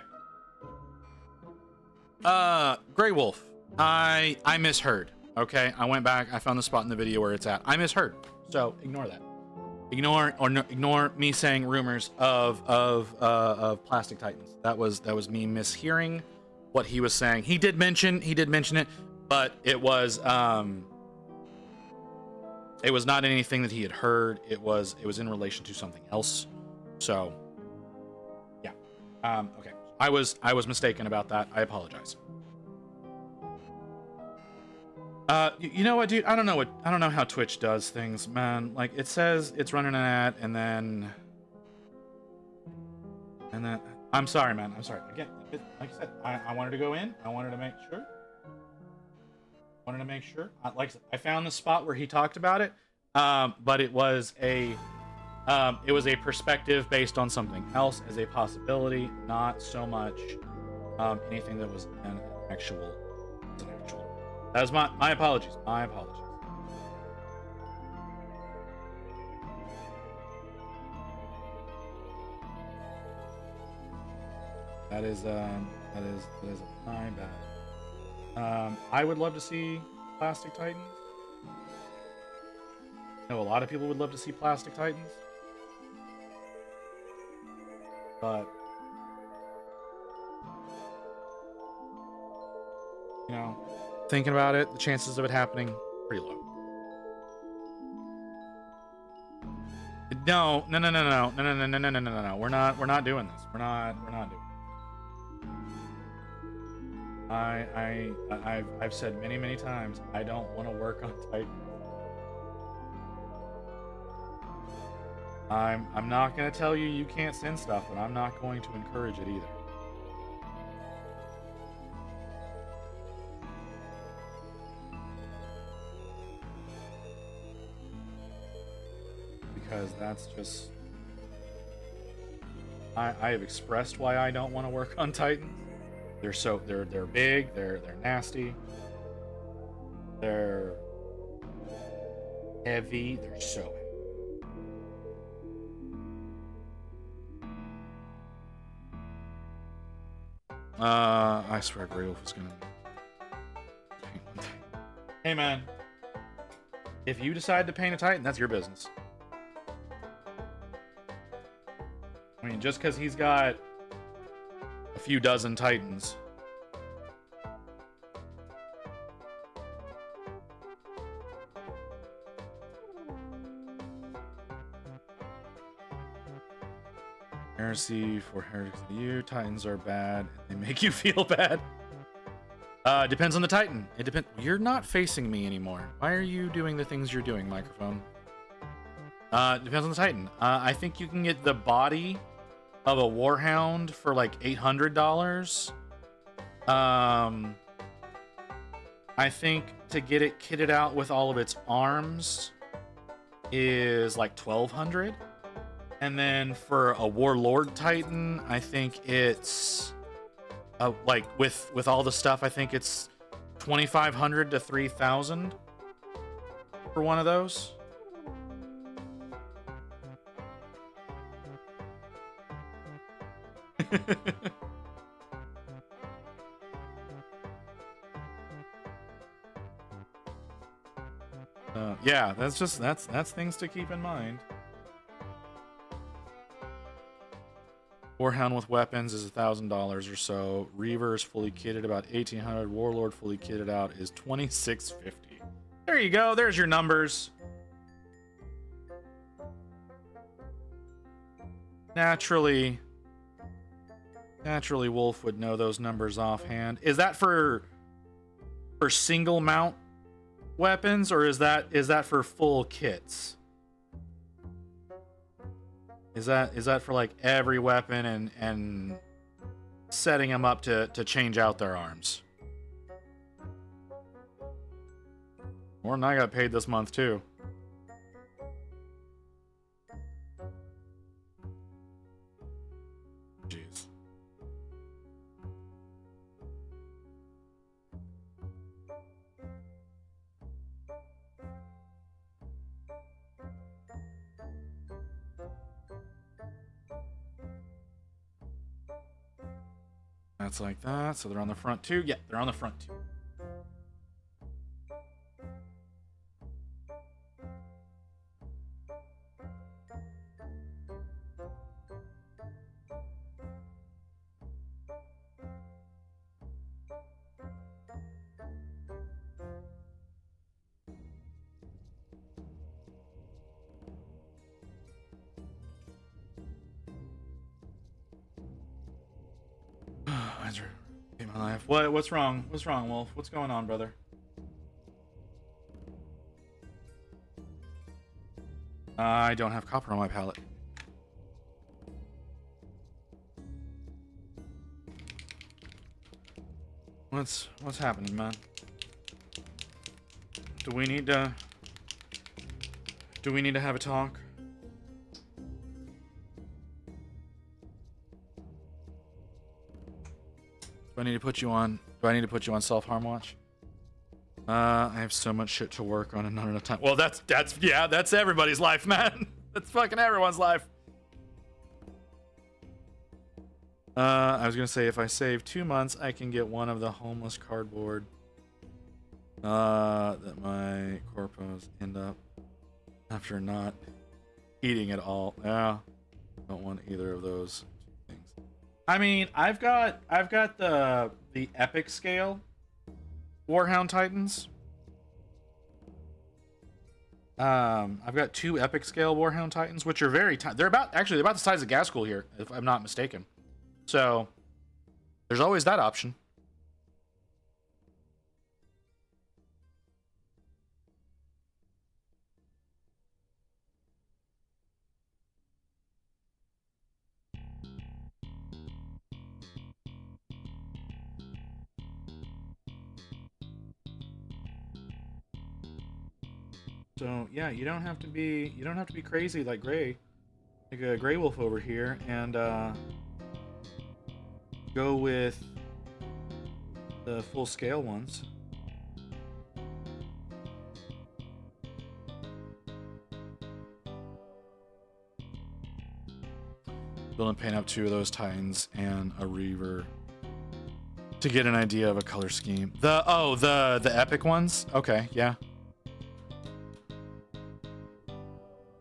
Grey Wolf. I misheard. Okay, I went back. I found the spot in the video where it's at. I misheard. So ignore that. Ignore me saying rumors of Plastic Titans. That was me mishearing what he was saying. He did mention it, but it was not anything that he had heard. It was in relation to something else. So yeah. Okay. I was mistaken about that. I apologize. You know what, dude? I don't know how Twitch does things, man. Like, it says it's running an ad, and then I'm sorry, man. I'm sorry. Again, like I said, I wanted to go in. I wanted to make sure. Like I said, I found the spot where he talked about it, but it was a perspective based on something else as a possibility, not so much anything that was an actual. That was my apologies. My apologies. That is my bad. I would love to see Plastic Titans. I know a lot of people would love to see Plastic Titans. But you know, thinking about it, the chances of it happening pretty low. No. We're not doing this. We're not doing this. I've said many times I don't want to work on Titan. I'm not gonna tell you you can't send stuff, but I'm not going to encourage it either. Because that's just I have expressed why I don't want to work on Titans. They're big, they're nasty, they're heavy, they're so heavy. I swear Grey Wolf is gonna. Hey man, if you decide to paint a Titan, that's your business. I mean, just because he's got a few dozen Titans. Heresy for heretics to you. Titans are bad. They make you feel bad. Depends on the Titan. It depends. You're not facing me anymore. Why are you doing the things you're doing, microphone? Depends on the Titan. I think you can get the body of a Warhound for like $800. I think to get it kitted out with all of its arms is like $1,200. And then for a Warlord Titan, I think it's like with all the stuff, I think it's $2,500 to $3,000 for one of those. Yeah, that's things to keep in mind. Warhound with weapons is $1,000 or so. Reaver is fully kitted about $1,800. Warlord fully kitted out is $2,650. There you go. There's your numbers. Naturally, Wolf would know those numbers offhand. Is that for single mount weapons, or is that for full kits? Is that for like every weapon and setting them up to change out their arms? More than I got paid this month too. Jeez. That's like that. So they're on the front too. Yeah, they're on the front too. Andrew, hate my life. What's wrong? What's wrong, Wolf? What's going on, brother? I don't have copper on my palette. What's happening, man? Do we need to have a talk? Do I need to put you on self-harm watch? I have so much shit to work on and not enough time. Well, that's everybody's life, man. That's fucking everyone's life. I was gonna say if I save 2 months, I can get one of the homeless cardboard. That my corpos end up after not eating at all. Yeah, don't want either of those things. I mean, I've got the epic scale Warhound Titans. I've got 2 epic scale Warhound Titans, which are very they're about the size of Ghazcool here, if I'm not mistaken. So there's always that option. So yeah, you don't have to be crazy like Gray, like a Gray Wolf over here, and go with the full scale ones. Build and paint up 2 of those Titans and a Reaver to get an idea of a color scheme. The epic ones? Okay, yeah.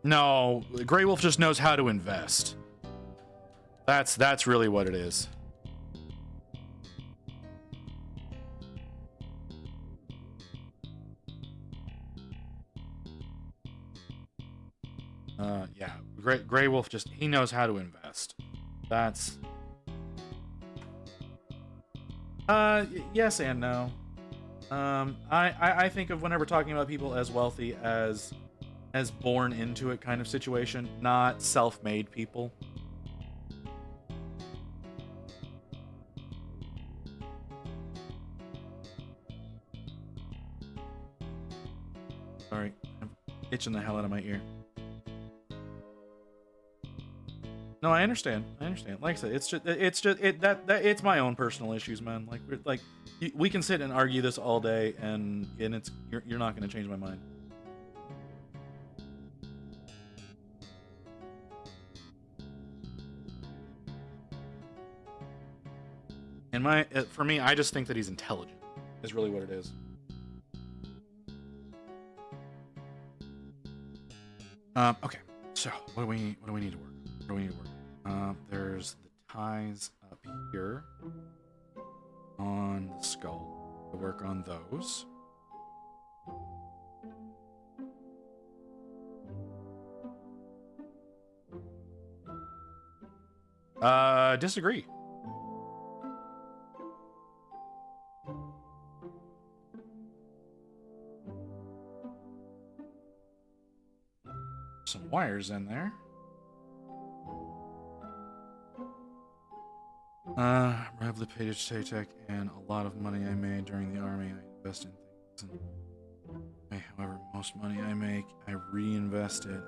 No, Grey Wolf just knows how to invest. That's really what it is. Yeah, Grey Wolf he knows how to invest. That's yes and no. I think of whenever talking about people as wealthy as born into it kind of situation, not self-made people. Sorry, I'm itching the hell out of my ear. No, I understand. Like I said, it's my own personal issues, man. Like we can sit and argue this all day, and you're not going to change my mind. And for me, I just think that he's intelligent. Is really what it is. Okay. So what do we need to work? What do we need to work? There's the ties up here on the skull. We'll work on those. Disagree. Some wires in there. Rev the page Taytech and a lot of money I made during the army. I invest in things. And, however, most money I make, I reinvest it.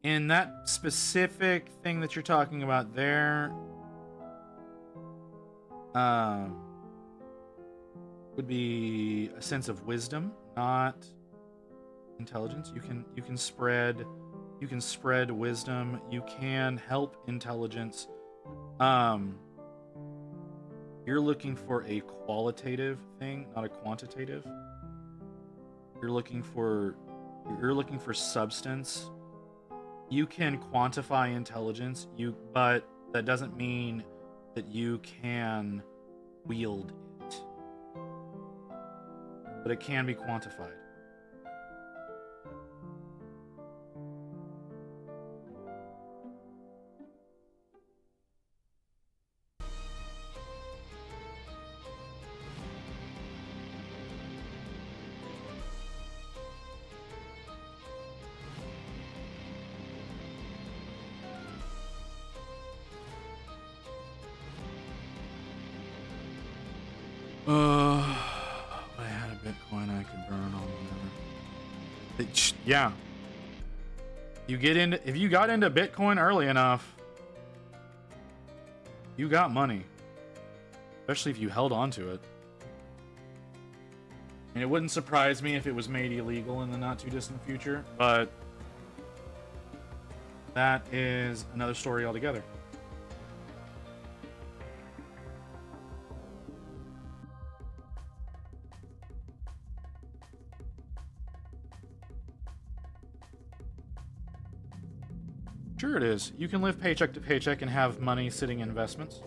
In that specific thing that you're talking about there, would be a sense of wisdom, not intelligence. You can spread wisdom. You can help intelligence. You're looking for a qualitative thing, not a quantitative. You're looking for substance. You can quantify intelligence, but that doesn't mean that you can wield it. But it can be quantified. I had a Bitcoin I could burn on whatever. Yeah. If you got into Bitcoin early enough, you got money. Especially if you held on to it. And it wouldn't surprise me if it was made illegal in the not too distant future, but that is another story altogether. Sure it is. You can live paycheck to paycheck and have money sitting in investments.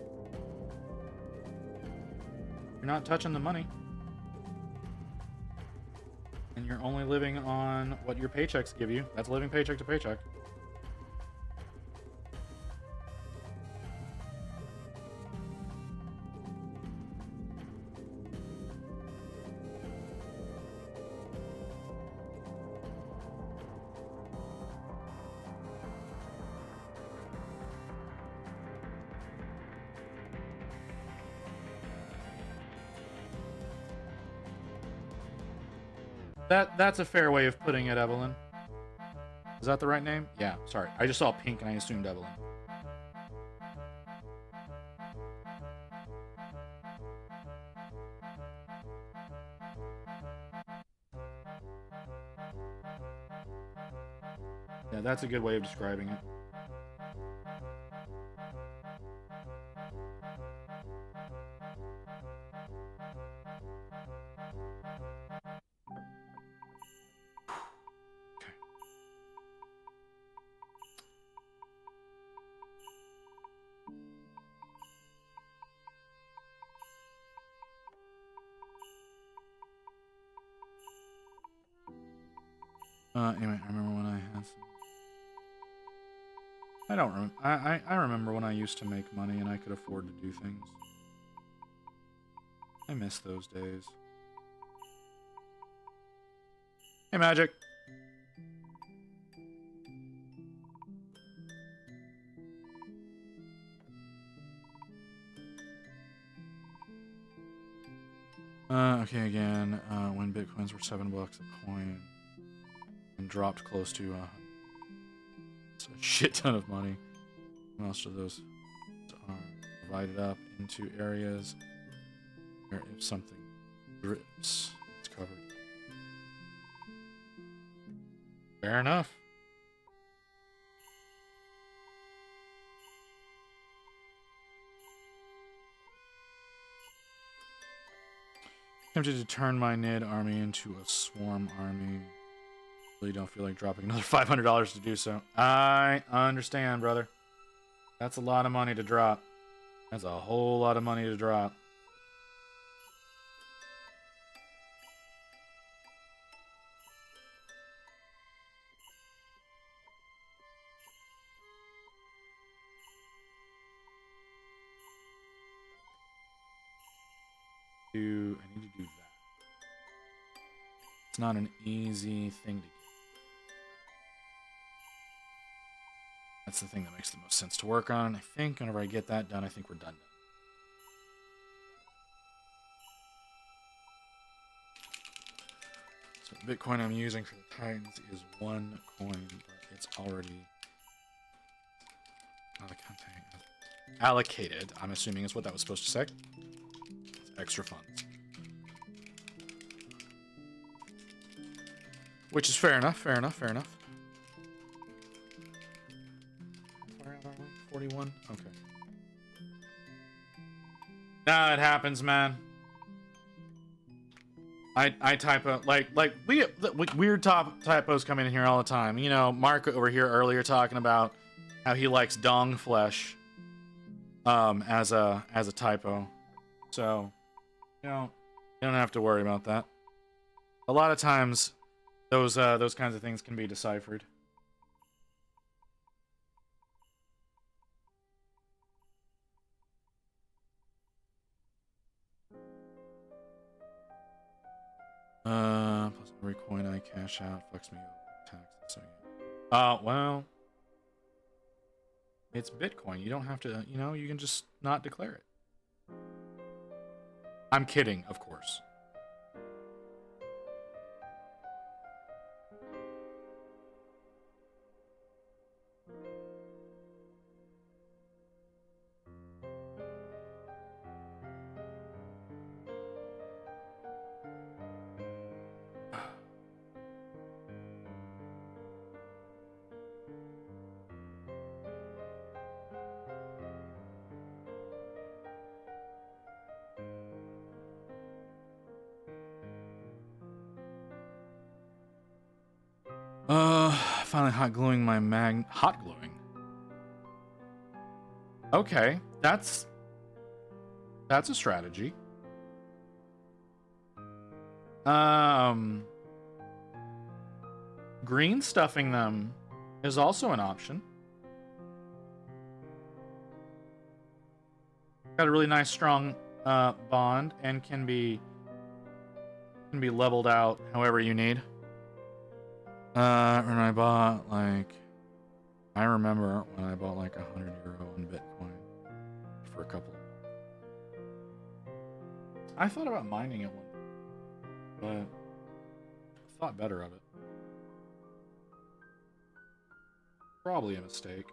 You're not touching the money. And you're only living on what your paychecks give you. That's living paycheck to paycheck. That's a fair way of putting it, Evelyn. Is that the right name? Yeah, sorry. I just saw pink and I assumed Evelyn. Yeah, that's a good way of describing it. Anyway, I remember when I had some... I don't remember. I remember when I used to make money and I could afford to do things. I miss those days. Hey, Magic. Okay, again, when Bitcoins were $7 a coin and dropped close to it's a shit ton of money. Most of those are divided up into areas where if something drips, it's covered. Fair enough. Tempted to turn my NID army into a swarm army. Really don't feel like dropping another $500 to do so. I understand, brother. That's a lot of money to drop. That's a whole lot of money to drop. I need to do that. It's not an easy thing to get. That's the thing that makes the most sense to work on. I think whenever I get that done, I think we're done. So the Bitcoin I'm using for the Titans is one coin, but it's already allocated. I'm assuming is what that was supposed to say. It's extra funds. Which is fair enough, fair enough, fair enough. Where are we? 41? Okay. Nah, it happens, man. I typo like weird typos come in here all the time. You know, Mark over here earlier talking about how he likes dong flesh as a typo. So, you know, you don't have to worry about that. A lot of times those kinds of things can be deciphered. Plus every coin I cash out fucks me over taxes. So yeah. Well, it's Bitcoin. You don't have to, you know, you can just not declare it. I'm kidding, of course. Finally hot gluing my hot gluing. Okay, that's a strategy. Green stuffing them is also an option. Got a really nice strong bond and can be leveled out however you need. When I bought I remember when I bought like €100 in Bitcoin for a couple. I thought about mining it one, but I thought better of it. Probably a mistake.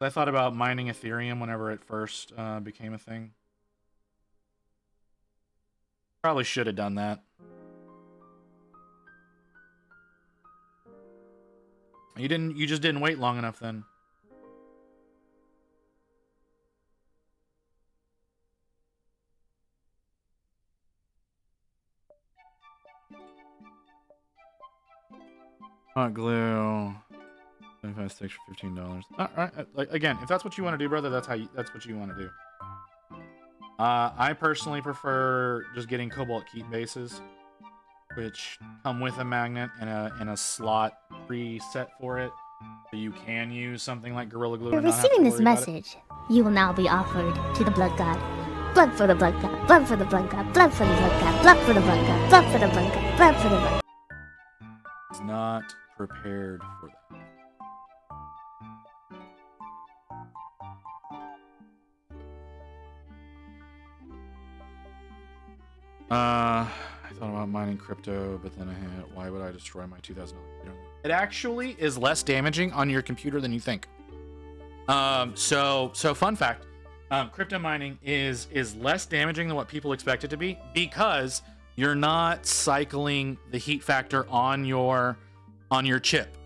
I thought about mining Ethereum whenever it first became a thing. Probably should have done that. You just didn't wait long enough then. Hot glue. 25 sticks for $15. All right, like again, if that's what you want to do, brother, that's what you want to do. I personally prefer just getting cobalt keep bases, which come with a magnet and a slot preset for it, so you can use something like Gorilla Glue. You're and not have to receiving this worry about it. message. You will now be offered to the blood god. Blood for the blood god. Blood for the blood god. Blood for the blood god. Blood for the blood god. Blood for the blood god. Blood for the blood. It's not prepared for that. I thought about mining crypto, but then I had, why would I destroy my $2,000? It actually is less damaging on your computer than you think. So fun fact, crypto mining is less damaging than what people expect it to be because you're not cycling the heat factor on your chip.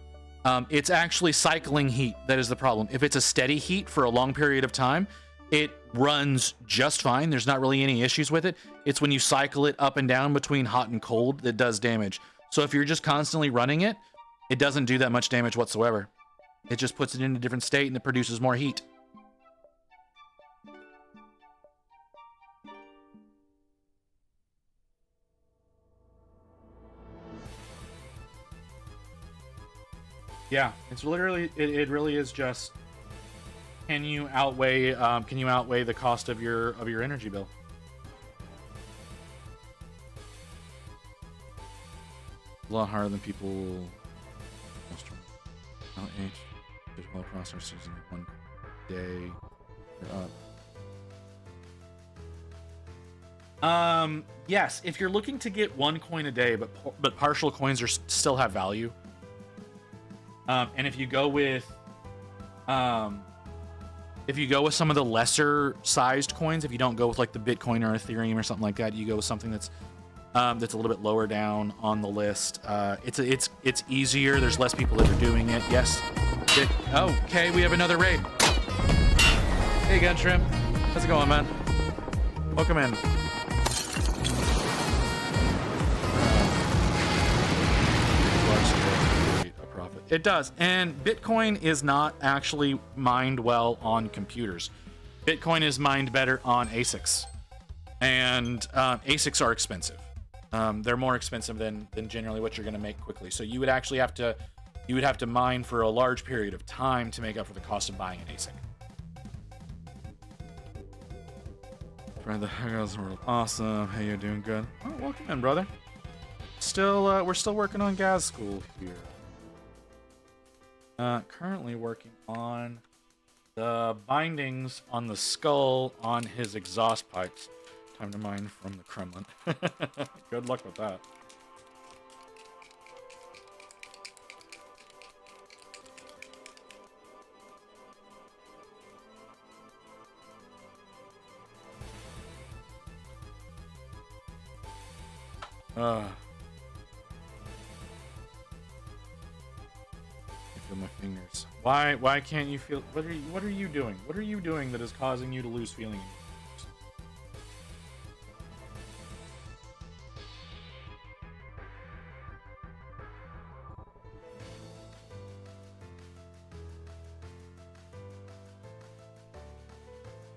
It's actually cycling heat that is the problem. If it's a steady heat for a long period of time, it runs just fine. There's not really any issues with it. It's when you cycle it up and down between hot and cold that does damage. So if you're just constantly running it, it doesn't do that much damage whatsoever. It just puts it in a different state and it produces more heat. Yeah, it's literally, it really is just, can you outweigh the cost of your energy bill? A lot harder than people. LH, digital processors in 1 day. Yes, if you're looking to get 1 coin a day, but partial coins still have value. And if you go with some of the lesser sized coins, if you don't go with like the Bitcoin or Ethereum or something like that, you go with something that's that's a little bit lower down on the list. It's easier. There's less people that are doing it. Yes. Okay, we have another raid. Hey, Gun Shrimp. How's it going, man? Welcome in. A profit. It does, and Bitcoin is not actually mined well on computers. Bitcoin is mined better on ASICs, and ASICs are expensive. They're more expensive than generally what you're going to make quickly. So you would actually have to mine for a large period of time to make up for the cost of buying an ASIC. Friend, the Ghaz world, awesome. Hey, you're doing good. Oh, welcome in, brother. We're still working on Ghaz school here. Currently working on the bindings on the skull on his exhaust pipes. Time to mine from the Kremlin. Good luck with that. I feel my fingers. Why can't you feel? What are you doing? What are you doing that is causing you to lose feeling in your fingers?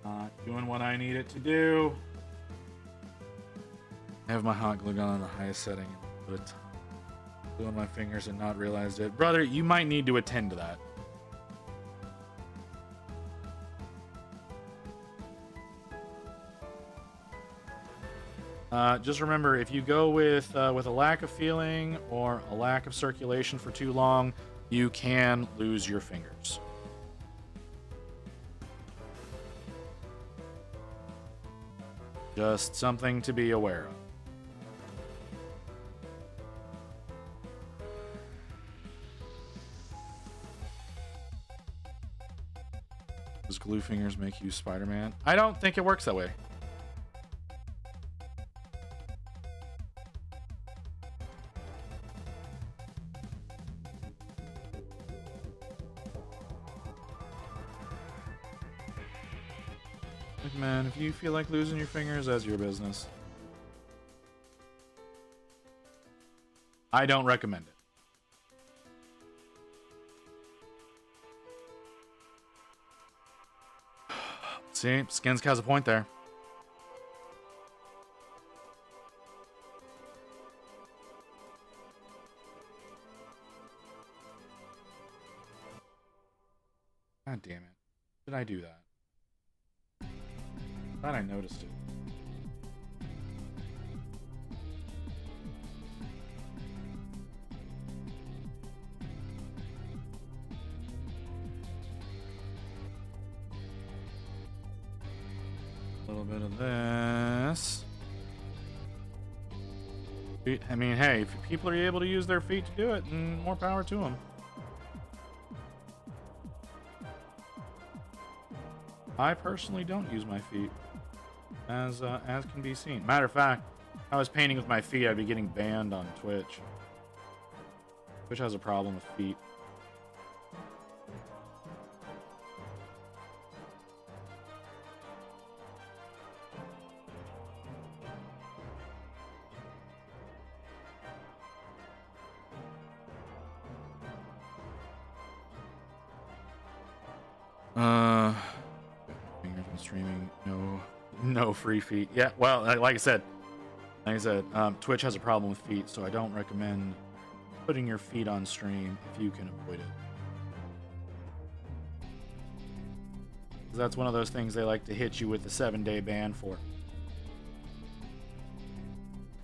Not doing what I need it to do. I have my hot glue gun on the highest setting, but doing my fingers and not realized it. Brother, you might need to attend to that. Just remember, if you go with a lack of feeling or a lack of circulation for too long, you can lose your fingers. Just something to be aware of. Does glue fingers make you Spider-Man? I don't think it works that way. Look, man, if you feel like losing your fingers, that's your business. I don't recommend it. See, Skins has a point there. God damn it. Did I do that? Thought I noticed it. A little bit of this. I mean, hey, if people are able to use their feet to do it, then more power to them. I personally don't use my feet, as can be seen. Matter of fact, if I was painting with my feet, I'd be getting banned on Twitch. Twitch has a problem with feet. Fingers and streaming, no free feet. Yeah, well, like I said, Twitch has a problem with feet, so I don't recommend putting your feet on stream if you can avoid it. 'Cause that's one of those things they like to hit you with a 7-day ban for.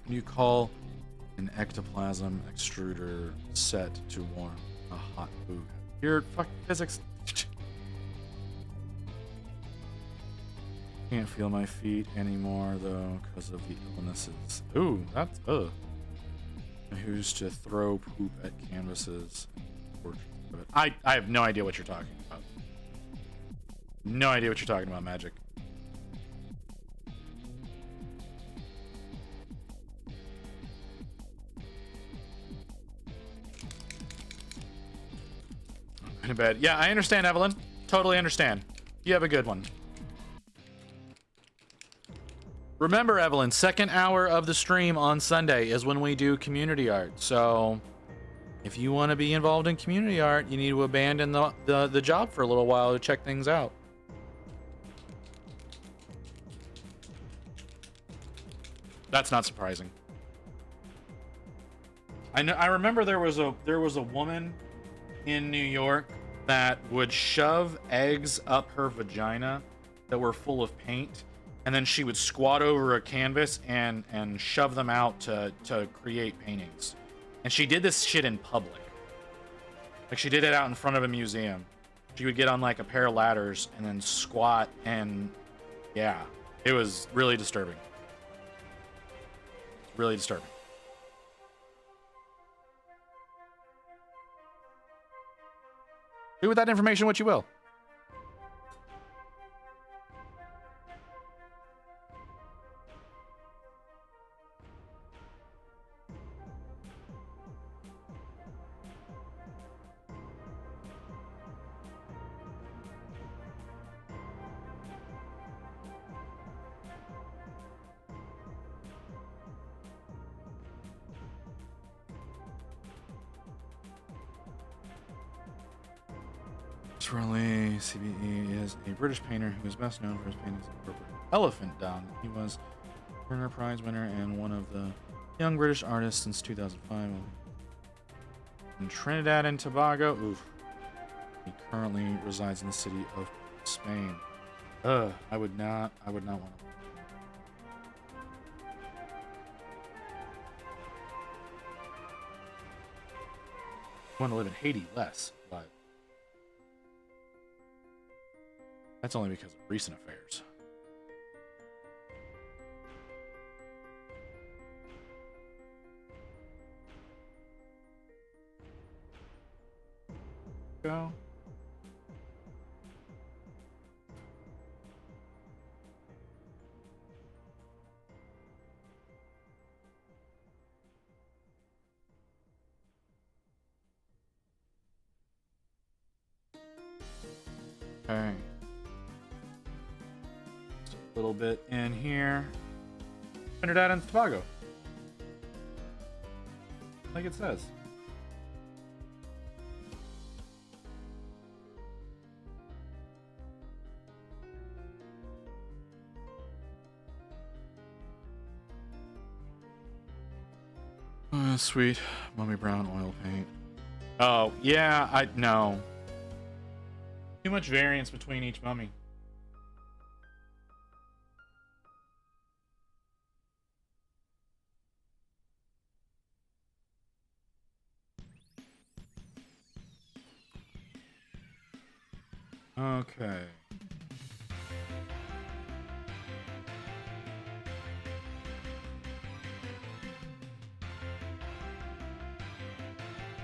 You call an ectoplasm extruder set to warm a hot food. Your fucking physics. Can't feel my feet anymore though because of the illnesses. Ooh, that's I used to throw poop at canvases. I have no idea what you're talking about. No idea what you're talking about, Magic. sleeping in bed. Yeah, I understand, Evelyn. Totally understand. You have a good one. Remember, Evelyn, second hour of the stream on Sunday is when we do community art. So if you want to be involved in community art, you need to abandon the job for a little while to check things out. That's not surprising. I remember there was a woman in New York that would shove eggs up her vagina that were full of paint, and then she would squat over a canvas and shove them out to create paintings. And she did this shit in public. Like, she did it out in front of a museum. She would get on like a pair of ladders and then squat, and yeah, it was really disturbing. Really disturbing. Do with that information what you will. Raleigh, CBE, is a British painter who is best known for his paintings of the corporate elephant dung. He was Turner Prize winner and one of the young British artists since 2005. In Trinidad and Tobago, oof. He currently resides in the city of Spain. I would not want to. Want to live in Haiti less, but that's only because of recent affairs. Go. Okay. Just a little bit in here. Trinidad and Tobago. Like it says. Sweet. Mummy brown oil paint. Oh, yeah, I know. Too much variance between each mummy. Okay.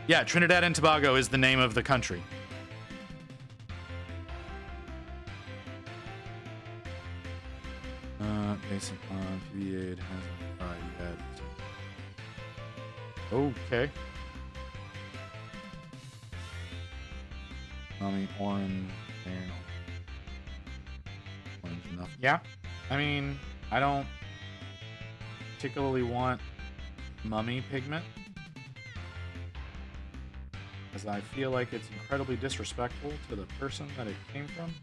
Yeah, Trinidad and Tobago is the name of the country. Based upon PBA, it hasn't tried yet. Okay. Mummy, orange, orange enough. Yeah, I mean, I don't particularly want mummy pigment, as I feel like it's incredibly disrespectful to the person that it came from.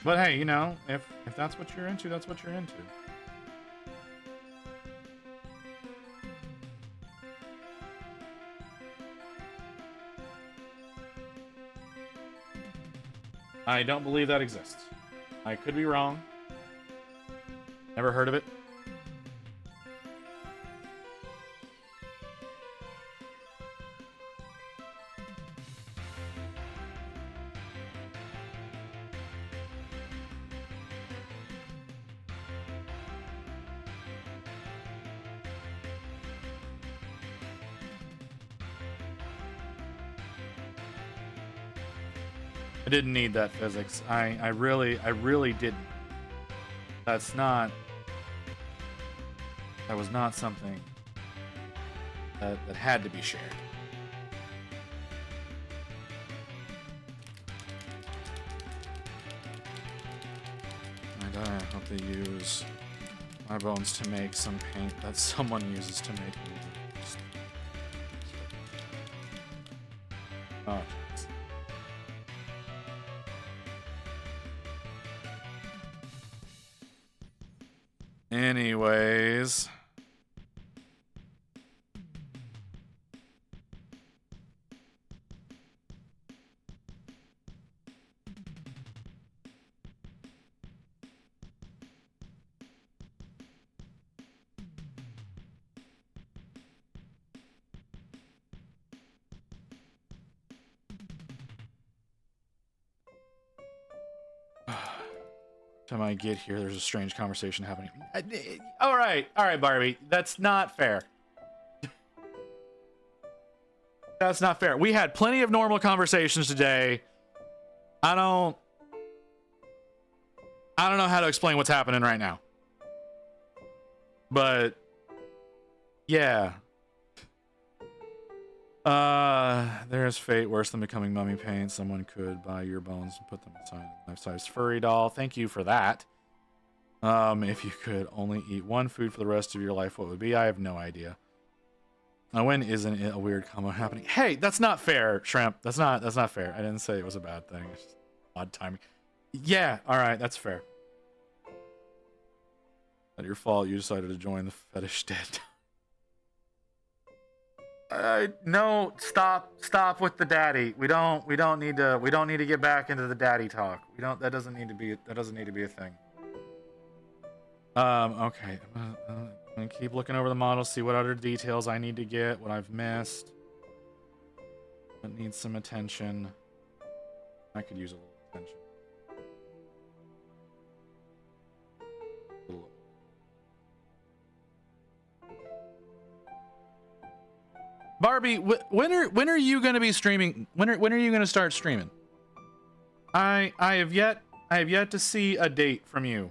But hey, you know, if that's what you're into, that's what you're into. I don't believe that exists. I could be wrong. Never heard of it. I didn't need that physics. I really didn't. That was not something that had to be shared. And I hope they use my bones to make some paint that someone uses to make movies. Oh. Anyways. Time I get here, there's a strange conversation happening. All right, Barbie. That's not fair. That's not fair. We had plenty of normal conversations today. I don't know how to explain what's happening right now. But yeah. There is fate worse than becoming mummy paint. Someone could buy your bones and put them inside a life-size furry doll. Thank you for that. If you could only eat one food for the rest of your life, what would it be? I have no idea. When isn't it a weird combo happening? Hey, that's not fair, Shrimp. That's not fair. I didn't say it was a bad thing. It's just odd timing. Yeah, all right, that's fair. Not your fault. You decided to join the fetish dead. No, stop with the daddy. We don't need to get back into the daddy talk. That doesn't need to be a thing. Okay. I'm gonna keep looking over the model, see what other details I need to get, what I've missed. It needs some attention. I could use a little attention. Barbie, when are you going to be streaming? When are you going to start streaming? I have yet to see a date from you.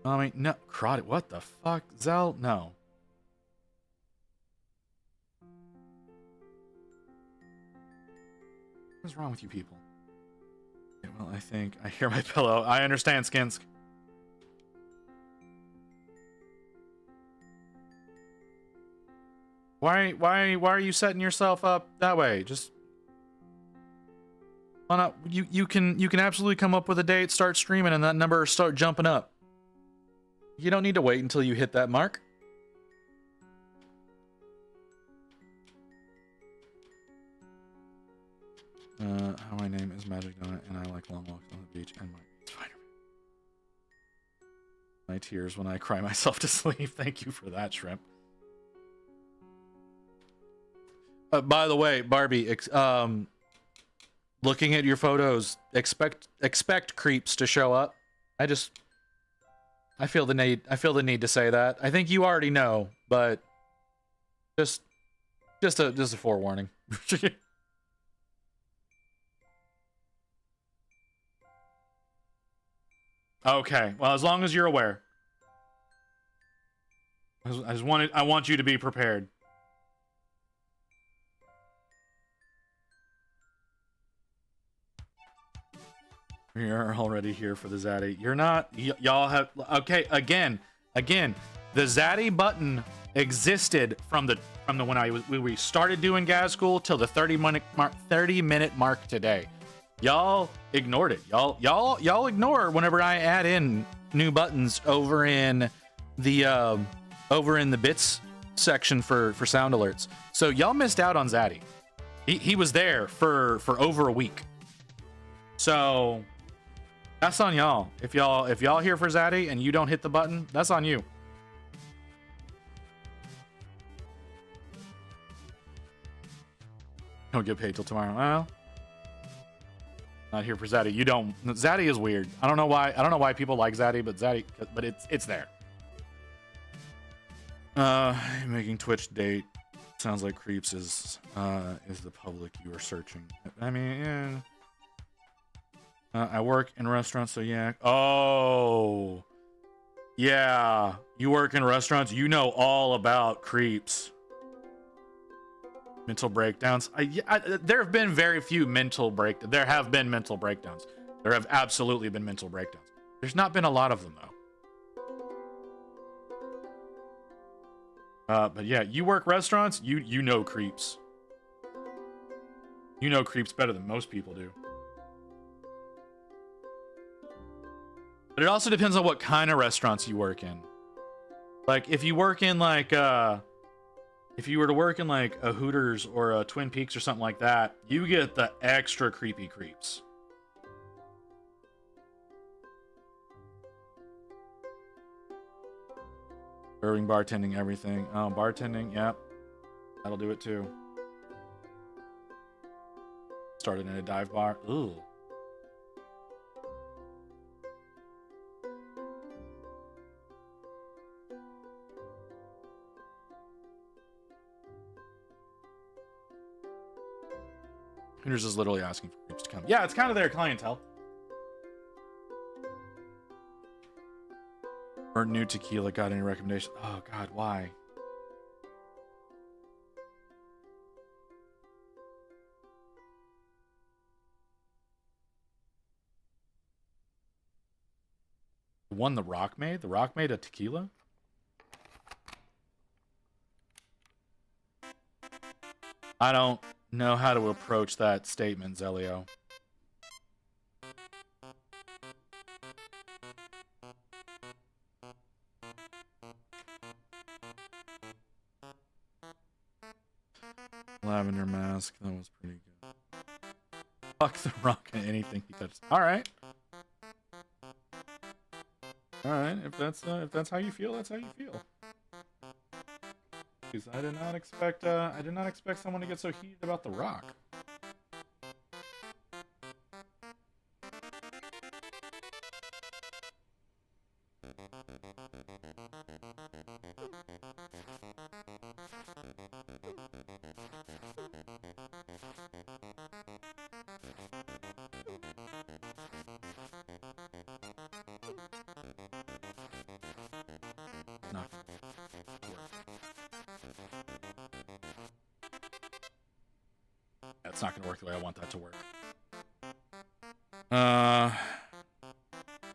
I mean, no, Crowded. What the fuck, Zell? No. What's wrong with you people? Okay, well, I think I hear my pillow. I understand, Skinsk. Why are you setting yourself up that way? Just why not? You can absolutely come up with a date, start streaming, and that number start jumping up. You don't need to wait until you hit that mark. My name is Magic Donut, and I like long walks on the beach and my Spider-Man. My tears when I cry myself to sleep. Thank you for that, Shrimp. By the way, Barbie, looking at your photos, expect creeps to show up. I feel the need to say that. I think you already know, but just a forewarning. Okay, well, as long as you're aware. I want you to be prepared. You're already here for the Zaddy. You're not. Y'all have. Okay, again. The Zaddy button existed from the when we started doing Ghaz School till the 30-minute mark today. Y'all ignored it. Y'all ignore whenever I add in new buttons over in the bits section for sound alerts. So y'all missed out on Zaddy. He was there for over a week. So that's on y'all. If y'all here for Zaddy and you don't hit the button, that's on you. Don't get paid till tomorrow. Well, not here for Zaddy. You don't. Zaddy is weird. I don't know why people like Zaddy, but it's there. Making Twitch date sounds like creeps is the public you are searching. I mean, yeah. I work in restaurants, so yeah. Oh, yeah. You work in restaurants. You know all about creeps. Mental breakdowns. There have been very few mental breakdowns. There have been mental breakdowns. There have absolutely been mental breakdowns. There's not been a lot of them, though. But yeah, you work restaurants. You know creeps. You know creeps better than most people do. But it also depends on what kind of restaurants you work in. Like, if you work in, like, if you were to work in, like, a Hooters or a Twin Peaks or something like that, you get the extra creepy creeps. Serving, bartending, everything. Oh, bartending, yep. That'll do it, too. Started in a dive bar. Ooh. Hooters is literally asking for creeps to come. Yeah, it's kind of their clientele. Or new tequila, got any recommendations? Oh God, why? The one The Rock made? The Rock made a tequila? I don't know how to approach that statement, Zelio. Lavender mask, that was pretty good. Fuck The Rock and anything he touches. All right. All right, if that's how you feel, that's how you feel. Because I did not expect someone to get so heated about The Rock. Not That's not gonna work the way I want that to work. I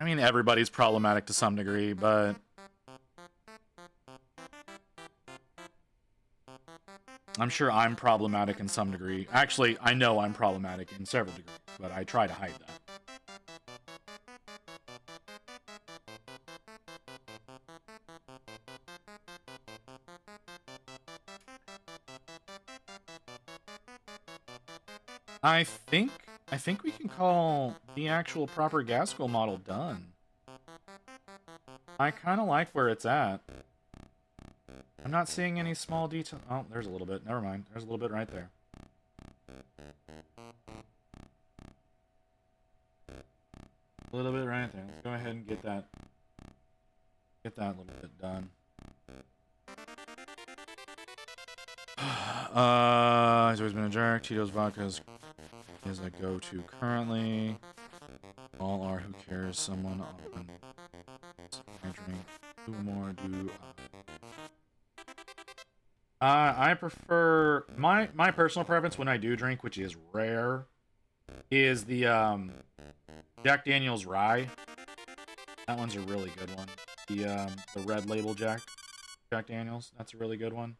mean, everybody's problematic to some degree, but I'm sure I'm problematic in some degree. Actually, I know I'm problematic in several degrees, but I try to hide that. I think we can call the actual proper gas school model done. I kind of like where it's at. I'm not seeing any small detail. Oh, there's a little bit. Never mind. There's a little bit right there. A little bit right there. Let's go ahead and get that little bit done. He's always been a jerk. Tito's vodka is a go-to currently. All are. Who cares? Someone often. I drink. Two more. Do. I prefer my personal preference when I do drink, which is rare, is the Jack Daniel's Rye. That one's a really good one. The red label Jack Daniel's. That's a really good one.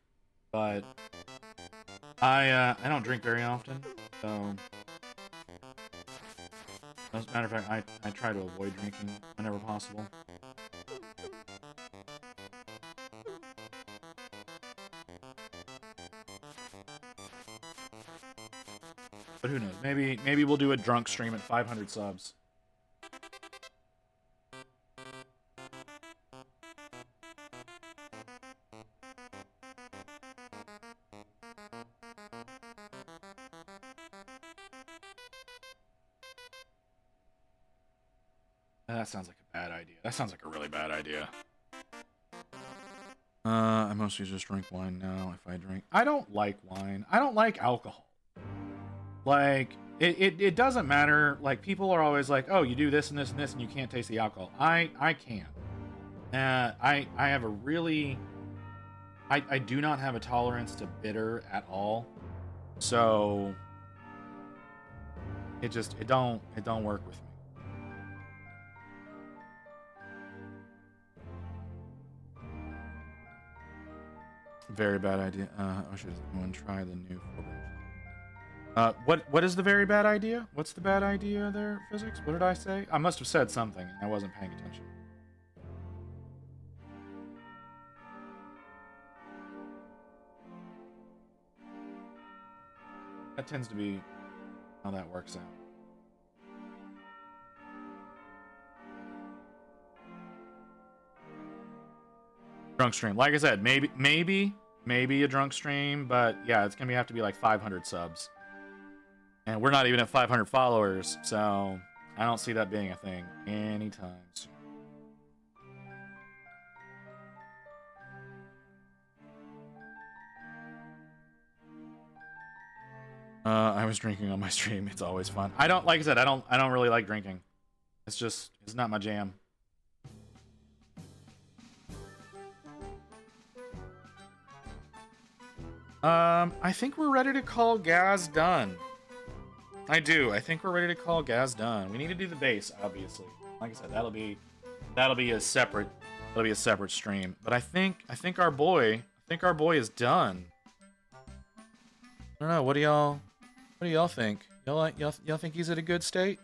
But I don't drink very often, so as a matter of fact, I try to avoid drinking whenever possible. But who knows? Maybe we'll do a drunk stream at 500 subs. That sounds like a bad idea. That sounds like a really bad idea. I mostly just drink wine now if I drink. I don't like wine. I don't like alcohol. Like, it doesn't matter. Like, people are always like, oh, you do this and this and this and you can't taste the alcohol. I can. I have a really, I do not have a tolerance to bitter at all. So it don't work with me. Very bad idea. Oh, should anyone try the new what is the very bad idea? What's the bad idea there, physics? What did I say? I must have said something and I wasn't paying attention. That tends to be how that works out. Drunk stream. Like I said, maybe a drunk stream, but yeah, it's gonna have to be like 500 subs. And we're not even at 500 followers, so I don't see that being a thing anytime soon. I was drinking on my stream. It's always fun. Like I said, I don't really like drinking. It's not my jam. I think we're ready to call Ghaz done. I do. I think we're ready to call Ghaz done. We need to do the base, obviously. Like I said, that'll be a separate stream. But I think our boy is done. I don't know. What do y'all think? Y'all think he's in a good state?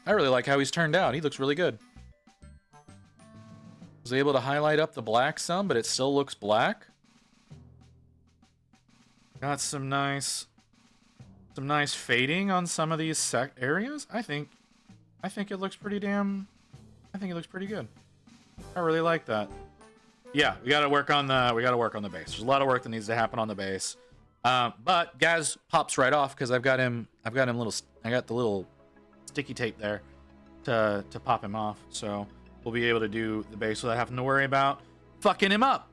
I really like how he's turned out. He looks really good. Was able to highlight up the black some, but it still looks black. Got some nice fading on some of these areas. I think it looks pretty damn. I think it looks pretty good. I really like that. Yeah, we gotta work on the base. There's a lot of work that needs to happen on the base. But Ghaz pops right off because I got the little sticky tape there to pop him off. So we'll be able to do the base without having to worry about fucking him up.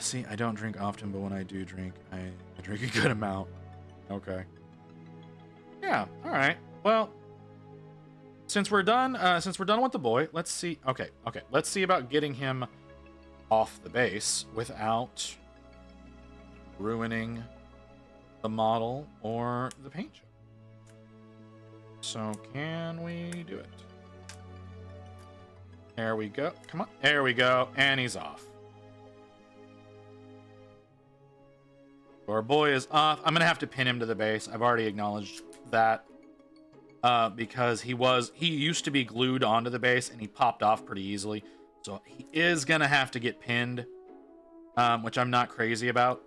See, I don't drink often, but when I do drink, I drink a good amount. Okay. Yeah, alright. Well, since we're done with the boy, let's see. Okay. Let's see about getting him off the base without ruining the model or the paint job. So can we do it? There we go. Come on. There we go. And he's off. Our boy is off. I'm gonna have to pin him to the base. I've already acknowledged that because he used to be glued onto the base and he popped off pretty easily. So he is gonna have to get pinned, which I'm not crazy about.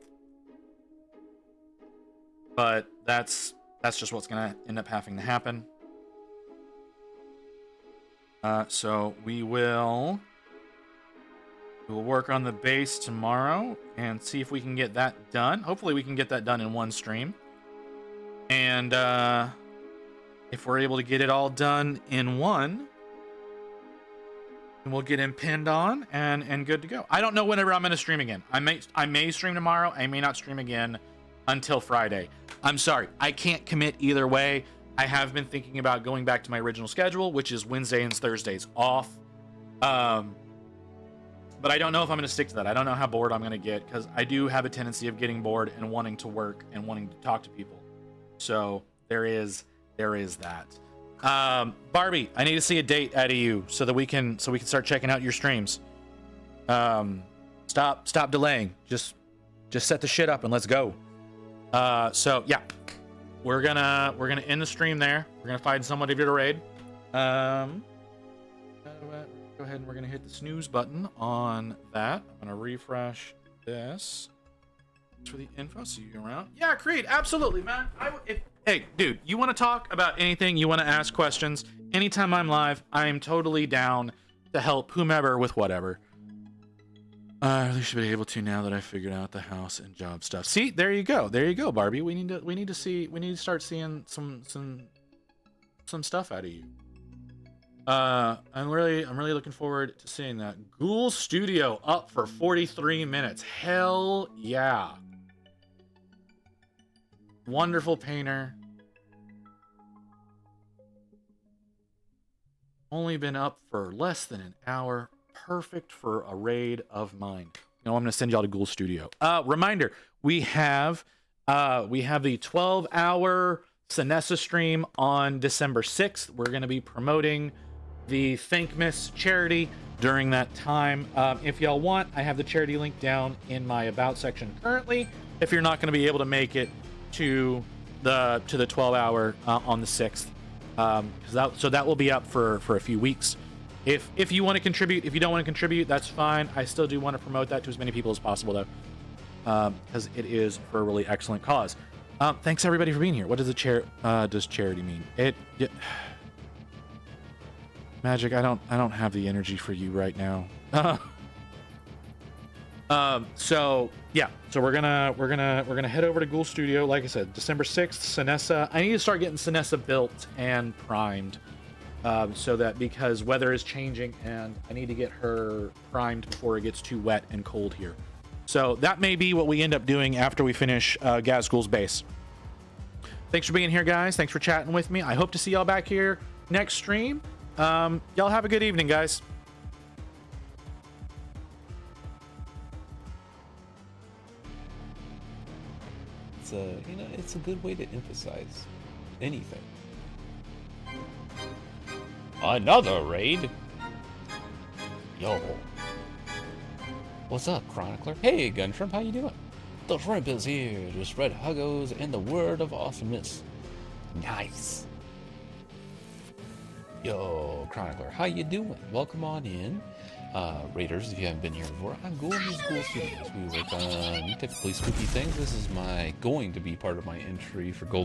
But that's just what's gonna end up having to happen. So we will work on the base tomorrow and see if we can get that done. Hopefully we can get that done in one stream. And if we're able to get it all done in one, then we'll get him pinned on and good to go. I don't know whenever I'm going to stream again. I may stream tomorrow. I may not stream again until Friday. I'm sorry. I can't commit either way. I have been thinking about going back to my original schedule, which is Wednesday and Thursdays off. But I don't know if I'm going to stick to that. I don't know how bored I'm going to get because I do have a tendency of getting bored and wanting to work and wanting to talk to people. So there is that. Barbie, I need to see a date out of you so that we can start checking out your streams. Stop delaying. Just set the shit up and let's go. So yeah, we're gonna end the stream there. We're gonna find somebody to raid. Go ahead and we're gonna hit the snooze button on that. I'm gonna refresh this. Thanks for the info. See you around. Yeah, Creed, absolutely, man. Hey, dude, you want to talk about anything? You want to ask questions? Anytime I'm live, I'm totally down to help whomever with whatever. I really should be able to now that I figured out the house and job stuff. See, there you go, Barbie. We need to start seeing some stuff out of you. I'm really looking forward to seeing that. Ghoul Studio up for 43 minutes. Hell yeah. Wonderful painter. Only been up for less than an hour. Perfect for a raid of mine. You know, I'm going to send y'all to Ghoul Studio. Reminder, we have the 12-hour Sinessa stream on December 6th. We're going to be promoting the Thankmas charity during that time. If y'all want, I have the charity link down in my About section currently. If you're not going to be able to make it to the 12-hour on the 6th, so that will be up for a few weeks. If you want to contribute, if you don't want to contribute, that's fine. I still do want to promote that to as many people as possible, though, because it is for a really excellent cause. Thanks everybody for being here. What does does charity mean? Magic, I don't have the energy for you right now. So yeah, so we're gonna head over to Ghoul Studio. Like I said, December 6th, Sinessa. I need to start getting Sinessa built and primed, so that because weather is changing and I need to get her primed before it gets too wet and cold here. So that may be what we end up doing after we finish Ghaz Ghoul's base. Thanks for being here, guys. Thanks for chatting with me. I hope to see y'all back here next stream. Y'all have a good evening, guys. It's a good way to emphasize anything. Another raid? Yo. What's up, Chronicler? Hey, Gun Shrimp, how you doing? The Shrimp is here to spread huggos and the word of awesomeness. Nice. Yo, Chronicler, how you doing? Welcome on in. Raiders, if you haven't been here before, I'm Ghoul in these Ghoul Studios. We work on typically spooky things. This is going to be part of my entry for Gold